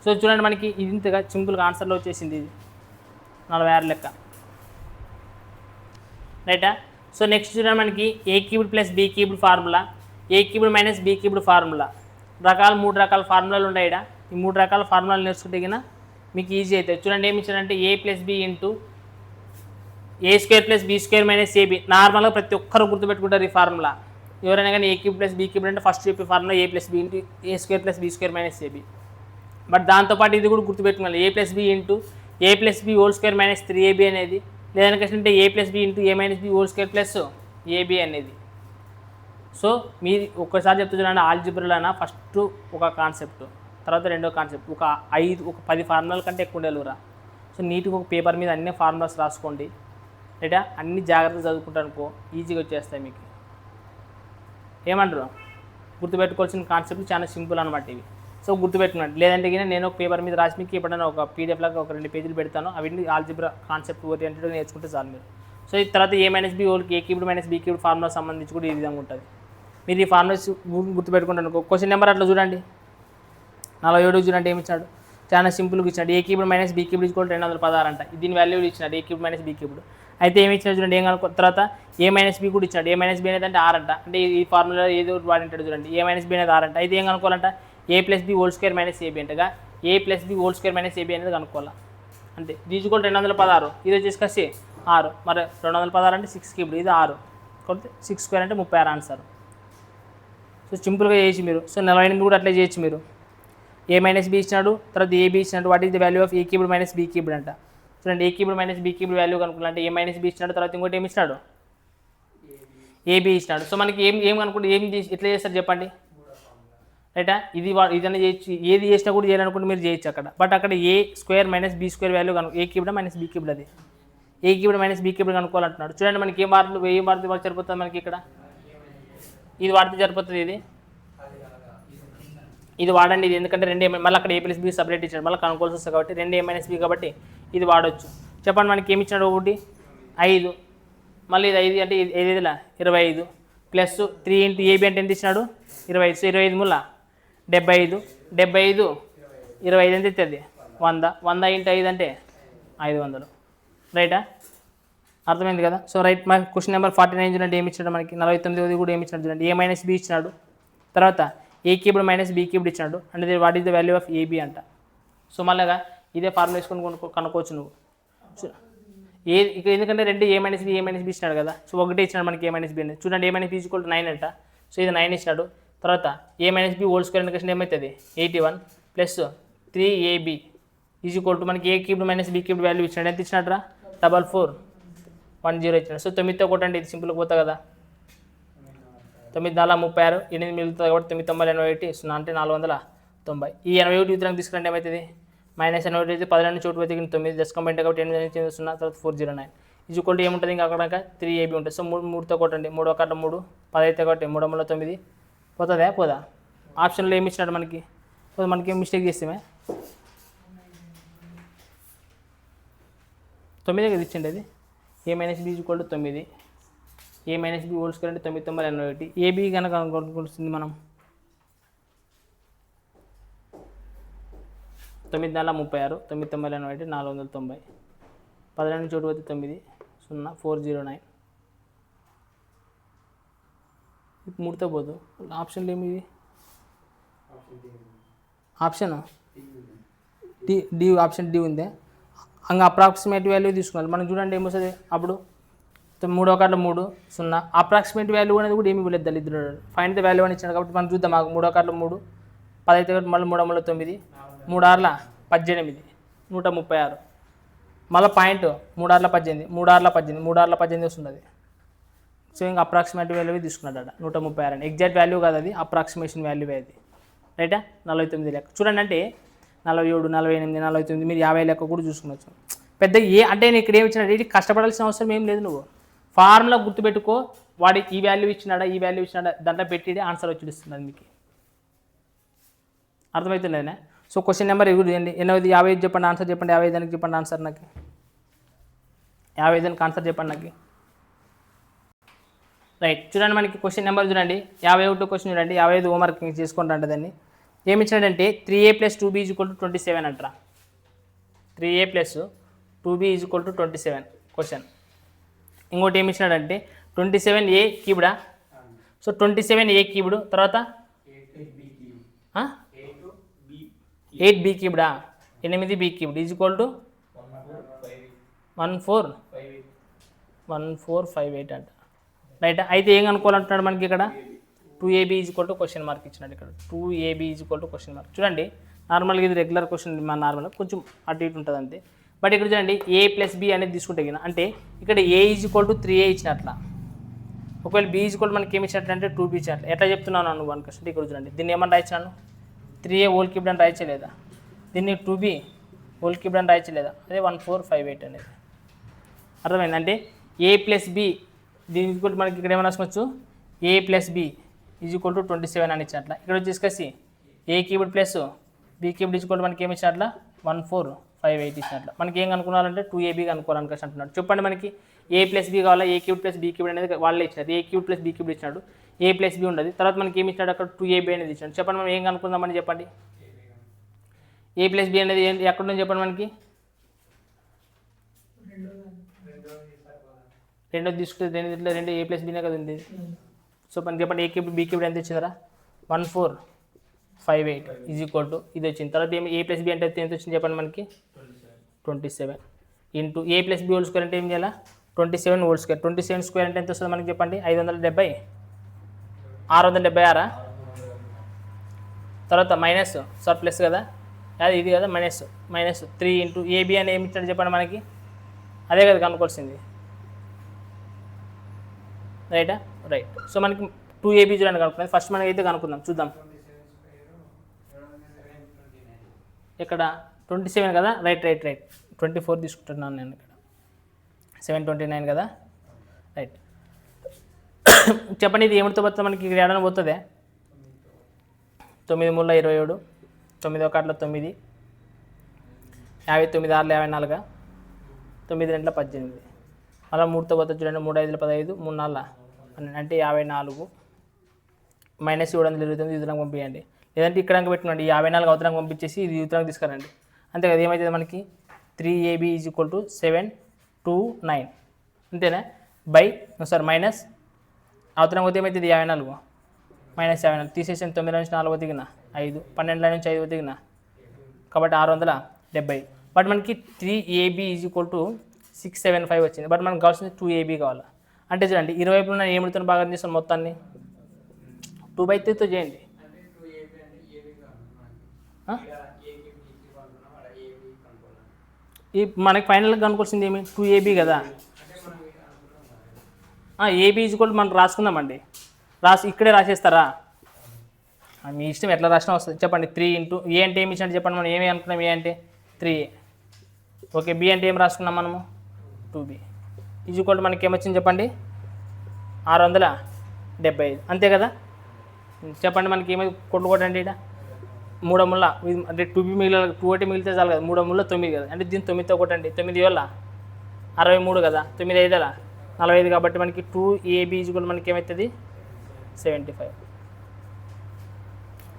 సో చూడండి మనకి ఇది ఇంతగా సింపుల్గా ఆన్సర్లో వచ్చేసింది ఇది 46 లెక్క రైటా. సో నెక్స్ట్ చూడండి మనకి a³ + b³ formula, a³ - b³ formula 3 రకాల ఫార్ములాలు ఉంటాయి. ఇక్కడ ఈ 3 రకాల ఫార్ములాలు నేర్చుకుంటే కినా మీకు ఈజీ అవుతుంది. చూడండి ఏమి ఇచ్చారంటే a + b into a² + b² - ab. నార్మల్గా ప్రతి ఒక్కరు గుర్తుపెట్టుకుంటారు ఈ ఫార్ములా. ఎవరైనా కానీ a³ + b³ అంటే ఫస్ట్ చెప్పే formula a + b into a² + b² - ab. But దాంతోపాటు ఇది కూడా గుర్తుపెట్టుకోవాలి a + b into a + b² - 3ab అనేది, లేదంటే a + b into a - b² + ab అనేది. సో మీరు ఒక్కసారి చెప్తూ చూడండి ఆల్జిబ్రాలోనా ఫస్ట్ ఒక కాన్సెప్ట్, తర్వాత రెండో కాన్సెప్ట్, ఒక 10 ఫార్ములాల కంటే ఎక్కువ ఉండేలురా. సో నీట్గా ఒక పేపర్ మీద అన్ని ఫార్ములాస్ రాసుకోండి రైటా. అన్ని జాగ్రత్తగా చదువుకుంటారు అనుకో ఈజీగా వచ్చేస్తాయి మీకు. ఏమంటారు గుర్తుపెట్టుకోవాల్సిన కాన్సెప్ట్ చాలా సింపుల్ అనమాట ఇవి. సో గుర్తుపెట్టుకున్నాను, లేదంటే నేను ఒక పేపర్ మీద రాసి మీకు ఎప్పుడైనా ఒక పీడిఎఫ్ లాగా ఒక 2 పేజీలు పెడతాను, అవన్నీ ఆల్జిబ్రా కాన్సెప్ట్ ఓరియంటెడ్గా నేర్చుకుంటే చాలు మీరు. సో ఈ తర్వాత a - b ఓల్కి a³ - b³ formula సంబంధించి కూడా ఈ విధంగా ఉంటుంది. మీరు ఈ ఫార్ములాస్ గుర్తుపెట్టుకుంటాను అనుకో. క్వశ్చన్ నెంబర్ అట్లా చూడండి 47 చూడండి ఏమి ఇచ్చాడు, చాలా సింపుల్గా ఇచ్చాడు a³ - b³ = 216 అంట. దీని వాల్యూ ఇచ్చినాడు a³ - b³. అయితే ఏమి ఇచ్చినాడు చూడండి ఏం కనుక్కో. తర్వాత a - b కూడా ఇచ్చాడు, a - b అనేది అంటే 6 అంట. అంటే ఈ ఫార్ములా ఏదో వాడింటాడు చూడండి a - b అనేది 6 అంట. అయితే ఏం కనుక్కోవాలంట a + b² - ab అంటగా a + b² - ab అనేది కనుక్కోవాలి. అంటే దీని కూడా 216 ఇది వచ్చేసి 6 మరి 216 అంటే 6 క్యూబ్డ్ ఇది 6 కాబట్టి 6² అంటే 36 ఆన్సర్. సో సింపుల్గా చేయొచ్చు మీరు. సో 48 కూడా అట్లే చేయొచ్చు మీరు. a - b ఇచ్చినాడు, తర్వాత ab ఇచ్చినాడు, what is the value of a³ - b³ అంట. చూడండి a³ - b³ value కనుక్కోవాలంటే a - b ఇచ్చినాడు, తర్వాత ఇంకోటి ఏమి ఇచ్చినాడు ab ఇచ్చినాడు. సో మనకి ఏం కనుక్కుంటే ఎట్లా చేస్తారు చెప్పండి, రైటా. ఇదన్నా చేయొచ్చు, ఏది చేసినా కూడా చేయాలనుకుంటే మీరు చేయొచ్చు అక్కడ. బట్ అక్కడ A square minus B square value కనుక ఏ క్యూబ్డా మైనస్ బీ క్యూబ్డ్, అది A cubed minus B cubed కనుక్కోవాలంటున్నాడు. చూడండి మనకి ఏ మార్కులు వాడితే సరిపోతుంది మనకి ఇక్కడ, ఇది వాడితే సరిపోతుంది. ఇది వాడండి, ఇది ఎందుకంటే రెండు మళ్ళీ అక్కడ ఏ ప్లస్ బీ సపరేట్ ఇచ్చాడు, మళ్ళీ కనుక్కోవాల్సి వస్తుంది కాబట్టి రెండు ఏ మైనస్ బీ కాబట్టి ఇది వాడవచ్చు. చెప్పండి మనకి ఏమి ఇచ్చినాడు, ఒకటి 5, మళ్ళీ ఇది 5 అంటే 5 25 ప్లస్ 3 ఇంటూ ఏబీ అంటే ఎంత ఇచ్చినాడు 25. సో 25 ముళ్ళ 75, 75 25 ఎంత ఇస్తుంది 100, 100 ఇంటూ 5 అంటే 500. రైటా, అర్థమైంది కదా. సో రైట్, మన క్వశ్చన్ నెంబర్ 49 చూడండి ఏమి ఇచ్చినాడు మనకి, 49 కూడా ఏమి ఇచ్చినాడు చూడండి, ఏ మైనస్ బీ ఇచ్చినాడు, తర్వాత ఏ క్యూబ్డ్ మైనస్ బీ క్యూబ్డ్ ఇచ్చినాడు, అంటే what is the value of AB అంట. సో మళ్ళీ ఇదే ఫార్ములా వేసుకొని కనుక్కోవచ్చు నువ్వు. సో ఇక్కడ ఎందుకంటే రెండు ఏ మైనస్ బీ ఇచ్చినాడు కదా, సో ఒకటే ఇచ్చినాడు మనకి ఏ మైనస్ బీ అనేది. చూడండి A minus B equal to 9 అంట, సో ఇది 9 ఇచ్చినాడు. తర్వాత A minus B whole square indication ఏమవుతుంది 81 plus 3ab is equal to మనకి A cubed minus B cubed value ఇచ్చినాడు, ఎంత ఇచ్చినాడు రా 4410 ఇచ్చినాడు. సో 9తో కొట్టండి, ఇది సింపుల్గా పోతా కదా, 9 4 36, 8 మిగులుతుంది కాబట్టి 9 9 81 0 అంటే 490. ఈ 81 ఇతరం తీసుకురండి ఏమవుతుంది -81 అయితే 12 చోటు పోతే 9 జస్ట్ కంబైన్ కాబట్టి 8 0 తర్వాత 409 ఈజ్ ఈక్వల్ టు ఏముంటుంది ఇంకా అక్కడ 3ab ఉంటుంది. సో 3తో కొట్టండి, 3 1 3 10 అయితే కాబట్టి 3 9 పోతుందా పోదా. ఆప్షన్లో ఏమి ఇచ్చినాడు మనకి, మనకి ఏం మిస్టేక్ చేస్తామే 9 కదా ఇచ్చిండి, అది A minus B equal to 9, A minus B whole square అంటే 9 9 81. ఏబీ కనుక అనుకుంటుంది మనం 9 4 36, 9 9 81 490, 12 చోటు పోతే 9 0 409. ఇప్పుడు 3తో పోదు, ఆప్షన్లు ఏమి ఇది ఆప్షన్ డి ఆప్షన్ డి ఉందే, ఇంకా అప్రాక్సిమేట్ వాల్యూ తీసుకున్నాను మనం. చూడండి ఏమొస్తుంది అప్పుడు 3 1 3 0, అప్రాక్సిమేట్ వాల్యూ అనేది కూడా ఏమి ఇవ్వలేదు దళిద్రుడు. ఫైండ్ ద వాల్యూ అని ఇచ్చాడు కాబట్టి మనం చూద్దాం. మాకు 3 1 3 10 అయితే మళ్ళీ 3 9 3 6 18 136, మళ్ళీ పాయింట్ 3 6 18 3 6 18 3 6 18 వస్తుంది. సో ఇంకా అప్రాక్సిమేట్ వాల్యూ తీసుకున్నాడు అక్కడ 136 అని. ఎగ్జాక్ట్ వాల్యూ కాదు అది, అప్రాక్సిమేషన్ వాల్యూ అది. రైటా, 49 లెక్క చూడండి, అంటే 47 48 49 మీరు 50 లెక్క కూడా చూసుకోవచ్చు. పెద్ద అంటే నేను ఇక్కడ ఏమి ఇచ్చినాడు, ఇది కష్టపడాల్సిన అవసరం ఏం లేదు. నువ్వు ఫార్ములా గుర్తుపెట్టుకో, వాడి ఈ వాల్యూ ఇచ్చినాడా ఈ వాల్యూ ఇచ్చినాడా దాంట్లో పెట్టి ఆన్సర్ వచ్చి ఇస్తున్నది మీకు. అర్థమవుతుండేనా. సో క్వశ్చన్ నెంబర్ ఇవ్వండి 55 చెప్పండి ఆన్సర్ చెప్పండి, 55 దానికి చెప్పండి ఆన్సర్ నాకు, 55 దానికి ఆన్సర్ చెప్పండి నాకు. రైట్, చూడండి మనకి క్వశ్చన్ నెంబర్ చూడండి 51 క్వశ్చన్ చూడండి, 55 హోంవర్క్ చేసుకుంటా అంటే దాన్ని ఏమి ఇచ్చినాడంటే 3a + 2b = 27 అంటారా. 3a + 2b = 27 question. ఇంకోటి ఏమి ఇచ్చినాడంటే 27a క్యూబ్డా, సో 27a క్యూబ్డ్ తర్వాత 8b క్యూబ్డా 8b cubed is equal to 1458 అంట. రైట్, అయితే ఏం అనుకోవాలంటున్నాడు మనకి ఇక్కడ 2ab = క్వశ్చన్ మార్క్ ఇచ్చినాడు. ఇక్కడ 2ab = క్వశ్చన్ మార్క్. చూడండి నార్మల్గా ఇది రెగ్యులర్ క్వశ్చన్, మన నార్మల్గా కొంచెం అటు ఇటు ఉంటుంది అంతే. బట్ ఇక్కడ చూడండి a + b అనేది తీసుకుంటే అంటే ఇక్కడ a = 3a ఇచ్చినట్లా, ఒకవేళ b = మనకి ఏమి ఇచ్చినట్లు అంటే 2b ఇచ్చినట్లు. ఎట్లా చెప్తున్నాను నువ్వు 1 ఇక్కడ చూడండి, దీన్ని ఏమని రాయించాను 3a హోల్ క్యూబ్డ్ అని రాయించలేదా, దీన్ని 2b హోల్ క్యూబ్డ్ అని రాయించలేదా, అదే 1458 అనేది. అర్థమైంది. అంటే a + b దీనికి కూడా మనకి ఇక్కడ ఏమైనా రాసుకోవచ్చు a + b = 27 అని ఇచ్చినట్ల. ఇక్కడ వచ్చేసి a క్యూబ్డ్ + b క్యూబ్డ్ = మనకి ఏమి ఇచ్చినట్ల 1458 ఇచ్చినట్ల. మనకి ఏం కనుక్కోవాలంటే 2ab కనుక్కోవాలనుకోవచ్చు అంటున్నాడు. చెప్పండి మనకి a + b కావాలా, a క్యూబ్డ్ + b క్యూబ్డ్ అనేది వాళ్ళే ఇచ్చినారు. a క్యూబ్డ్ + b క్యూబ్డ్ ఇచ్చినాడు, a + b ఉండదు. తర్వాత మనకి ఏమి ఇచ్చినాడు అక్కడ 2ab అనేది ఇచ్చినాడు. చెప్పండి మనం ఏం కనుక్కుందామని చెప్పండి. a + b అనేది ఎక్కడ ఉందని చెప్పండి మనకి, రెండోది తీసుకుంటే రెండు a + bనే కదా ఉంది. సో మనకి చెప్పండి a క్యూబ్డ్ b క్యూబ్డ్ ఎంత వచ్చిందరా 1458 ఈజ్ ఈక్వల్ టు ఇది వచ్చింది. తర్వాత ఏమి a + b అంటే ఎంత వచ్చింది చెప్పండి మనకి 27 into a + b whole square అంటే ఏం చేయాలా 27 హోల్ స్క్వేర్. 27 స్క్వేర్ అంటే ఎంత వస్తుంది మనకి చెప్పండి 570 676. తర్వాత మైనస్ ప్లస్ కదా, అది ఇది కదా మైనస్ 3 ఇంటూ ab అని ఏమి ఇచ్చాడు చెప్పండి మనకి, అదే కదా కనుక్కోవాల్సింది. రైటా, రైట్. సో మనకి 2ab చూడండి కనుక్కున్నది. ఫస్ట్ మనకి అయితే కనుక్కుందాం చూద్దాం. ఇక్కడ 27 కదా, రైట్ 24 తీసుకుంటున్నాను నేను ఇక్కడ, 729 కదా, రైట్. చెప్పండి ఇది ఏమిటితో పోతుంది మనకి, ఇక్కడ ఏడన పోతుంది, 9 3 27, 9 1 9, 59 6 54, 9 2 18, మళ్ళీ 3తో పోతుంది చూడండి, 3 5 15, 3 4 12, అంటే 54 మైనస్ 729 యూతరానికి పంపించండి. లేదంటే ఇక్కడ పెట్టుకోండి, 54 అవతరానికి పంపించేసి ఇది యూతరానికి తీసుకురండి. అంతే కదా, ఏమవుతుంది మనకి 3AB = 729 అంతేనా, బై మైనస్ అవతరం పోతే ఏమవుతుంది 54 మైనస్ 54 తీసేసాను, 9 నుంచి 4 దిగిన 5, 12 నుంచి 5 దిగిన కాబట్టి 670. బట్ మనకి 3AB = 675 వచ్చింది. బట్ మనకు కావాల్సింది 2AB కావాలి. అంటే చూడండి ఇరువైపులో నేను ఏమిటితో బాగా చేస్తాను, మొత్తాన్ని 2/3తో చేయండి. ఈ మనకి ఫైనల్గా కనుకోవాల్సింది ఏమి 2AB కదా, AB = మనం రాసుకుందామండి, ఇక్కడే రాసేస్తారా, మీ ఇష్టం ఎట్లా రాసినా వస్తుంది. చెప్పండి 3 × A అంటే ఏమి ఇచ్చినట్టు చెప్పండి, మనం ఏమి అనుకున్నాం, A అంటే 3A, ఓకే. B అంటే ఏం రాసుకున్నాం మనము 2B = మనకి ఏమొచ్చింది చెప్పండి 675 అంతే కదా. చెప్పండి మనకి ఏమైంది కొట్టుకోటండి, ఇక్కడ 3 ముళ్ళ అంటే 2B మిగిలిన 2 ఒకటి మిగిలితే చాలు కదా, 3 ముళ్ళ 9 కదా, అంటే దీన్ని 9తో కొట్టండి, 9 వల్ల 63 కదా, 9 5 45 కాబట్టి మనకి 2AB = మనకి ఏమవుతుంది 75.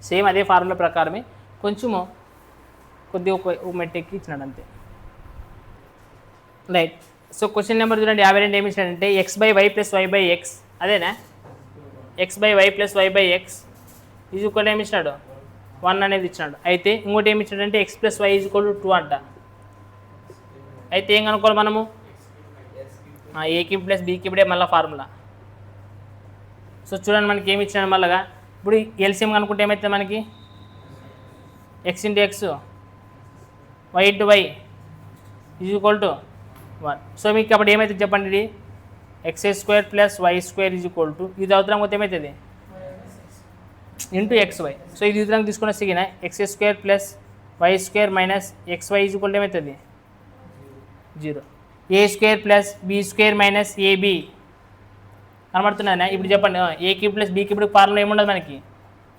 సేమ్ అదే ఫార్ములా ప్రకారమే కొంచెము కొద్దిగా ఒక మెట్టెక్కి ఇచ్చినాడు అంతే, రైట్. సో క్వశ్చన్ నెంబర్ చూడండి 52 ఏమి ఇచ్చినాడంటే x/y + y/x, అదేనా, x/y + y/x = ఏమి ఇచ్చినాడు 1 అనేది ఇచ్చినాడు. అయితే ఇంకోటి ఏమి ఇచ్చినాడంటే x + y = 2 అంట. అయితే ఏం కనుక్కోవాలి మనము, A³ + B³ మళ్ళీ ఫార్ములా. సో చూడండి మనకి ఏమి ఇచ్చినాడు మళ్ళీ, ఇప్పుడు ఎల్సిఎం కనుక్కుంటే ఏమవుతుంది మనకి x × x y × y = 1. So మీకు అప్పుడు ఏమవుతుంది చెప్పండి, ఇది x² + y² ఇది అవతరం పోతే ఏమవుతుంది ఇంటూ xy. సో ఇది యూతరానికి తీసుకున్న సిగిన x² + y² - xy ఏమవుతుంది 0. A² + B² - AB కనబడుతున్నాయా. ఇప్పుడు చెప్పండి A³ + B³ ఫార్ములా ఏముండదు మనకి,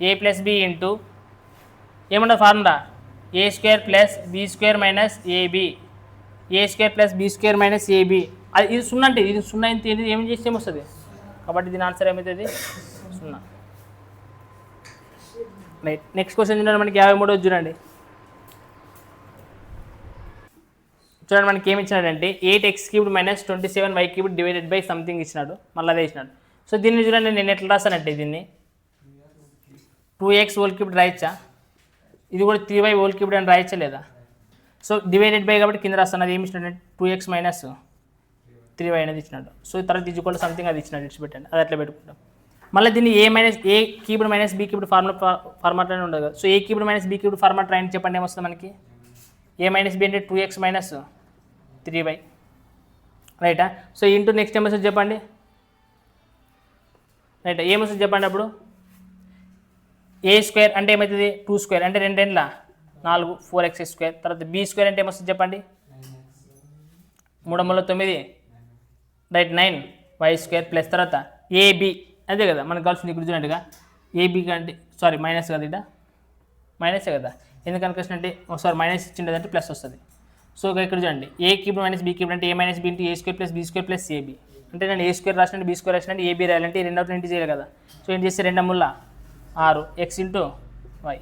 A + B ఇంటూ ఏముండదు formula A² + B² - AB, A² + B² - AB. అది ఇది 0 అంటే ఇది 0 అయితే ఏం చేస్తే ఏమొస్తుంది, కాబట్టి దీని ఆన్సర్ ఏమవుతుంది 0. రైట్. నెక్స్ట్ క్వశ్చన్ చూడండి మనకి 53 చూడండి. చూడండి మనకి ఏమి ఇచ్చినాడంటే 8x³ - 27y³ divided by something ఇచ్చినాడు, మళ్ళీ అదే ఇచ్చినాడు. సో దీన్ని చూడండి నేను ఎట్లా రాస్తానంటే దీన్ని 2x³ రాయచ్చా, ఇది కూడా 3y³ అని రాయచ్చా లేదా. సో డివైడెడ్ బై కాబట్టి కింద రాస్తాను, అది ఏమి ఇచ్చినాడంటే 2x - 3y అనేది ఇచ్చినాడు. సో తర్వాత ఇజ్జుకోవాలి సంథింగ్ అది ఇచ్చినాడు, ఇచ్చి పెట్టండి, అది అట్లా పెట్టుకుంటాం. మళ్ళీ దీన్ని A³ - B³ ఫార్మాట్ అని ఉండదు కదా. సో A³ - B³ ఫార్మాట్ రాయండి, చెప్పండి ఏమొస్తుంది మనకి A - B అంటే 2x - 3y, రైటా. సో ఇంటూ నెక్స్ట్ ఏమొస్తుంది చెప్పండి, రైట్ ఏమొస్తుంది చెప్పండి. అప్పుడు A² అంటే ఏమవుతుంది 2² అంటే 2 2 4 4x², తర్వాత B² అంటే ఏమొస్తుంది చెప్పండి 3 3 9 రైట్ 9y² ప్లస్ తర్వాత AB అదే కదా మనకు కావాల్సింది. ఇప్పుడు చూడండిగా AB అంటే సారీ మైనస్ కదా, ఇట మైనసే కదా, ఎందుకని క్వశ్చన్ అంటే ఒకసారి మైనస్ ఇచ్చిండేదంటే ప్లస్ వస్తుంది. సో ఇక్కడ చూడండి A³ - B³ అంటే A - B into A² + B² + AB, అంటే నేను A² రాసినట్టు B² రాసినట్టు AB రాయాలంటే రెండవ ఇంటి చేయాలి కదా. సో ఏం చేస్తే 2 ముళ్ళ 6 x × y.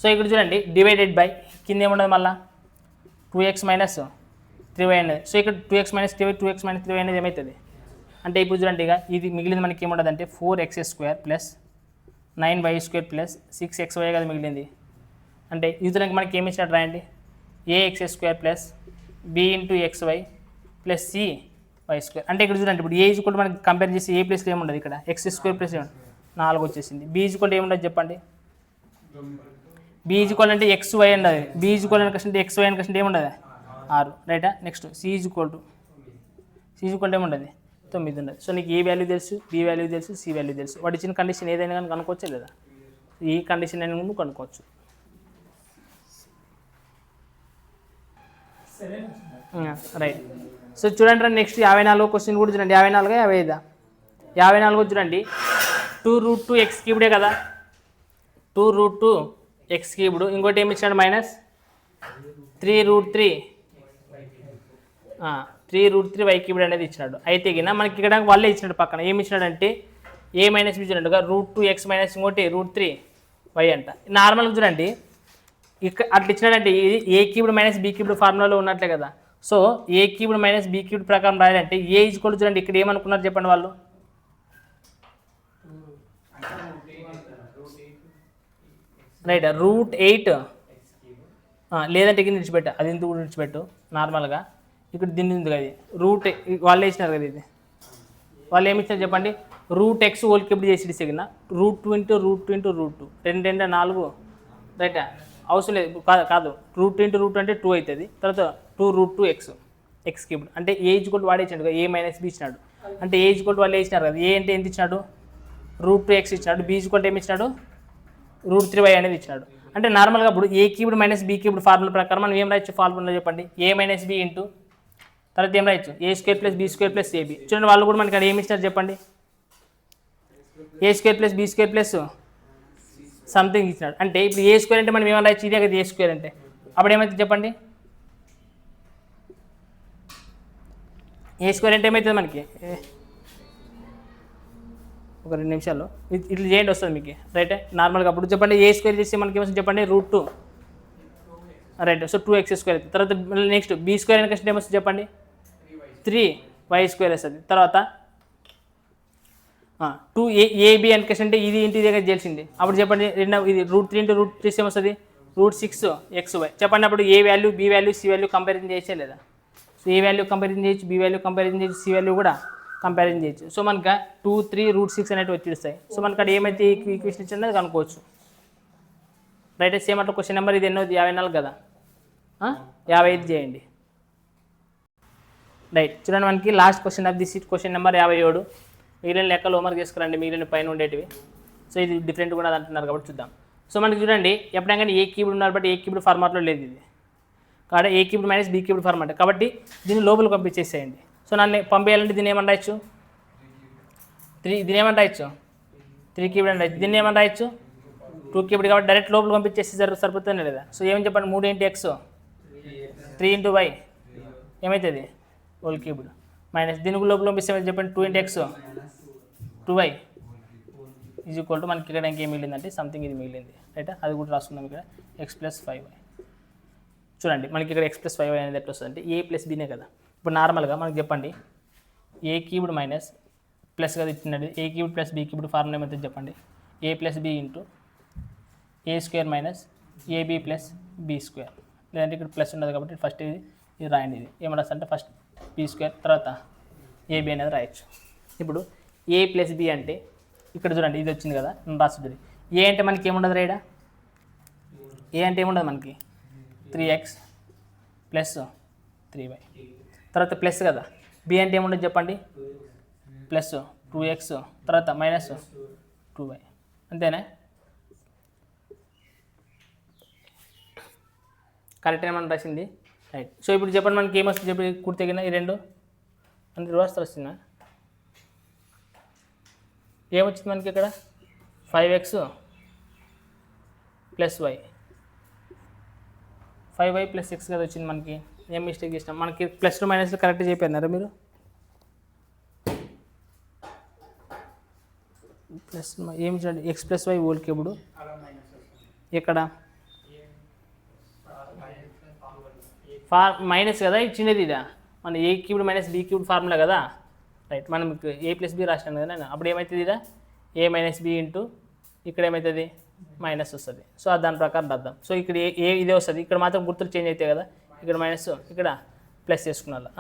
సో ఇక్కడ చూడండి డివైడెడ్ బై కింద ఏముండదు మళ్ళీ 2x - 3y అనేది. సో ఇక్కడ 2x - 3y 2x - 3y అనేది ఏమవుతుంది అంటే ఇప్పుడు చూడండి ఇక ఇది మిగిలింది మనకి ఏముండదు అంటే 4x² + 9y² + 6xy కదా మిగిలింది. అంటే యూతరానికి మనకి ఏమి ఇచ్చినట్టు రాయండి ax² + b × xy + c y². అంటే ఇక్కడ చూడండి ఇప్పుడు A కూడా మనకి కంపేర్ చేసి A ప్లేస్లో ఏముండదు, ఇక్కడ x² + 4 వచ్చేసింది. B ఏముండదు చెప్పండి, B అంటే xy ఉండదు, B అంటే xy అని క్వశ్చన్ ఏముండదు 6 రైటా. నెక్స్ట్ C ఏముండదు 9 ఉండదు. సో నీకు ఏ వాల్యూ తెలుసు, B వాల్యూ తెలుసు, C వాల్యూ తెలుసు. వాటి ఇచ్చిన కండిషన్ ఏదైనా కానీ కనుక్కోవచ్చు లేదా, ఈ కండిషన్ అయినా నువ్వు కనుక్కోవచ్చు. రైట్. సో చూడండి రా, నెక్స్ట్ 54 క్వశ్చన్ కూడా చూడండి. 54 55 54 చూడండి. 2√2x³ కదా, 2√2x³. ఇంకోటి ఏమి ఇచ్చాడు మైనస్ 3√3y³ అనేది ఇచ్చినాడు. అయితే గిన మనకి ఇక్కడ వాళ్ళే ఇచ్చినాడు పక్కన ఏమి ఇచ్చినాడంటే a మైనస్ బి చూడండి, √2x మైనస్ ఇంకోటి √3y అంట. నార్మల్గా చూడండి ఇక్కడ అట్లా ఇచ్చినాడంటే ఇది a³ మైనస్ b³ ఫార్ములాలో ఉన్నట్లే కదా. సో a³ మైనస్ b³ ప్రకారం రాయాలంటే ఏ ఈజ్వల్ చూడండి ఇక్కడ ఏమనుకున్నారు చెప్పండి వాళ్ళు. రైట్, √8 లేదంటే కింద విడిచిపెట్టు, అది ఎందుకు విడిచిపెట్టు నార్మల్గా ఇక్కడ దీన్ని ఉంది కదా, వాళ్ళే ఇచ్చినారు కదా. ఇది వాళ్ళు ఏమి ఇచ్చినారు చెప్పండి, √x³ చేసి ఇడిసేగిన √2 × √2 × √2 2 2 4 రైట్. అవసరం లేదు, కాదు √2 × √2 అంటే 2 అవుతుంది. తర్వాత 2√2x³ అంటే ఏ ఈజ్వల్ వాడే ఇచ్చాడు కదా, a మైనస్ బి ఇచ్చినాడు. అంటే ఏ ఈజ్వల్ వాళ్ళే ఇచ్చినారు కదా. ఏ అంటే ఎంత ఇచ్చినాడు, √2x ఇచ్చినాడు. బి ఈజ్వల్ ఏమి ఇచ్చినాడు, √3y అనేది ఇచ్చినాడు. అంటే నార్మల్గా ఇప్పుడు a³ మైనస్ b³ ఫార్ములా ప్రకారం మనం ఏం రాయొచ్చు ఫార్ములా చెప్పండి, a మైనస్ బి ఇంటూ తర్వాత ఏం రాయొచ్చు a² + b² + ab. చూడండి వాళ్ళు కూడా మనకి ఏమి ఇచ్చినారు చెప్పండి, a² + b² + సంథింగ్ ఇచ్చినాడు. అంటే ఇప్పుడు a² అంటే మనం ఏమైనా రాయొచ్చు, ఇదే కదా a² అంటే. అప్పుడు ఏమవుతుంది చెప్పండి, a² అంటే ఏమవుతుంది మనకి, ఒక 2 నిమిషాలు ఇట్లా చేయండి వస్తుంది మీకు రైట్. నార్మల్గా అప్పుడు చెప్పండి a² చేస్తే మనకి ఏమొస్తుంది చెప్పండి, √2 రైట్. సో 2x² అవుతుంది. తర్వాత నెక్స్ట్ b² అనే క్వశ్చన్ ఏమొస్తుంది చెప్పండి, 3y² వస్తుంది. తర్వాత 2ab అని క్వశ్చన్ అంటే ఇది ఇంటి దగ్గర చేయాల్సింది. అప్పుడు చెప్పండి ఇది √3 × √3 ఏమొస్తుంది, √6xy. చెప్పండి అప్పుడు a value, b value, c value comparison చేయొచ్చా లేదా. సో a వాల్యూ కంపారిజన్ చేయొచ్చు, b వాల్యూ కంపారిజన్ చేయొచ్చు, c వాల్యూ కూడా కంపారిజన్ చేయొచ్చు. సో మనకు 2 3 √6 అనేవి వచ్చేస్తాయి. సో మనకు అక్కడ ఏమైతే ఈక్వేషన్ ఇచ్చిందో కనుక్కోవచ్చు రైట్. సేమ్ అట్లా క్వశ్చన్ నెంబర్ ఇది ఎన్నోది 54 కదా, 55 చేయండి రైట్. చూడండి మనకి last question of this question number 57. మిగిలిన లెక్కలు హోంవర్క్ చేసుకురండి, మిగిలిన పైన ఉండేటివి. సో ఇది డిఫరెంట్ కూడా అంటున్నారు కాబట్టి చూద్దాం. సో మనకి చూడండి ఎప్పుడైనా కానీ a³ ఉన్నారు బట్ a³ ఫార్మాట్లో లేదు ఇది కాబట్టి a³ మైనస్ b³ ఫార్మాట్ కాబట్టి దీన్ని లోపల పంపించేసేయండి. సో నన్ను పంపేయాలంటే దీన్ని ఏమని రాయొచ్చు, దీన్ని ఏమని రాయొచ్చు 3³ అని రాయొచ్చు. దీన్ని ఏమని రాయొచ్చు 2³ కాబట్టి డైరెక్ట్ లోపల పంపించేసి సరిపోతుంది లేదా. సో ఏమని చెప్పండి 3 × x 3 × y ఏమవుతుంది (3³ మైనస్ దీనికి లోపల పంపిస్తే చెప్పండి 2 × x 2y = మనకి ఇక్కడ ఇంకేం మిగిలిందంటే సంథింగ్ ఇది మిగిలింది రైట్. అది కూడా రాసుకుందాం ఇక్కడ x + 5y. చూడండి మనకి ఇక్కడ x + 5y అనేది ఎట్లా వస్తుంది అంటే a + bనే కదా. ఇప్పుడు నార్మల్గా మనకి చెప్పండి a³ మైనస్ ప్లస్ కదా ఇచ్చినది a³ + b³ ఫార్ములా ఏమవుతుంది చెప్పండి, a + b into a² minus ab + b². లేదంటే ఇక్కడ ప్లస్ ఉండదు కాబట్టి ఫస్ట్ ఇది రాయండి. ఇది ఏమన్నా రాస్తా అంటే ఫస్ట్ b² తర్వాత ab అనేది రాయొచ్చు. ఇప్పుడు a + b అంటే ఇక్కడ చూడండి ఇది వచ్చింది కదా రాస్తుంది. ఏ అంటే మనకి ఏముండదు రైడా, ఏ అంటే ఏముండదు మనకి 3x + 3y. తర్వాత ప్లస్ కదా, బి అంటే ఏముండదు చెప్పండి ప్లస్ 2x తర్వాత మైనస్ 2y అంతేనా. కరెక్ట్ ఏమన్నా రాసింది రైట్. సో ఇప్పుడు చెప్పండి మనకి ఏమొస్తుంది చెప్పి కుర్తెగిన ఈ రెండు అంటే రివర్స్ వస్తుందా, ఏమొచ్చింది మనకి ఇక్కడ 5x + y 5y + x కదా వచ్చింది. మనకి ఏం మిస్టేక్ చేసినాం, మనకి +2 మైనస్ కరెక్ట్ చెప్పారు మీరు ప్లస్ ఏమి చూడండి x + y (3) ఇక్కడ మైనస్ కదా ఇచ్చినది ఇదా మన a³ మైనస్ b³ ఫార్ములా కదా రైట్. మనం a + b రాసినాం కదా నేను. అప్పుడు ఏమవుతుంది ఇదా a మైనస్ b ఇంటూ ఇక్కడ ఏమవుతుంది మైనస్ వస్తుంది. సో దాని ప్రకారం రాద్దాం. సో ఇక్కడ ఏ ఇదే వస్తుంది, ఇక్కడ మాత్రం గుర్తులు చేంజ్ అవుతాయి కదా, ఇక్కడ మైనస్ ఇక్కడ ప్లస్ చేసుకున్నాను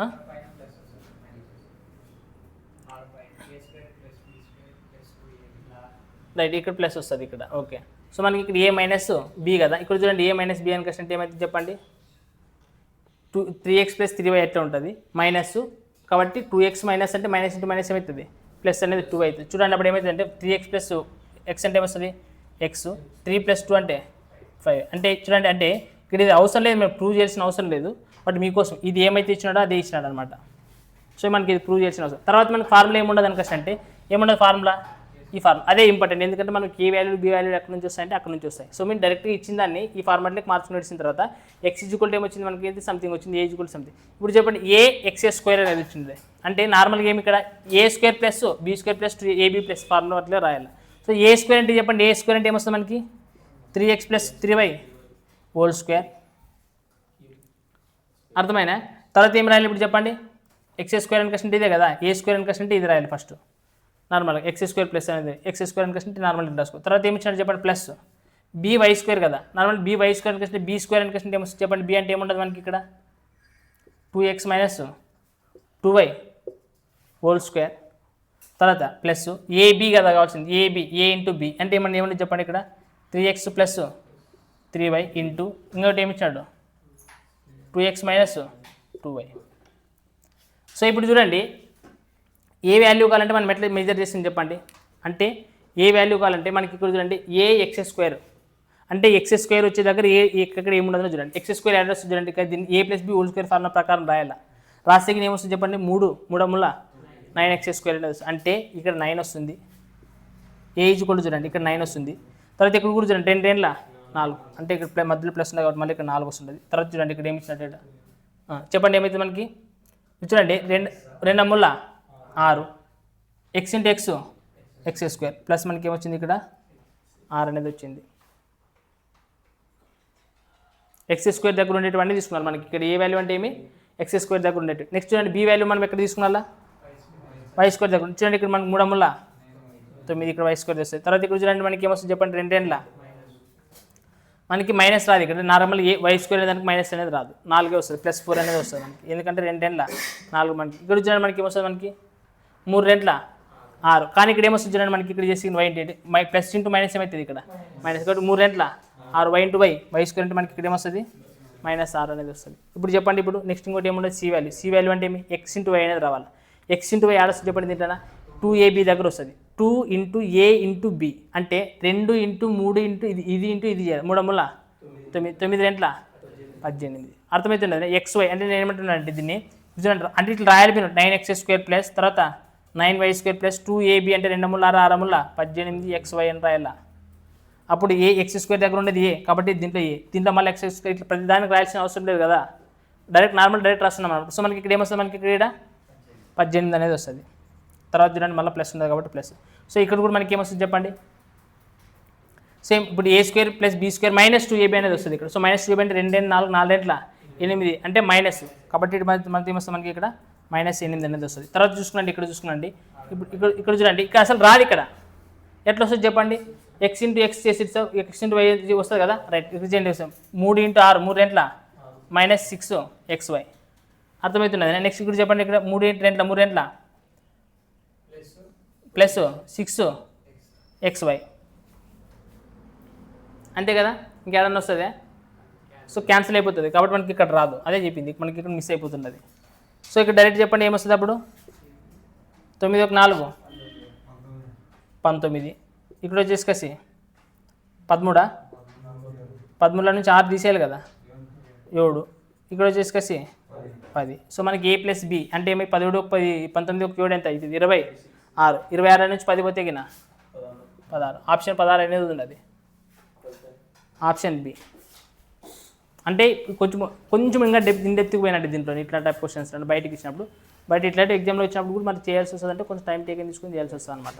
రైట్. ఇక్కడ ప్లస్ వస్తుంది ఇక్కడ ఓకే. సో మనకి ఇక్కడ a మైనస్ b కదా, ఇక్కడ చూడండి a మైనస్ b అని క్వశ్చన్ అంటే ఏమైతే చెప్పండి 3x + 3y ఎట్లా ఉంటుంది మైనస్ కాబట్టి 2x మైనస్ అంటే మైనస్ ఇంటూ మైనస్ ఏమవుతుంది ప్లస్ అనేది 2 అవుతుంది. చూడండి అప్పుడు ఏమవుతుంది అంటే 3x + x అంటే ఏమొస్తుంది x 3 + 2 అంటే 5 అంటే చూడండి అంటే ఇక్కడ ఇది అవసరం లేదు, మేము ప్రూవ్ చేయాల్సిన అవసరం లేదు. బట్ మీకోసం ఇది ఏమైతే ఇచ్చినాడో అదే ఇచ్చినాడు అనమాట. సో మనకి ఇది ప్రూవ్ చేసిన అవసరం. తర్వాత మనకి ఫార్ములా ఏముండదు అనుకోవచ్చు అంటే ఏముండదు ఫార్ములా ఈ ఫార్ములా అదే ఇంపార్టెంట్, ఎందుకంటే మనకి ఏ వాల్యూ బి వాల్యూ ఎక్కడి నుంచి వస్తాయంటే అక్కడ నుంచి వస్తాయి. సో మీరు డైరెక్ట్గా ఇచ్చిన దాన్ని ఈ ఫార్మాట్లోకి మార్చుకుని వచ్చిన తర్వాత ఎక్స్ ఈక్వల్ ఏమొచ్చింది మనకి ఏంటి సంథింగ్ వచ్చింది, ఏ ఈక్వల్ సంథింగ్. ఇప్పుడు చెప్పండి ఏ ఎక్స్ఏ స్క్వేర్ అనేది వచ్చింది అంటే నార్మల్గా ఏమి ఇక్కడ A square plus B square plus 2ab plus formula అట్లా రాయాలి. సో ఏ స్క్వేర్ అంటే చెప్పండి ఏ స్క్వేర్ అంటే ఏమొస్తుంది మనకి 3x plus 3y whole square. అర్థమైనా? తర్వాత ఏం రాయాలి ఇప్పుడు చెప్పండి, ఎక్స్ స్క్వేర్ అని కష్టం ఇదే కదా, ఏ స్క్వేర్ అని కష్టం ఇది రాయాలి ఫస్ట్ నార్మల్గా ఎక్స్ స్క్వేర్ ప్లస్ అనేది ఎక్స్ స్క్వేర్ అని కష్టం నార్మల్గా రాసుకో. తర్వాత ఏమి ఇచ్చినట్టు చెప్పండి ప్లస్ బీ వై స్క్వేర్ కదా, నార్మల్ బీ వై స్క్వేర్ అని కష్టం బీ స్క్వేర్ అని కష్టం ఏమొస్తుంది చెప్పండి, బీ అంటే ఏముంటుంది మనకి ఇక్కడ 2x minus 2y whole square. తర్వాత ప్లస్ ఏబీ కదా కావాల్సింది, ఏబీ ఏ ఇంటూ బి అంటే ఏమన్నా చెప్పండి ఇక్కడ 3x ప్లస్ 3y ఇంటూ ఇంకోటి ఏమి ఇచ్చాడు 2x మైనస్ 2y. సో ఇప్పుడు చూడండి ఏ వాల్యూ కావాలంటే మనం ఎట్లా మెజర్ చేసింది చెప్పండి, అంటే ఏ వాల్యూ కావాలంటే మనకి ఇక్కడ చూడండి ఏ ఎక్స్ స్క్వేర్ అంటే ఎక్స్ స్క్వేర్ వచ్చే దగ్గర ఏ ఎక్కడ ఏముండదో చూడండి, ఎక్స్ స్క్వేర్ అడ్రస్ చూడండి ఇక్కడ దీన్ని A plus B whole square formula ప్రకారం రాయాలి. రాస్తే ఏమొస్తుంది చెప్పండి 3 9x స్క్వేర్ అనేది వస్తుంది, అంటే ఇక్కడ 9 వస్తుంది. ఏ ఈక్వల్ చూడండి ఇక్కడ 9 వస్తుంది. తర్వాత ఇక్కడ కూడా చూడండి 10 10ల 4 అంటే ఇక్కడ మధ్యలో ప్లస్ ఉంది కాబట్టి మళ్ళీ ఇక్కడ 4 వస్తుంది. తర్వాత చూడండి ఇక్కడ ఏమి ఇచ్చినట్టు చెప్పండి ఏమైతుంది మనకి చూడండి 2 అమ్ముల 6 X into X square plus మనకి ఏమొచ్చింది ఇక్కడ 6 అనేది వచ్చింది. ఎక్స్ స్క్వేర్ దగ్గర ఉండేటివన్నీ తీసుకున్నారు మనకి ఇక్కడ ఏ వాల్యూ అంటే ఏమి ఎక్స్ స్క్వేర్ దగ్గర ఉండేవి. నెక్స్ట్ చూడండి బి వాల్యూ మనం ఎక్కడ తీసుకున్నా వై స్క్వేర్ దగ్గర చూడండి ఇక్కడ మనకి 3 అమ్ముల 9 ఇక్కడ వై స్క్వేర్ వస్తుంది. తర్వాత ఇక్కడ చూడండి మనకి ఏమొస్తుంది చెప్పండి 2 10ల మనకి మైనస్ రాదు ఇక్కడ నార్మల్ ఏ వై స్క్వేర్ దానికి మైనస్ అనేది రాదు 4 వస్తుంది ప్లస్ 4 అనేది వస్తుంది మనకి, ఎందుకంటే 2 10ల 4 మనకి. ఇక్కడ చూడండి మనకి ఏమొస్తుంది మనకి 3 2ల 6 కానీ ఇక్కడ ఏమొస్తుంది చూడండి మనకి ఇక్కడ చేసి వై ఇంటి ప్లస్ ఇంటూ మైనస్ ఏమవుతుంది ఇక్కడ మైనస్ కాబట్టి 3 2ల 6 వై ఇంటూ వై స్క్వేర్ అంటే మనకి ఇక్కడ ఏమొస్తుంది -6 అనేది వస్తుంది. ఇప్పుడు చెప్పండి ఇప్పుడు నెక్స్ట్ ఇంకోటి ఏముంటుంది సి వాల్యూ అంటే ఏమి ఎక్స్ ఇంటూ వై అనేది రావాలి. ఎక్స్ ఇంటూ వై ఆడొస్తుంది చెప్పండి దీంట్లో 2ab దగ్గర వస్తుంది 2 ఇంటూ ఏ ఇంటూ బి అంటే 2 ఇంటూ 3 ఇంటూ ఇది ఇంటూ ఇది చేయాలి 3 అమ్ముల 9 9 2ల 18. అర్థమవుతుంది ఎక్స్ వై అంటే నేను ఏమంటున్నాను అంటే దీన్ని అంటే ఇట్లా రాయాలి 9x స్క్వేర్ ప్లస్ తర్వాత 9y స్క్వేర్ ప్లస్ 2ab అంటే 2 అమ్ముల 6 అమ్ముల 18 xy అని రాయాల. అప్పుడు ఏ ఎక్స్ స్క్వేర్ దగ్గర ఉండేది ఏ కాబట్టి దీంట్లో మళ్ళీ ఎక్స్ స్క్వేర్ ఇట్లా ప్రతి దానికి రాయాల్సిన అవసరం లేదు కదా, డైరెక్ట్ రాస్తున్నాం మనం. సో మనకి ఇక్కడ ఏమొస్తుంది మనకి ఇక్కడ 18 అనేది వస్తుంది. తర్వాత చూడండి మళ్ళీ ప్లస్ ఉంది కాబట్టి ప్లస్. సో ఇక్కడ కూడా మనకి ఏమొస్తుంది చెప్పండి సేమ్ ఇప్పుడు A square plus B square minus 2ab అనేది వస్తుంది ఇక్కడ. సో మైనస్ 2ab అంటే 2 4 4 8 అంటే మైనస్ కాబట్టి మనకి ఏమొస్తుంది మనకి ఇక్కడ -8 అనేది వస్తుంది. తర్వాత చూసుకున్నాండి ఇక్కడ చూసుకున్నాండి ఇప్పుడు ఇక్కడ చూడండి ఇక్కడ అసలు రాదు ఇక్కడ ఎట్లా వస్తుంది చెప్పండి ఎక్స్ ఇంటూ ఎక్స్ చేసి ఎక్స్ ఇంటూ వై వస్తుంది కదా రైట్. ఇక్కడ చేయండి 3 ఇంటూ 6 3 2ల -6 xy అర్థమవుతున్నది. నెక్స్ట్ ఇక్కడ చెప్పండి ఇక్కడ 3 ఇంటూ 2ల 3 2ల ప్లస్ 6 xy అంతే కదా, ఇంకేదన్నా వస్తుంది. సో క్యాన్సిల్ అయిపోతుంది కాబట్టి మనకి ఇక్కడ రాదు అదే చెప్పింది మనకి ఇక్కడ మిస్ అయిపోతున్నది. సో ఇక్కడ డైరెక్ట్ చెప్పండి ఏమొస్తుంది అప్పుడు 9 1 4 19 ఇక్కడ వచ్చేసి కసి 13 13 నుంచి 6 తీసేయాలి కదా 7 ఇక్కడ వచ్చేసి కసి 10. సో మనకి ఏ ప్లస్ బి అంటే ఏమి 17 10 19 1 7 ఎంత ఇది 26 26 నుంచి 10 పోతే గిన 16 ఆప్షన్ 16 అనేది ఉన్నది ఆప్షన్ బి. అంటే కొంచెం ఇంకా డెప్త్కి పోయినట్టు దీంట్లో ఇట్లా టైప్ క్వశ్చన్స్ బయటకి ఇచ్చినప్పుడు బయట ఇట్లాంటి ఎగ్జామ్లో వచ్చినప్పుడు కూడా మరి చేయాల్సి వస్తుంది అంటే కొంచెం టైం టేకన్ తీసుకొని చేయాల్సి వస్తుంది అనమాట.